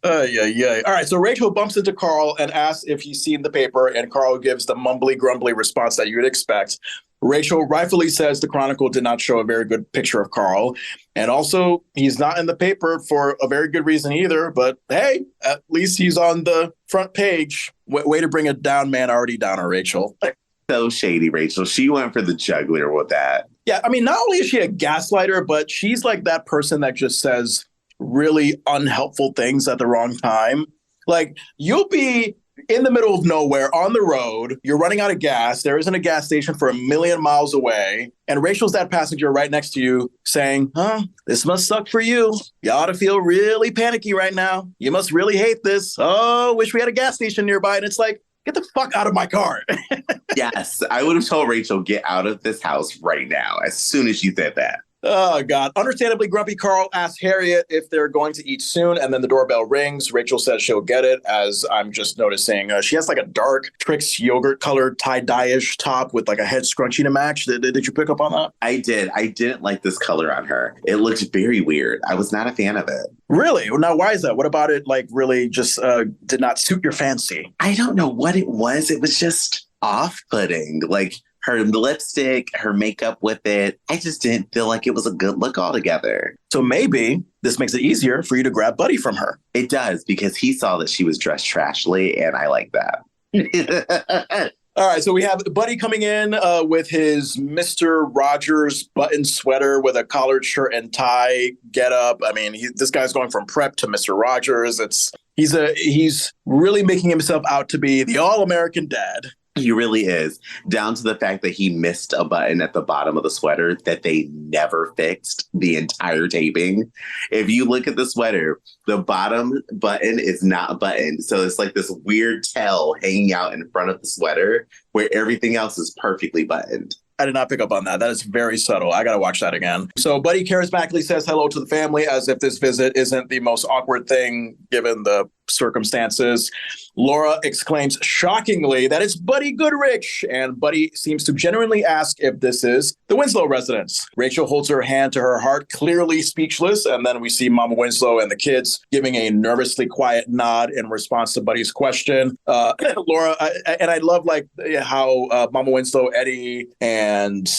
Speaker 1: Yeah. All right, so Rachel bumps into Carl and asks if he's seen the paper, and Carl gives the mumbly, grumbly response that you would expect. Rachel rightfully says the Chronicle did not show a very good picture of Carl, and also he's not in the paper for a very good reason either, but hey, at least he's on the front page. Way to bring a down man already down on Rachel.
Speaker 2: So shady, Rachel. She went for the jugular with that.
Speaker 1: Yeah, I mean, not only is she a gaslighter, but she's like that person that just says really unhelpful things at the wrong time. Like, you'll be in the middle of nowhere on the road, you're running out of gas, there isn't a gas station for 1,000,000 miles away, and Rachel's that passenger right next to you saying, this must suck for you. You ought to feel really panicky right now. You must really hate this. Oh, wish we had a gas station nearby. And it's like, get the fuck out of my car.
Speaker 2: Yes, I would have told Rachel, get out of this house right now, as soon as she said that.
Speaker 1: Oh, God. Understandably grumpy, Carl asks Harriet if they're going to eat soon, and then the doorbell rings. Rachel says she'll get it, as I'm just noticing. She has like a dark Trix yogurt-colored tie-dye-ish top with like a head scrunchie to match. Did you pick up on that?
Speaker 2: I did. I didn't like this color on her. It looked very weird. I was not a fan of it.
Speaker 1: Really? Now, why is that? What about it like really just did not suit your fancy?
Speaker 2: I don't know what it was. It was just off-putting. Like, her lipstick, her makeup with it, I just didn't feel like it was a good look altogether.
Speaker 1: So maybe this makes it easier for you to grab Buddy from her.
Speaker 2: It does, because he saw that she was dressed trashly, and I like that.
Speaker 1: All right, so we have Buddy coming in with his Mr. Rogers button sweater with a collared shirt and tie getup. I mean, this guy's going from prep to Mr. Rogers. He's really making himself out to be the all-American dad.
Speaker 2: He really is, down to the fact that he missed a button at the bottom of the sweater that they never fixed the entire taping. If you look at the sweater, the bottom button is not buttoned. So it's like this weird tail hanging out in front of the sweater where everything else is perfectly buttoned.
Speaker 1: I did not pick up on that. That is very subtle. I got to watch that again. So Buddy charismatically says hello to the family as if this visit isn't the most awkward thing given the circumstances. Laura exclaims shockingly that it's Buddy Goodrich, and Buddy seems to genuinely ask if this is the Winslow residence. Rachel holds her hand to her heart, clearly speechless, and then we see Mama Winslow and the kids giving a nervously quiet nod in response to Buddy's question. Laura, and I love like how Mama Winslow, Eddie, and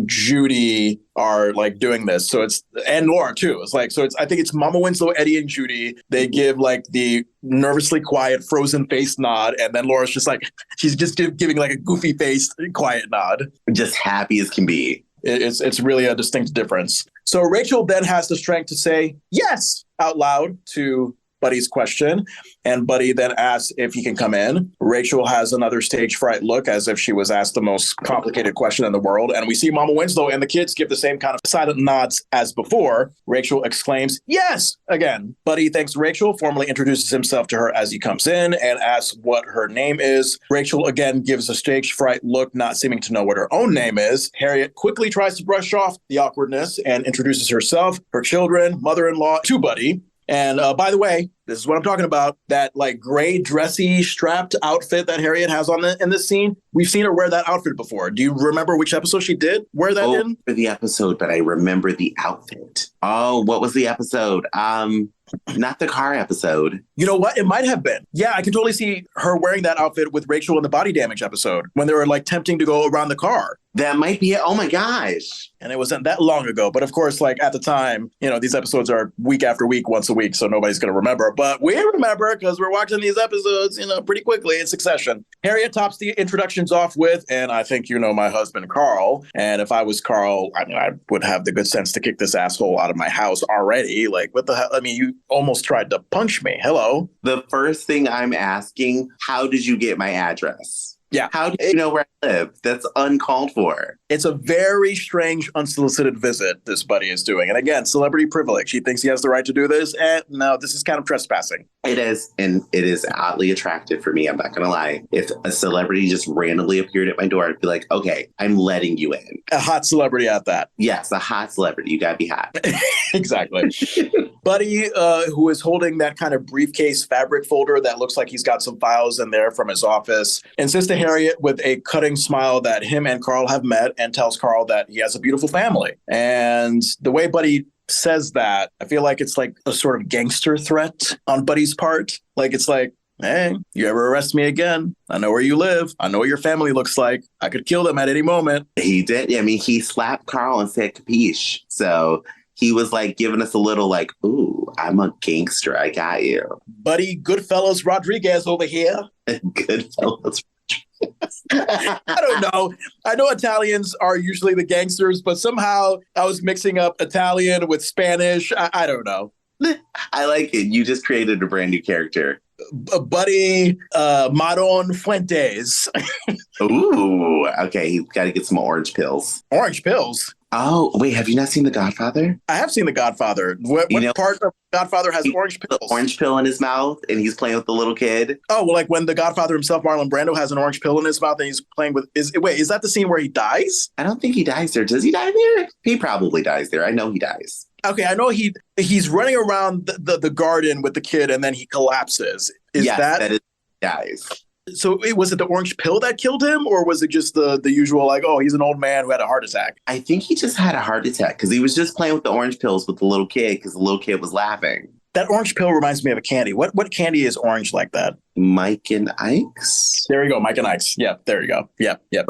Speaker 1: Judy are like doing this. So it's, and Laura too. It's like, so it's, I think it's Mama Winslow, Eddie, and Judy. They give like the nervously quiet, frozen face nod. And then Laura's just like, she's just giving like a goofy faced, quiet nod.
Speaker 2: Just happy as can be.
Speaker 1: It's really a distinct difference. So Rachel then has the strength to say yes out loud to Buddy's question, and Buddy then asks if he can come in. Rachel has another stage fright look as if she was asked the most complicated question in the world, and we see Mama Winslow and the kids give the same kind of silent nods as before. Rachel exclaims, yes, again. Buddy thanks Rachel, formally introduces himself to her as he comes in, and asks what her name is. Rachel again gives a stage fright look, not seeming to know what her own name is. Harriet quickly tries to brush off the awkwardness and introduces herself, her children, mother-in-law to Buddy. And by the way, this is what I'm talking about. That like gray, dressy, strapped outfit that Harriet has on in this scene. We've seen her wear that outfit before. Do you remember which episode she did wear that in?
Speaker 2: For the episode, but I remember the outfit. Oh, what was the episode? Not the car episode.
Speaker 1: You know what? It might have been. Yeah, I can totally see her wearing that outfit with Rachel in the body damage episode when they were like tempting to go around the car.
Speaker 2: That might be it. Oh my gosh.
Speaker 1: And it wasn't that long ago. But of course, like at the time, you know, these episodes are week after week, once a week. So nobody's going to remember. But we remember because we're watching these episodes, you know, pretty quickly in succession. Harriet tops the introductions off with, and I think you know my husband, Carl. And if I was Carl, I mean, I would have the good sense to kick this asshole out of my house already. Like, what the hell? I mean, you almost tried to punch me. Hello.
Speaker 2: The first thing I'm asking, how did you get my address?
Speaker 1: Yeah.
Speaker 2: How do you know where I live? That's uncalled for.
Speaker 1: It's a very strange, unsolicited visit this Buddy is doing. And again, celebrity privilege. He thinks he has the right to do this. And no, this is kind of trespassing.
Speaker 2: It is. And it is oddly attractive for me. I'm not going to lie. If a celebrity just randomly appeared at my door, I'd be like, okay, I'm letting you in.
Speaker 1: A hot celebrity at that.
Speaker 2: Yes, a hot celebrity. You got to be hot.
Speaker 1: Exactly. Buddy, who is holding that kind of briefcase fabric folder that looks like he's got some files in there from his office, insists to Harriet with a cutting smile that him and Carl have met and tells Carl that he has a beautiful family. And the way Buddy says that, I feel like it's like a sort of gangster threat on Buddy's part. Like, it's like, hey, you ever arrest me again? I know where you live. I know what your family looks like. I could kill them at any moment.
Speaker 2: He did. I mean, he slapped Carl and said capiche. So he was like giving us a little like, ooh, I'm a gangster. I got you.
Speaker 1: Buddy Goodfellas Rodriguez over here.
Speaker 2: Goodfellas.
Speaker 1: I don't know. I know Italians are usually the gangsters, but somehow I was mixing up Italian with Spanish. I don't know.
Speaker 2: I like it. You just created a brand new character.
Speaker 1: Buddy Maron Fuentes.
Speaker 2: Ooh, okay. He's got to get some orange pills.
Speaker 1: Orange pills?
Speaker 2: Oh, wait. Have you not seen The Godfather?
Speaker 1: I have seen The Godfather. What part of Godfather has orange pills?
Speaker 2: The orange pill in his mouth, and he's playing with the little kid.
Speaker 1: Oh, well, like when the Godfather himself, Marlon Brando, has an orange pill in his mouth and he's playing with... Is that the scene where he dies?
Speaker 2: I don't think he dies there. Does he die there? He probably dies there. I know he dies.
Speaker 1: Okay, I know he's running around the garden with the kid and then he collapses.
Speaker 2: That is dies.
Speaker 1: So was it the orange pill that killed him, or was it just the usual, like, oh, he's an old man who had a heart attack?
Speaker 2: I think he just had a heart attack because he was just playing with the orange pills with the little kid because the little kid was laughing.
Speaker 1: That orange pill reminds me of a candy. What candy is orange like that?
Speaker 2: Mike and Ike's?
Speaker 1: There you go, Mike and Ike's. Yep, there you go. Yep. Yep.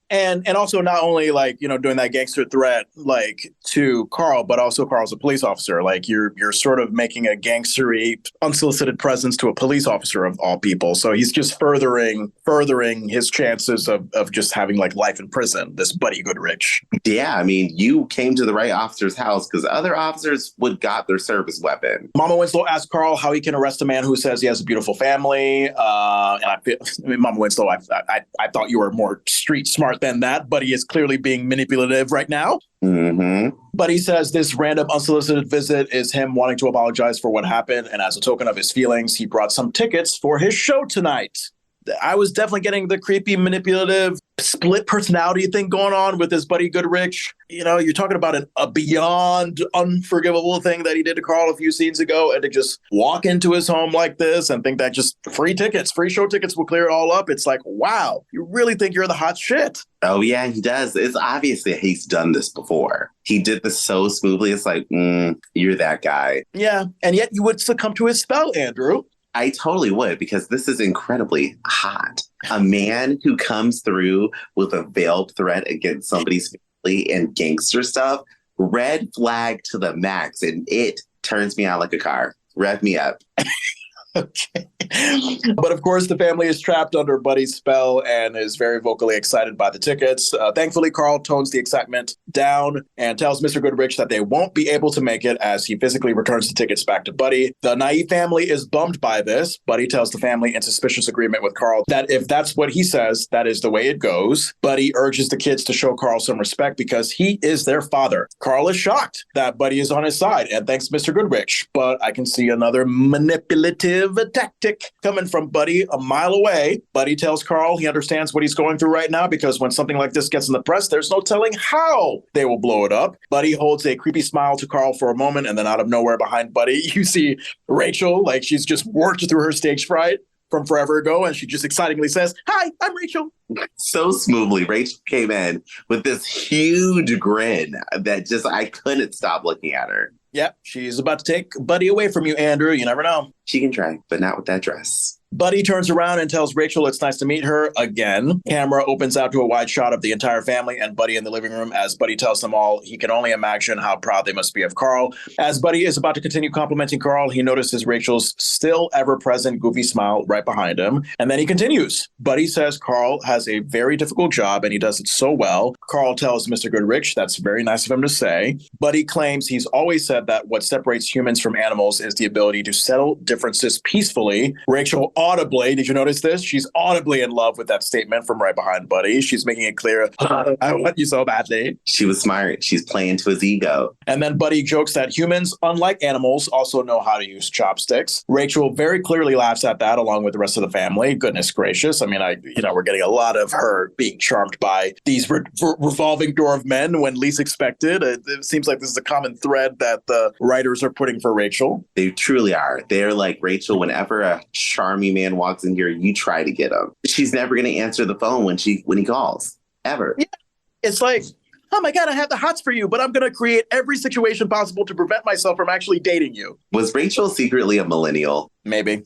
Speaker 1: And also not only like, you know, doing that gangster threat like to Carl, but also Carl's a police officer. Like you're sort of making a gangstery, unsolicited presence to a police officer of all people. So he's just furthering his chances of just having like life in prison, this Buddy Goodrich.
Speaker 2: Yeah, I mean, you came to the right officer's house because other officers would got their service weapon.
Speaker 1: Mama Winslow asked Carl how he can arrest a man who says he has a beautiful family. Mama Winslow, I thought you were more street smart than that. Buddy is clearly being manipulative right now.
Speaker 2: Mm-hmm.
Speaker 1: Buddy says this random unsolicited visit is him wanting to apologize for what happened. And as a token of his feelings, he brought some tickets for his show tonight. I was definitely getting the creepy, manipulative, split personality thing going on with his buddy Goodrich. You know, you're talking about a beyond unforgivable thing that he did to Carl a few scenes ago, and to just walk into his home like this and think that just free show tickets will clear it all up. It's like, wow, you really think you're the hot shit.
Speaker 2: Oh, yeah, he does. It's obvious that he's done this before. He did this so smoothly. It's like, you're that guy.
Speaker 1: Yeah, and yet you would succumb to his spell, Andrew.
Speaker 2: I totally would, because this is incredibly hot. A man who comes through with a veiled threat against somebody's family and gangster stuff, red flag to the max, and it turns me on like a car. Rev me up.
Speaker 1: Okay. But of course, the family is trapped under Buddy's spell and is very vocally excited by the tickets. Thankfully, Carl tones the excitement down and tells Mr. Goodrich that they won't be able to make it as he physically returns the tickets back to Buddy. The naive family is bummed by this. Buddy tells the family in suspicious agreement with Carl that if that's what he says, that is the way it goes. Buddy urges the kids to show Carl some respect because he is their father. Carl is shocked that Buddy is on his side and thanks Mr. Goodrich. But I can see another manipulative tactic coming from Buddy a mile away. Buddy tells Carl he understands what he's going through right now because when something like this gets in the press, there's no telling how they will blow it up. Buddy holds a creepy smile to Carl for a moment, and then out of nowhere behind Buddy, you see Rachel, like she's just worked through her stage fright from forever ago, and she just excitingly says, "Hi, I'm Rachel."
Speaker 2: So smoothly, Rachel came in with this huge grin that just, I couldn't stop looking at her.
Speaker 1: Yep, she's about to take Buddy away from you, Andrew. You never know.
Speaker 2: She can try, but not with that dress.
Speaker 1: Buddy turns around and tells Rachel it's nice to meet her again. Camera opens out to a wide shot of the entire family and Buddy in the living room as Buddy tells them all he can only imagine how proud they must be of Carl. As Buddy is about to continue complimenting Carl, he notices Rachel's still ever-present goofy smile right behind him. And then he continues. Buddy says Carl has a very difficult job and he does it so well. Carl tells Mr. Goodrich that's very nice of him to say. Buddy claims he's always said that what separates humans from animals is the ability to settle differences peacefully. Rachel audibly, did you notice this? She's audibly in love with that statement from right behind Buddy. She's making it clear, I want you so badly.
Speaker 2: She was smart. She's playing to his ego.
Speaker 1: And then Buddy jokes that humans, unlike animals, also know how to use chopsticks. Rachel very clearly laughs at that along with the rest of the family. Goodness gracious. I mean, we're getting a lot of her being charmed by these revolving door of men when least expected. It seems like this is a common thread that the writers are putting for Rachel.
Speaker 2: They truly are. They're like, Rachel, whenever a charming man walks in here, you try to get him. She's never going to answer the phone when he calls, ever.
Speaker 1: Yeah. It's like, oh my God, I have the hots for you, but I'm going to create every situation possible to prevent myself from actually dating you.
Speaker 2: Was Rachel secretly a millennial?
Speaker 1: Maybe.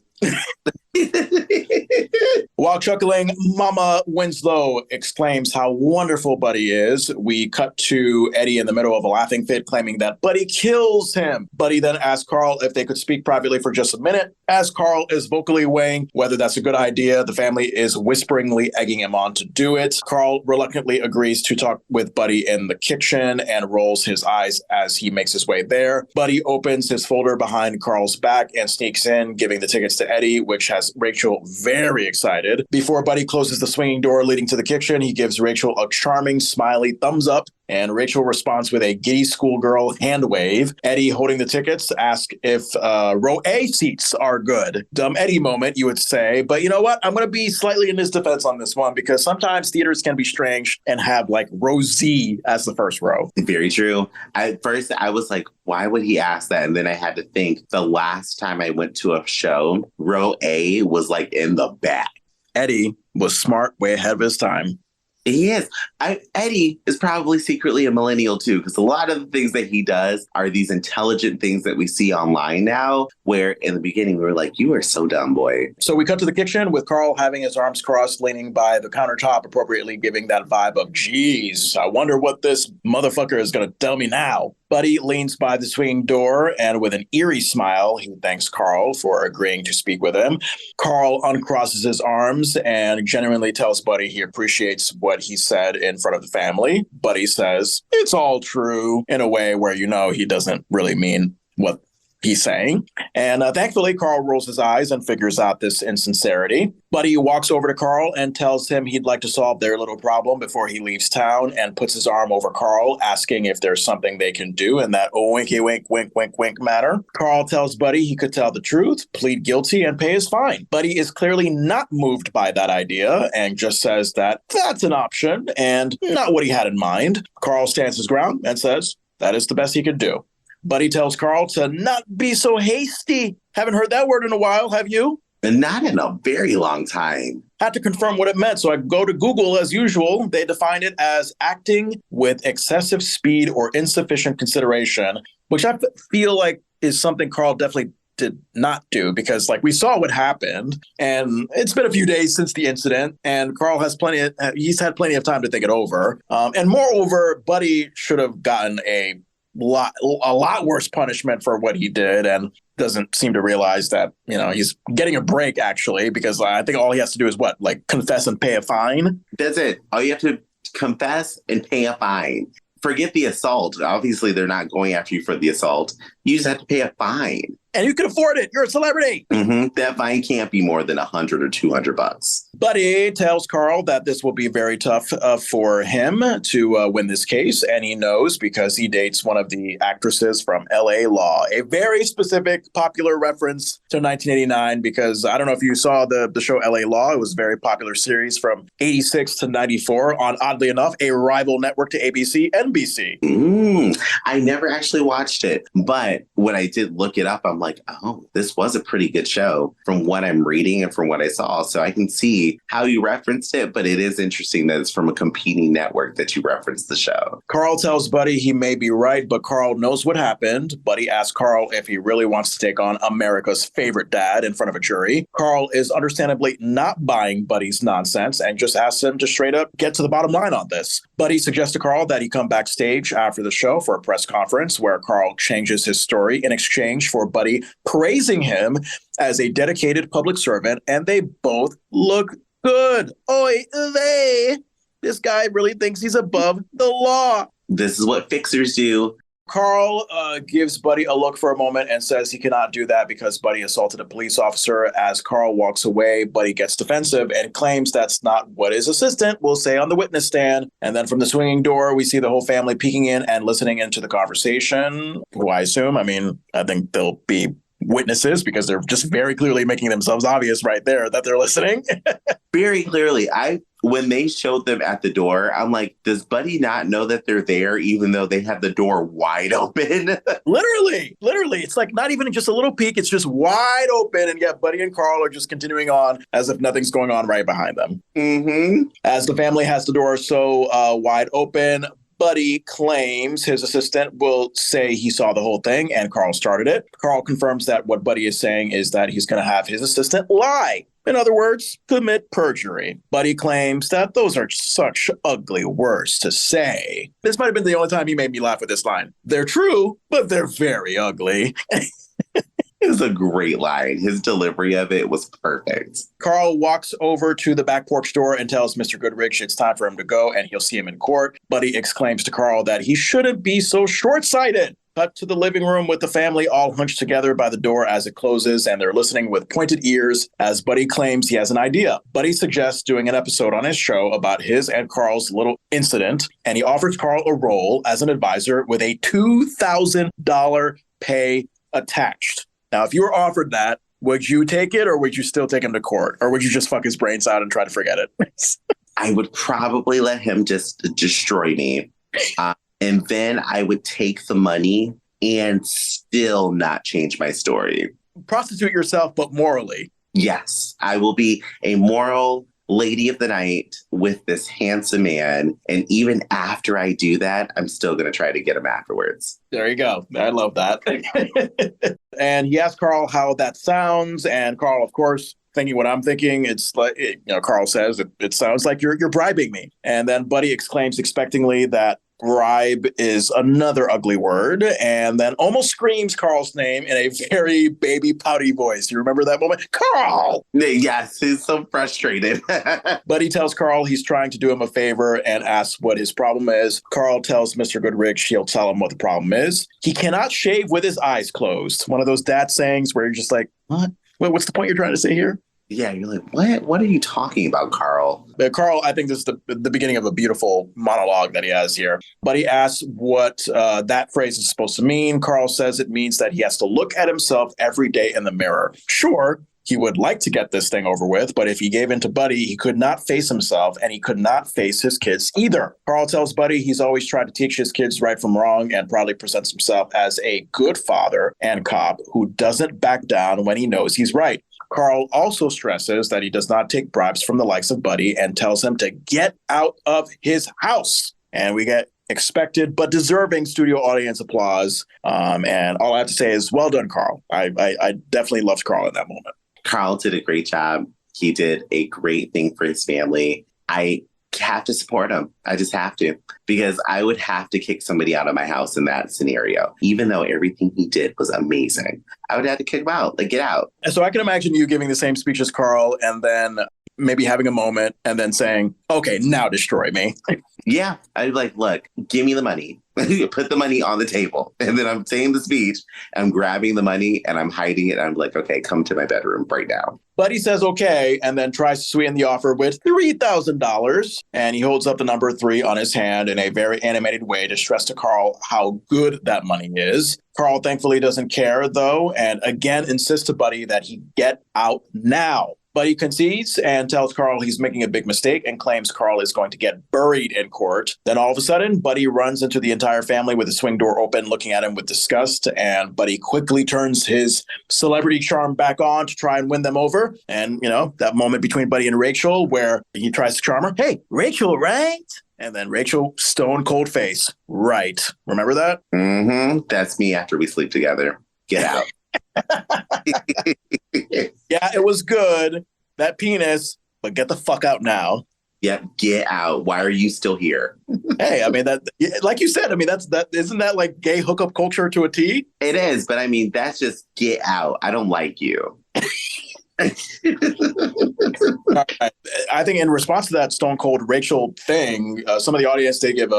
Speaker 1: While chuckling, Mama Winslow exclaims how wonderful Buddy is. We cut to Eddie in the middle of a laughing fit, claiming that Buddy kills him. Buddy then asks Carl if they could speak privately for just a minute. As Carl is vocally weighing whether that's a good idea, the family is whisperingly egging him on to do it. Carl reluctantly agrees to talk with Buddy in the kitchen and rolls his eyes as he makes his way there. Buddy opens his folder behind Carl's back and sneaks in, giving the tickets to Eddie, which has Rachel very excited. Before Buddy closes the swinging door leading to the kitchen, he gives Rachel a charming, smiley thumbs up, and Rachel responds with a giddy schoolgirl hand wave. Eddie, holding the tickets, asks if row A seats are good. Dumb Eddie moment, you would say. But you know what? I'm going to be slightly in his defense on this one because sometimes theaters can be strange and have like row Z as the first row.
Speaker 2: Very true. At first, I was like, why would he ask that? And then I had to think the last time I went to a show, row A was like in the back.
Speaker 1: Eddie was smart, way ahead of his time.
Speaker 2: He is. Eddie is probably secretly a millennial too, because a lot of the things that he does are these intelligent things that we see online now, where in the beginning we were like, you are so dumb, boy.
Speaker 1: So we cut to the kitchen with Carl having his arms crossed, leaning by the countertop, appropriately giving that vibe of, geez, I wonder what this motherfucker is going to tell me now. Buddy leans by the swinging door and with an eerie smile, he thanks Carl for agreeing to speak with him. Carl uncrosses his arms and genuinely tells Buddy he appreciates what he said in front of the family. Buddy says, it's all true, in a way where you know he doesn't really mean what he's saying. And thankfully, Carl rolls his eyes and figures out this insincerity. Buddy walks over to Carl and tells him he'd like to solve their little problem before he leaves town, and puts his arm over Carl, asking if there's something they can do in that winky wink, wink, wink, wink manner. Carl tells Buddy he could tell the truth, plead guilty, and pay his fine. Buddy is clearly not moved by that idea and just says that that's an option and not what he had in mind. Carl stands his ground and says that is the best he could do. Buddy tells Carl to not be so hasty. Haven't heard that word in a while, have you?
Speaker 2: And not in a very long time.
Speaker 1: Had to confirm what it meant, so I go to Google as usual. They define it as acting with excessive speed or insufficient consideration, which I feel like is something Carl definitely did not do, because like we saw what happened, and it's been a few days since the incident, and Carl has he's had plenty of time to think it over. And moreover, Buddy should have gotten a lot worse punishment for what he did, and doesn't seem to realize that, he's getting a break, actually, because I think all he has to do is confess and pay a fine.
Speaker 2: That's it. All you have to confess and pay a fine. Forget the assault. Obviously, they're not going after you for the assault. You just have to pay a fine.
Speaker 1: And you can afford it. You're a celebrity.
Speaker 2: Mm-hmm. That fine can't be more than $100 or $200.
Speaker 1: Buddy tells Carl that this will be very tough for him to win this case. And he knows because he dates one of the actresses from L.A. Law, a very specific popular reference to 1989, because I don't know if you saw the show L.A. Law. It was a very popular series from 86 to 94 on, oddly enough, a rival network to ABC, NBC.
Speaker 2: I never actually watched it. But when I did look it up, I'm like, oh, this was a pretty good show from what I'm reading and from what I saw. So I can see how you referenced it, but it is interesting that it's from a competing network that you referenced the show.
Speaker 1: Carl tells Buddy he may be right, but Carl knows what happened. Buddy asks Carl if he really wants to take on America's favorite dad in front of a jury. Carl is understandably not buying Buddy's nonsense and just asks him to straight up get to the bottom line on this. Buddy suggests to Carl that he come backstage after the show for a press conference where Carl changes his story in exchange for Buddy praising him as a dedicated public servant, and they both look good. Oy vey. This guy really thinks he's above the law.
Speaker 2: This is what fixers do.
Speaker 1: Carl gives Buddy a look for a moment and says he cannot do that because Buddy assaulted a police officer. As Carl walks away, Buddy gets defensive and claims that's not what his assistant will say on the witness stand. And then from the swinging door, we see the whole family peeking in and listening into the conversation, who I think they'll be witnesses because they're just very clearly making themselves obvious right there that they're listening.
Speaker 2: Very clearly. When they showed them at the door, I'm like, does Buddy not know that they're there even though they have the door wide open?
Speaker 1: Literally. It's like not even just a little peek. It's just wide open. And yet Buddy and Carl are just continuing on as if nothing's going on right behind them.
Speaker 2: Mm-hmm.
Speaker 1: As the family has the door so wide open, Buddy claims his assistant will say he saw the whole thing and Carl started it. Carl confirms that what Buddy is saying is that he's going to have his assistant lie. In other words, commit perjury. Buddy claims that those are such ugly words to say. This might have been the only time he made me laugh with this line. They're true, but they're very ugly.
Speaker 2: It was a great line. His delivery of it was perfect.
Speaker 1: Carl walks over to the back porch door and tells Mr. Goodrich it's time for him to go and he'll see him in court. Buddy exclaims to Carl that he shouldn't be so short-sighted. Cut to the living room with the family all hunched together by the door as it closes, and they're listening with pointed ears as Buddy claims he has an idea. Buddy suggests doing an episode on his show about his and Carl's little incident, and he offers Carl a role as an advisor with a $2,000 pay attached. Now, if you were offered that, would you take it, or would you still take him to court? Or would you just fuck his brains out and try to forget it?
Speaker 2: I would probably let him just destroy me. And then I would take the money and still not change my story.
Speaker 1: Prostitute yourself, but morally.
Speaker 2: Yes, I will be a moral lady of the night with this handsome man. And even after I do that, I'm still going to try to get him afterwards.
Speaker 1: There you go. I love that. And he asked Carl how that sounds. And Carl, of course, thinking what I'm thinking, it's like, Carl says, it sounds like you're bribing me. And then Buddy exclaims expectingly that bribe is another ugly word, and then almost screams Carl's name in a very baby pouty voice. You remember that moment? Carl!
Speaker 2: Yes, he's so frustrated.
Speaker 1: But he tells Carl he's trying to do him a favor and asks what his problem is. Carl tells Mr. Goodrich he'll tell him what the problem is. He cannot shave with his eyes closed. One of those dad sayings where you're just like, what? What's the point you're trying to say here?
Speaker 2: Yeah, you're like, what? What are you talking about, Carl?
Speaker 1: Carl, I think this is the beginning of a beautiful monologue that he has here. But he asks what that phrase is supposed to mean. Carl says it means that he has to look at himself every day in the mirror. Sure, he would like to get this thing over with, but if he gave in to Buddy, he could not face himself, and he could not face his kids either. Carl tells Buddy he's always tried to teach his kids right from wrong and proudly presents himself as a good father and cop who doesn't back down when he knows he's right. Carl also stresses that he does not take bribes from the likes of Buddy and tells him to get out of his house. And we get expected but deserving studio audience applause. And all I have to say is, well done, Carl. I definitely loved Carl in that moment.
Speaker 2: Carl did a great job. He did a great thing for his family. I have to support him. I just have to, because I would have to kick somebody out of my house in that scenario. Even though everything he did was amazing, I would have to kick him out, like get out.
Speaker 1: And so I can imagine you giving the same speech as Carl and then maybe having a moment and then saying, okay, now destroy me.
Speaker 2: Yeah, I'd be like, look, give me the money. Put the money on the table. And then I'm saying the speech, I'm grabbing the money and I'm hiding it. I'm like, okay, come to my bedroom right now.
Speaker 1: But he says okay, and then tries to sweeten the offer with $3,000. And he holds up the number 3 on his hand in a very animated way to stress to Carl how good that money is. Carl thankfully doesn't care, though, and again insists to Buddy that he get out now. Buddy concedes and tells Carl he's making a big mistake and claims Carl is going to get buried in court. Then all of a sudden, Buddy runs into the entire family with the swing door open, looking at him with disgust. And Buddy quickly turns his celebrity charm back on to try and win them over. And, you know, that moment between Buddy and Rachel where he tries to charm her. Hey, Rachel, right? And then Rachel, stone cold face. Right. Remember that?
Speaker 2: Mm-hmm. That's me after we sleep together. Get out.
Speaker 1: Yeah, it was good. That penis, but get the fuck out now.
Speaker 2: Yep, get out. Why are you still here?
Speaker 1: Hey, I mean, that, like you said, I mean, that isn't that like gay hookup culture to a T?
Speaker 2: It is, but I mean, that's just get out. I don't like you.
Speaker 1: Right. I think in response to that Stone Cold Rachel thing, some of the audience, they give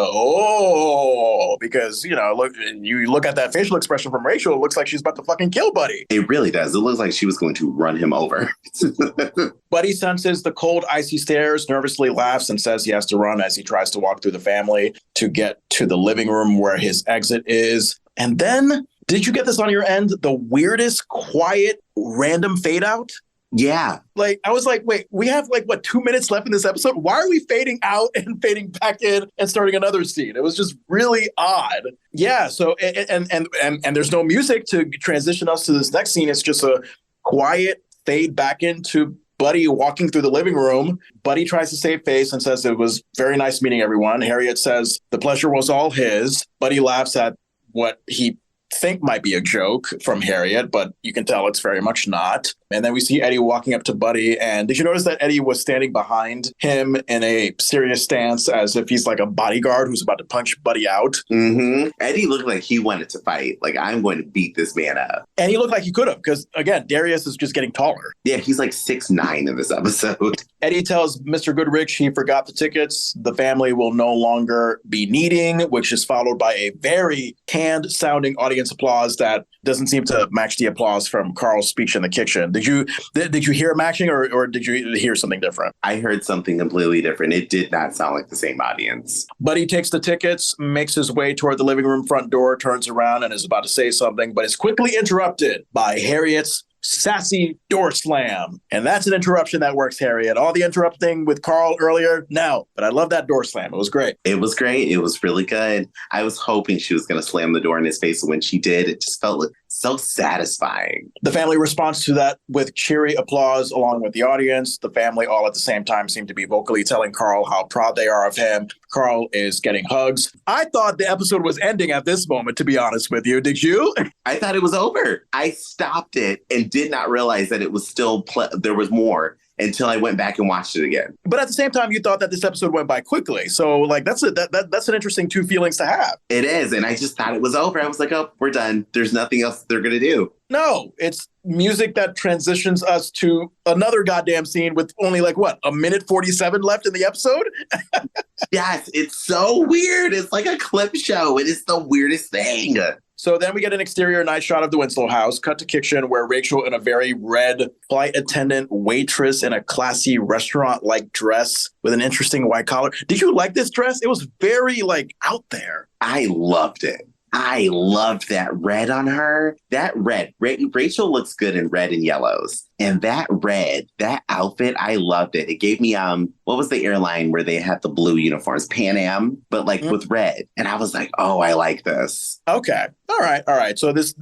Speaker 1: because, you know, you look at that facial expression from Rachel, it looks like she's about to fucking kill Buddy.
Speaker 2: It really does. It looks like she was going to run him over.
Speaker 1: Buddy senses the cold, icy stares, nervously laughs, and says he has to run as he tries to walk through the family to get to the living room where his exit is. And then, did you get this on your end? The weirdest, quiet, random fade out?
Speaker 2: Yeah.
Speaker 1: Like, I was like, wait, we have 2 minutes left in this episode? Why are we fading out and fading back in and starting another scene? It was just really odd. Yeah. So, and there's no music to transition us to this next scene. It's just a quiet fade back into Buddy walking through the living room. Buddy tries to save face and says it was very nice meeting everyone. Harriet says the pleasure was all his. Buddy laughs at what he think might be a joke from Harriet, but you can tell it's very much not. And then we see Eddie walking up to Buddy. And did you notice that Eddie was standing behind him in a serious stance as if he's like a bodyguard who's about to punch Buddy out?
Speaker 2: Mm-hmm. Eddie looked like he wanted to fight. Like, I'm going to beat this man up.
Speaker 1: And he looked like he could have, because again, Darius is just getting taller.
Speaker 2: Yeah, he's like 6'9" in this episode.
Speaker 1: Eddie tells Mr. Goodrich he forgot the tickets. The family will no longer be needing, which is followed by a very canned sounding audience applause that doesn't seem to match the applause from Carl's speech in the kitchen. Did you hear it matching, or did you hear something different?
Speaker 2: I heard something completely different. It did not sound like the same audience.
Speaker 1: Buddy takes the tickets, makes his way toward the living room front door, turns around and is about to say something, but is quickly interrupted by Harriet's sassy door slam. And that's an interruption that works, Harriet. All the interrupting with Carl earlier, no. But I love that door slam. It was great.
Speaker 2: It was great. It was really good. I was hoping she was going to slam the door in his face. And when she did, it just felt so satisfying.
Speaker 1: The family responds to that with cheery applause along with the audience. The family all at the same time seem to be vocally telling Carl how proud they are of him. Carl is getting hugs. I thought the episode was ending at this moment, to be honest with you. Did you?
Speaker 2: I thought it was over. I stopped it and did not realize that it was still there was more. until I went back and watched it again.
Speaker 1: But at the same time, you thought that this episode went by quickly. So like that's an interesting two feelings to have.
Speaker 2: It is. And I just thought it was over. I was like, oh, we're done. There's nothing else they're going to do.
Speaker 1: No, it's music that transitions us to another goddamn scene with only like what, a minute 47 left in the episode?
Speaker 2: Yes, it's so weird. It's like a clip show. It is the weirdest thing.
Speaker 1: So then we get an exterior night shot of the Winslow house, cut to kitchen where Rachel in a very red flight attendant waitress in a classy restaurant-like dress with an interesting white collar. Did you like this dress? It was very like out there.
Speaker 2: I loved it. I loved that red on her. That red. Rachel looks good in red and yellows. And that red, that outfit, I loved it. It gave me, what was the airline where they had the blue uniforms? Pan Am, but like with red. And I was like, oh, I like this.
Speaker 1: Okay. All right. So is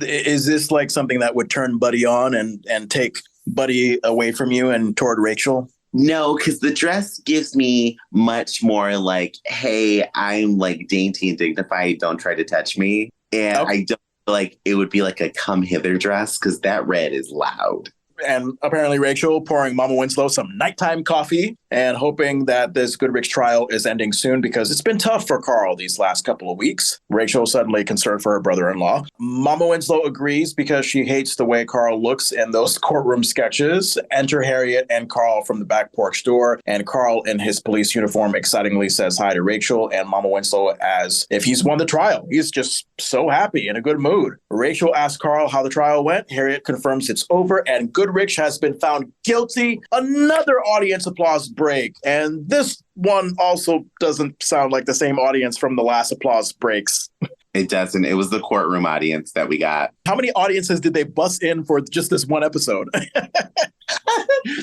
Speaker 1: this like something that would turn Buddy on and take Buddy away from you and toward Rachel?
Speaker 2: No, because the dress gives me much more like, hey, I'm like dainty and dignified. Don't try to touch me. And I don't feel like it would be like a come hither dress because that red is loud.
Speaker 1: And apparently Rachel pouring Mama Winslow some nighttime coffee and hoping that this Goodrich trial is ending soon because it's been tough for Carl these last couple of weeks. Rachel suddenly concerned for her brother-in-law. Mama Winslow agrees because she hates the way Carl looks in those courtroom sketches. Enter Harriet and Carl from the back porch door, and Carl in his police uniform excitingly says hi to Rachel and Mama Winslow as if he's won the trial. He's just so happy, in a good mood. Rachel asks Carl how the trial went. Harriet confirms it's over and Goodrich has been found guilty. Another audience applause break. And this one also doesn't sound like the same audience from the last applause breaks.
Speaker 2: It doesn't. It was the courtroom audience that we got.
Speaker 1: How many audiences did they bust in for just this one episode?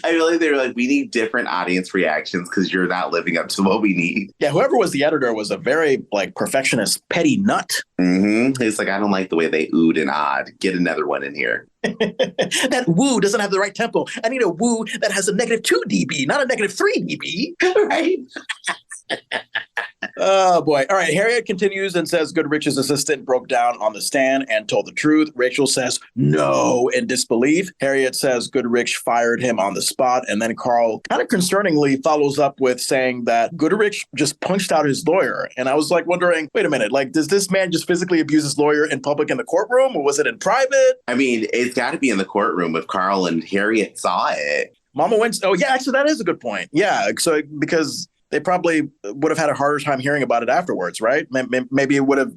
Speaker 2: I feel like they were like, we need different audience reactions because you're not living up to what we need.
Speaker 1: Yeah, whoever was the editor was a very like perfectionist, petty nut.
Speaker 2: Mm-hmm. It's like, I don't like the way they oohed and awed. Get another one in here.
Speaker 1: That woo doesn't have the right tempo. I need a woo that has a -2 dB, not a -3 dB.
Speaker 2: Right?
Speaker 1: Oh, boy. All right. Harriet continues and says Goodrich's assistant broke down on the stand and told the truth. Rachel says no in disbelief. Harriet says Goodrich fired him on the spot. And then Carl kind of concerningly follows up with saying that Goodrich just punched out his lawyer. And I was like wondering, wait a minute, like, does this man just physically abuse his lawyer in public in the courtroom, or was it in private?
Speaker 2: I mean, it's got to be in the courtroom if Carl and Harriet saw it.
Speaker 1: Mama Winslow. Oh, yeah, actually, that is a good point. Yeah. So because they probably would have had a harder time hearing about it afterwards, right? Maybe it would have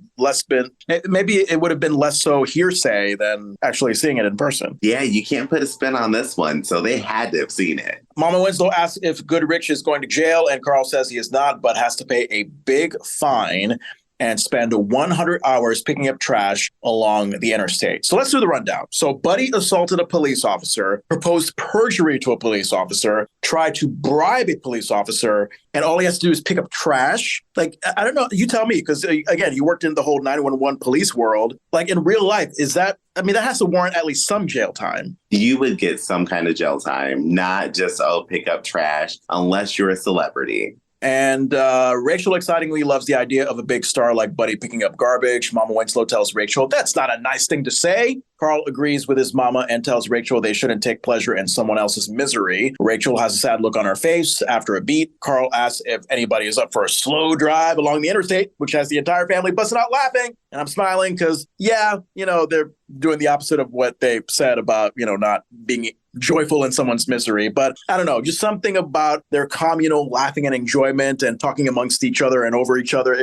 Speaker 1: been less so hearsay than actually seeing it in person.
Speaker 2: Yeah, you can't put a spin on this one, so they had to have seen it.
Speaker 1: Mama Winslow asks if Goodrich is going to jail, and Carl says he is not, but has to pay a big fine and spend 100 hours picking up trash along the interstate. So let's do the rundown. So Buddy assaulted a police officer, proposed perjury to a police officer, tried to bribe a police officer, and all he has to do is pick up trash. Like, I don't know. You tell me, because again, you worked in the whole 911 police world. Like in real life, that has to warrant at least some jail time.
Speaker 2: You would get some kind of jail time, not just, pick up trash, unless you're a celebrity.
Speaker 1: And Rachel excitingly loves the idea of a big star like Buddy picking up garbage. Mama Winslow tells Rachel, that's not a nice thing to say. Carl agrees with his mama and tells Rachel they shouldn't take pleasure in someone else's misery. Rachel has a sad look on her face. After a beat, Carl asks if anybody is up for a slow drive along the interstate, which has the entire family busting out laughing. And I'm smiling because, they're doing the opposite of what they said about, not being joyful in someone's misery. But I don't know, just something about their communal laughing and enjoyment and talking amongst each other and over each other.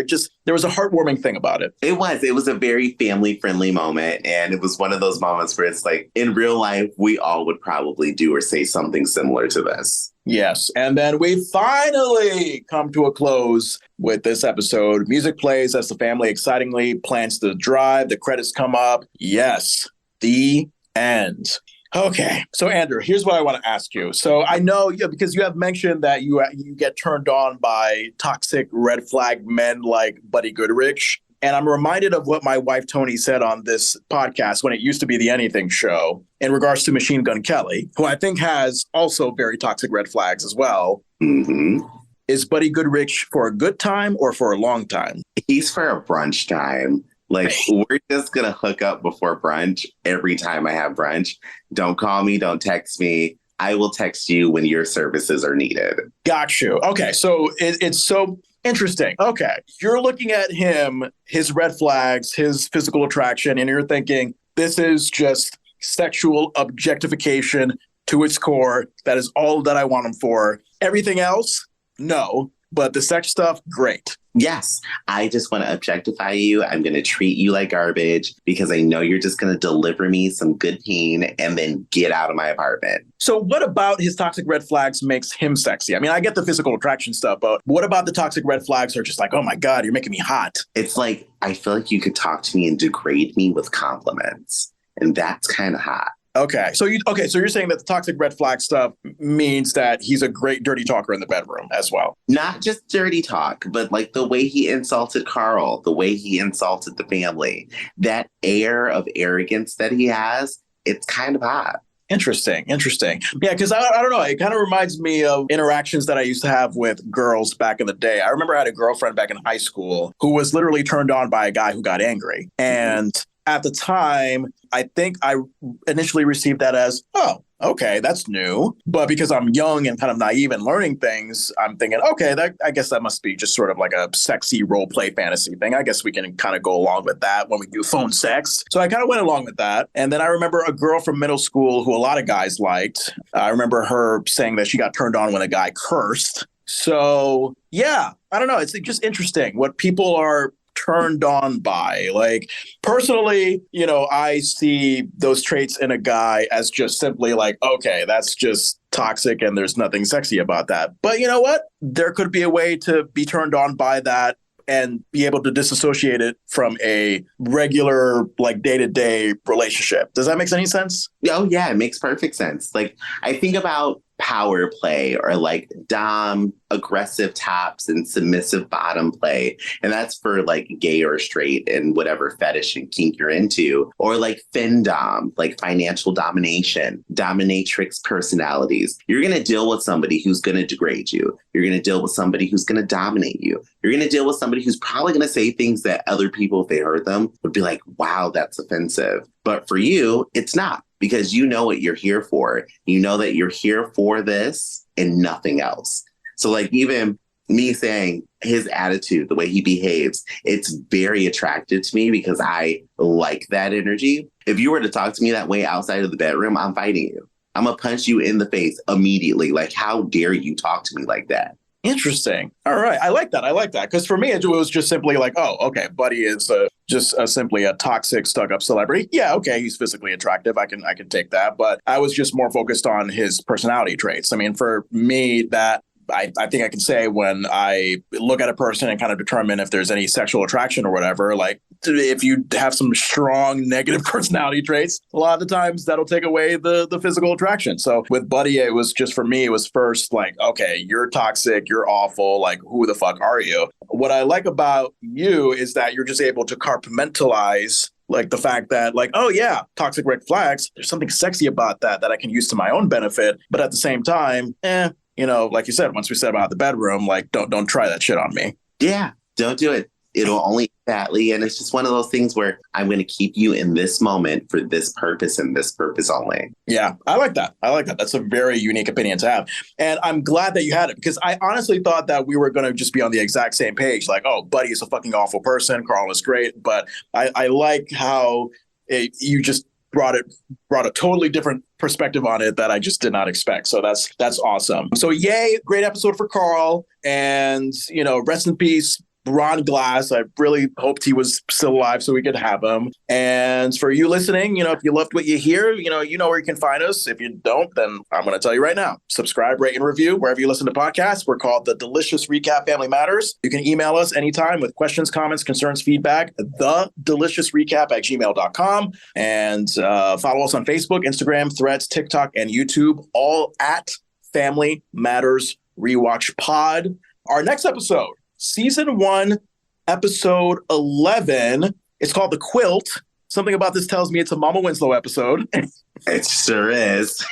Speaker 1: There was a heartwarming thing about it.
Speaker 2: It was a very family friendly moment. And it was one of those moments where it's like, in real life, we all would probably do or say something similar to this.
Speaker 1: Yes. And then we finally come to a close with this episode. Music plays as the family excitingly plans to drive. The credits come up. Yes. The end. Okay. So, Andrew, here's what I want to ask you. So I know because you have mentioned that you get turned on by toxic red flag men like Buddy Goodrich. And I'm reminded of what my wife, Tony, said on this podcast when it used to be the Anything Show in regards to Machine Gun Kelly, who I think has also very toxic red flags as well.
Speaker 2: Mm-hmm.
Speaker 1: Is Buddy Goodrich for a good time or for a long time?
Speaker 2: He's for a brunch time. Like, we're just going to hook up before brunch every time I have brunch. Don't call me. Don't text me. I will text you when your services are needed.
Speaker 1: Got you. Okay, so it's so interesting. Okay, you're looking at him, his red flags, his physical attraction, and you're thinking, this is just sexual objectification to its core. That is all that I want him for. Everything else, no. But the sex stuff, great.
Speaker 2: Yes, I just want to objectify you. I'm going to treat you like garbage because I know you're just going to deliver me some good pain and then get out of my apartment.
Speaker 1: So what about his toxic red flags makes him sexy? I mean, I get the physical attraction stuff, but what about the toxic red flags are just like, oh my God, you're making me hot?
Speaker 2: It's like, I feel like you could talk to me and degrade me with compliments. And that's kind of hot.
Speaker 1: Okay. So you're saying that the toxic red flag stuff means that he's a great dirty talker in the bedroom as well.
Speaker 2: Not just dirty talk, but like the way he insulted Carl, the way he insulted the family, that air of arrogance that he has, it's kind of hot.
Speaker 1: Interesting. Yeah, because I don't know. It kind of reminds me of interactions that I used to have with girls back in the day. I remember I had a girlfriend back in high school who was literally turned on by a guy who got angry. And at the time, I think I initially received that as, oh, okay, that's new. But because I'm young and kind of naive and learning things, I'm thinking, okay, I guess that must be just sort of like a sexy role play fantasy thing. I guess we can kind of go along with that when we do phone sex. So I kind of went along with that. And then I remember a girl from middle school who a lot of guys liked. I remember her saying that she got turned on when a guy cursed. So yeah, I don't know. It's just interesting what people are turned on by. Like, personally, I see those traits in a guy as just simply like, okay, that's just toxic and there's nothing sexy about that. But you know what? There could be a way to be turned on by that and be able to disassociate it from a regular, like, day-to-day relationship. Does that make any sense?
Speaker 2: Oh, yeah, it makes perfect sense. Like, I think about power play or like dom aggressive tops and submissive bottom play, and that's for like gay or straight and whatever fetish and kink you're into, or like findom, like financial domination, dominatrix personalities. You're going to deal with somebody who's going to degrade you. You're going to deal with somebody who's going to dominate you. You're going to deal with somebody who's probably going to say things that other people, if they heard them, would be like, wow, that's offensive. But for you, it's not, because you know what you're here for. You know that you're here for this and nothing else. So like, even me saying his attitude, the way he behaves, it's very attractive to me because I like that energy. If you were to talk to me that way outside of the bedroom, I'm fighting you. I'm going to punch you in the face immediately. Like, how dare you talk to me like that?
Speaker 1: Interesting. All right. I like that. Because for me, it was just simply like, oh, okay, Buddy is just simply a toxic, stuck-up celebrity. Yeah, okay, he's physically attractive. I can take that. But I was just more focused on his personality traits. I mean, for me, that I think I can say when I look at a person and kind of determine if there's any sexual attraction or whatever, like if you have some strong negative personality traits, a lot of the times that'll take away the physical attraction. So with Buddy, it was just, for me, it was first like, okay, you're toxic, you're awful, like who the fuck are you? What I like about you is that you're just able to compartmentalize like the fact that like, oh yeah, toxic red flags, there's something sexy about that I can use to my own benefit. But at the same time, like you said, once we said about the bedroom, like don't try that shit on me. Yeah,
Speaker 2: don't do it. It'll only badly. And it's just one of those things where I'm going to keep you in this moment for this purpose and this purpose only.
Speaker 1: Yeah, I like that. That's a very unique opinion to have. And I'm glad that you had it, because I honestly thought that we were going to just be on the exact same page. Like, oh, Buddy is a fucking awful person. Carl is great. But I like how you just brought a totally different perspective on it that I just did not expect. So that's awesome. So yay, great episode for Carl. And, rest in peace, Ron Glass. I really hoped he was still alive so we could have him. And for you listening, if you loved what you hear, you know where you can find us. If you don't, then I'm going to tell you right now. Subscribe, rate, and review wherever you listen to podcasts. We're called The Delicious Recap Family Matters. You can email us anytime with questions, comments, concerns, feedback, thedeliciousrecap@gmail.com. And follow us on Facebook, Instagram, Threads, TikTok, and YouTube, all at Family Matters Rewatch Pod. Our next episode, Season 1, Episode 11. It's called The Quilt. Something about this tells me it's a Mama Winslow episode.
Speaker 2: It sure is.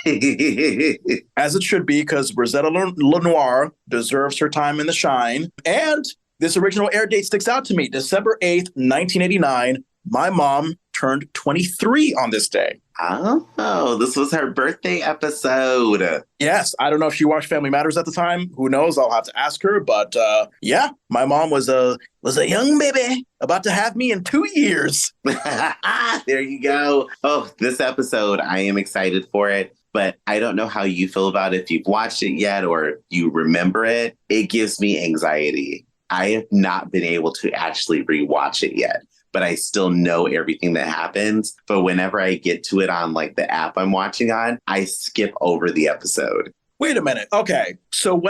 Speaker 1: As it should be, because Rosetta Lenoir deserves her time in the shine. And this original air date sticks out to me. December 8th, 1989. my mom turned 23 on this day.
Speaker 2: Oh, this was her birthday episode.
Speaker 1: Yes, I don't know if she watched Family Matters at the time. Who knows? I'll have to ask her. But yeah, my mom was a young baby about to have me in 2 years.
Speaker 2: There you go. Oh, this episode, I am excited for it. But I don't know how you feel about it, if you've watched it yet or you remember it. It gives me anxiety. I have not been able to actually rewatch it yet, but I still know everything that happens. But whenever I get to it on like the app I'm watching on, I skip over the episode.
Speaker 1: Wait a minute. Okay. So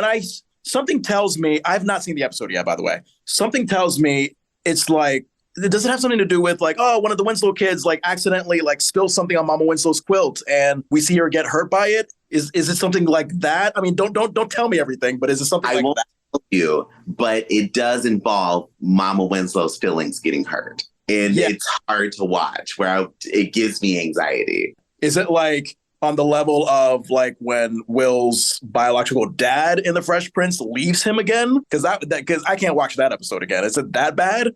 Speaker 1: something tells me, I've not seen the episode yet, by the way. Something tells me it's like, does it have something to do with like, oh, one of the Winslow kids like accidentally like spills something on Mama Winslow's quilt and we see her get hurt by it? Is it something like that? I mean, don't tell me everything, but is it something like that?
Speaker 2: Tell you, but it does involve Mama Winslow's feelings getting hurt. And it's hard to watch it gives me anxiety.
Speaker 1: Is it like on the level of like when Will's biological dad in The Fresh Prince leaves him again? Because I can't watch that episode again. Is it that bad?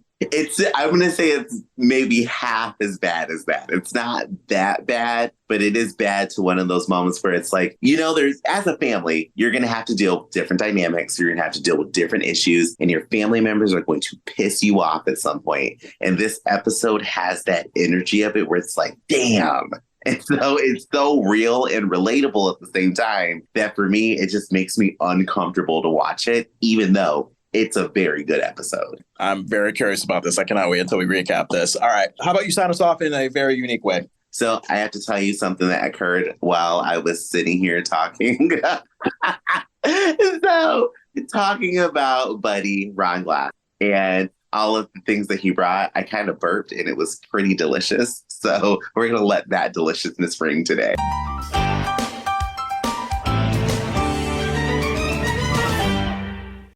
Speaker 2: I'm going to say it's maybe half as bad as that. It's not that bad, but it is bad to one of those moments where it's like, there's, as a family, you're going to have to deal with different dynamics. You're going to have to deal with different issues, and your family members are going to piss you off at some point. And this episode has that energy of it where it's like, damn. And so it's so real and relatable at the same time that for me, it just makes me uncomfortable to watch it, even though it's a very good episode.
Speaker 1: I'm very curious about this. I cannot wait until we recap this. All right. How about you sign us off in a very unique way?
Speaker 2: So I have to tell you something that occurred while I was sitting here talking. So talking about Buddy Ron Glass and all of the things that he brought, I kind of burped and it was pretty delicious. So we're going to let that deliciousness ring today.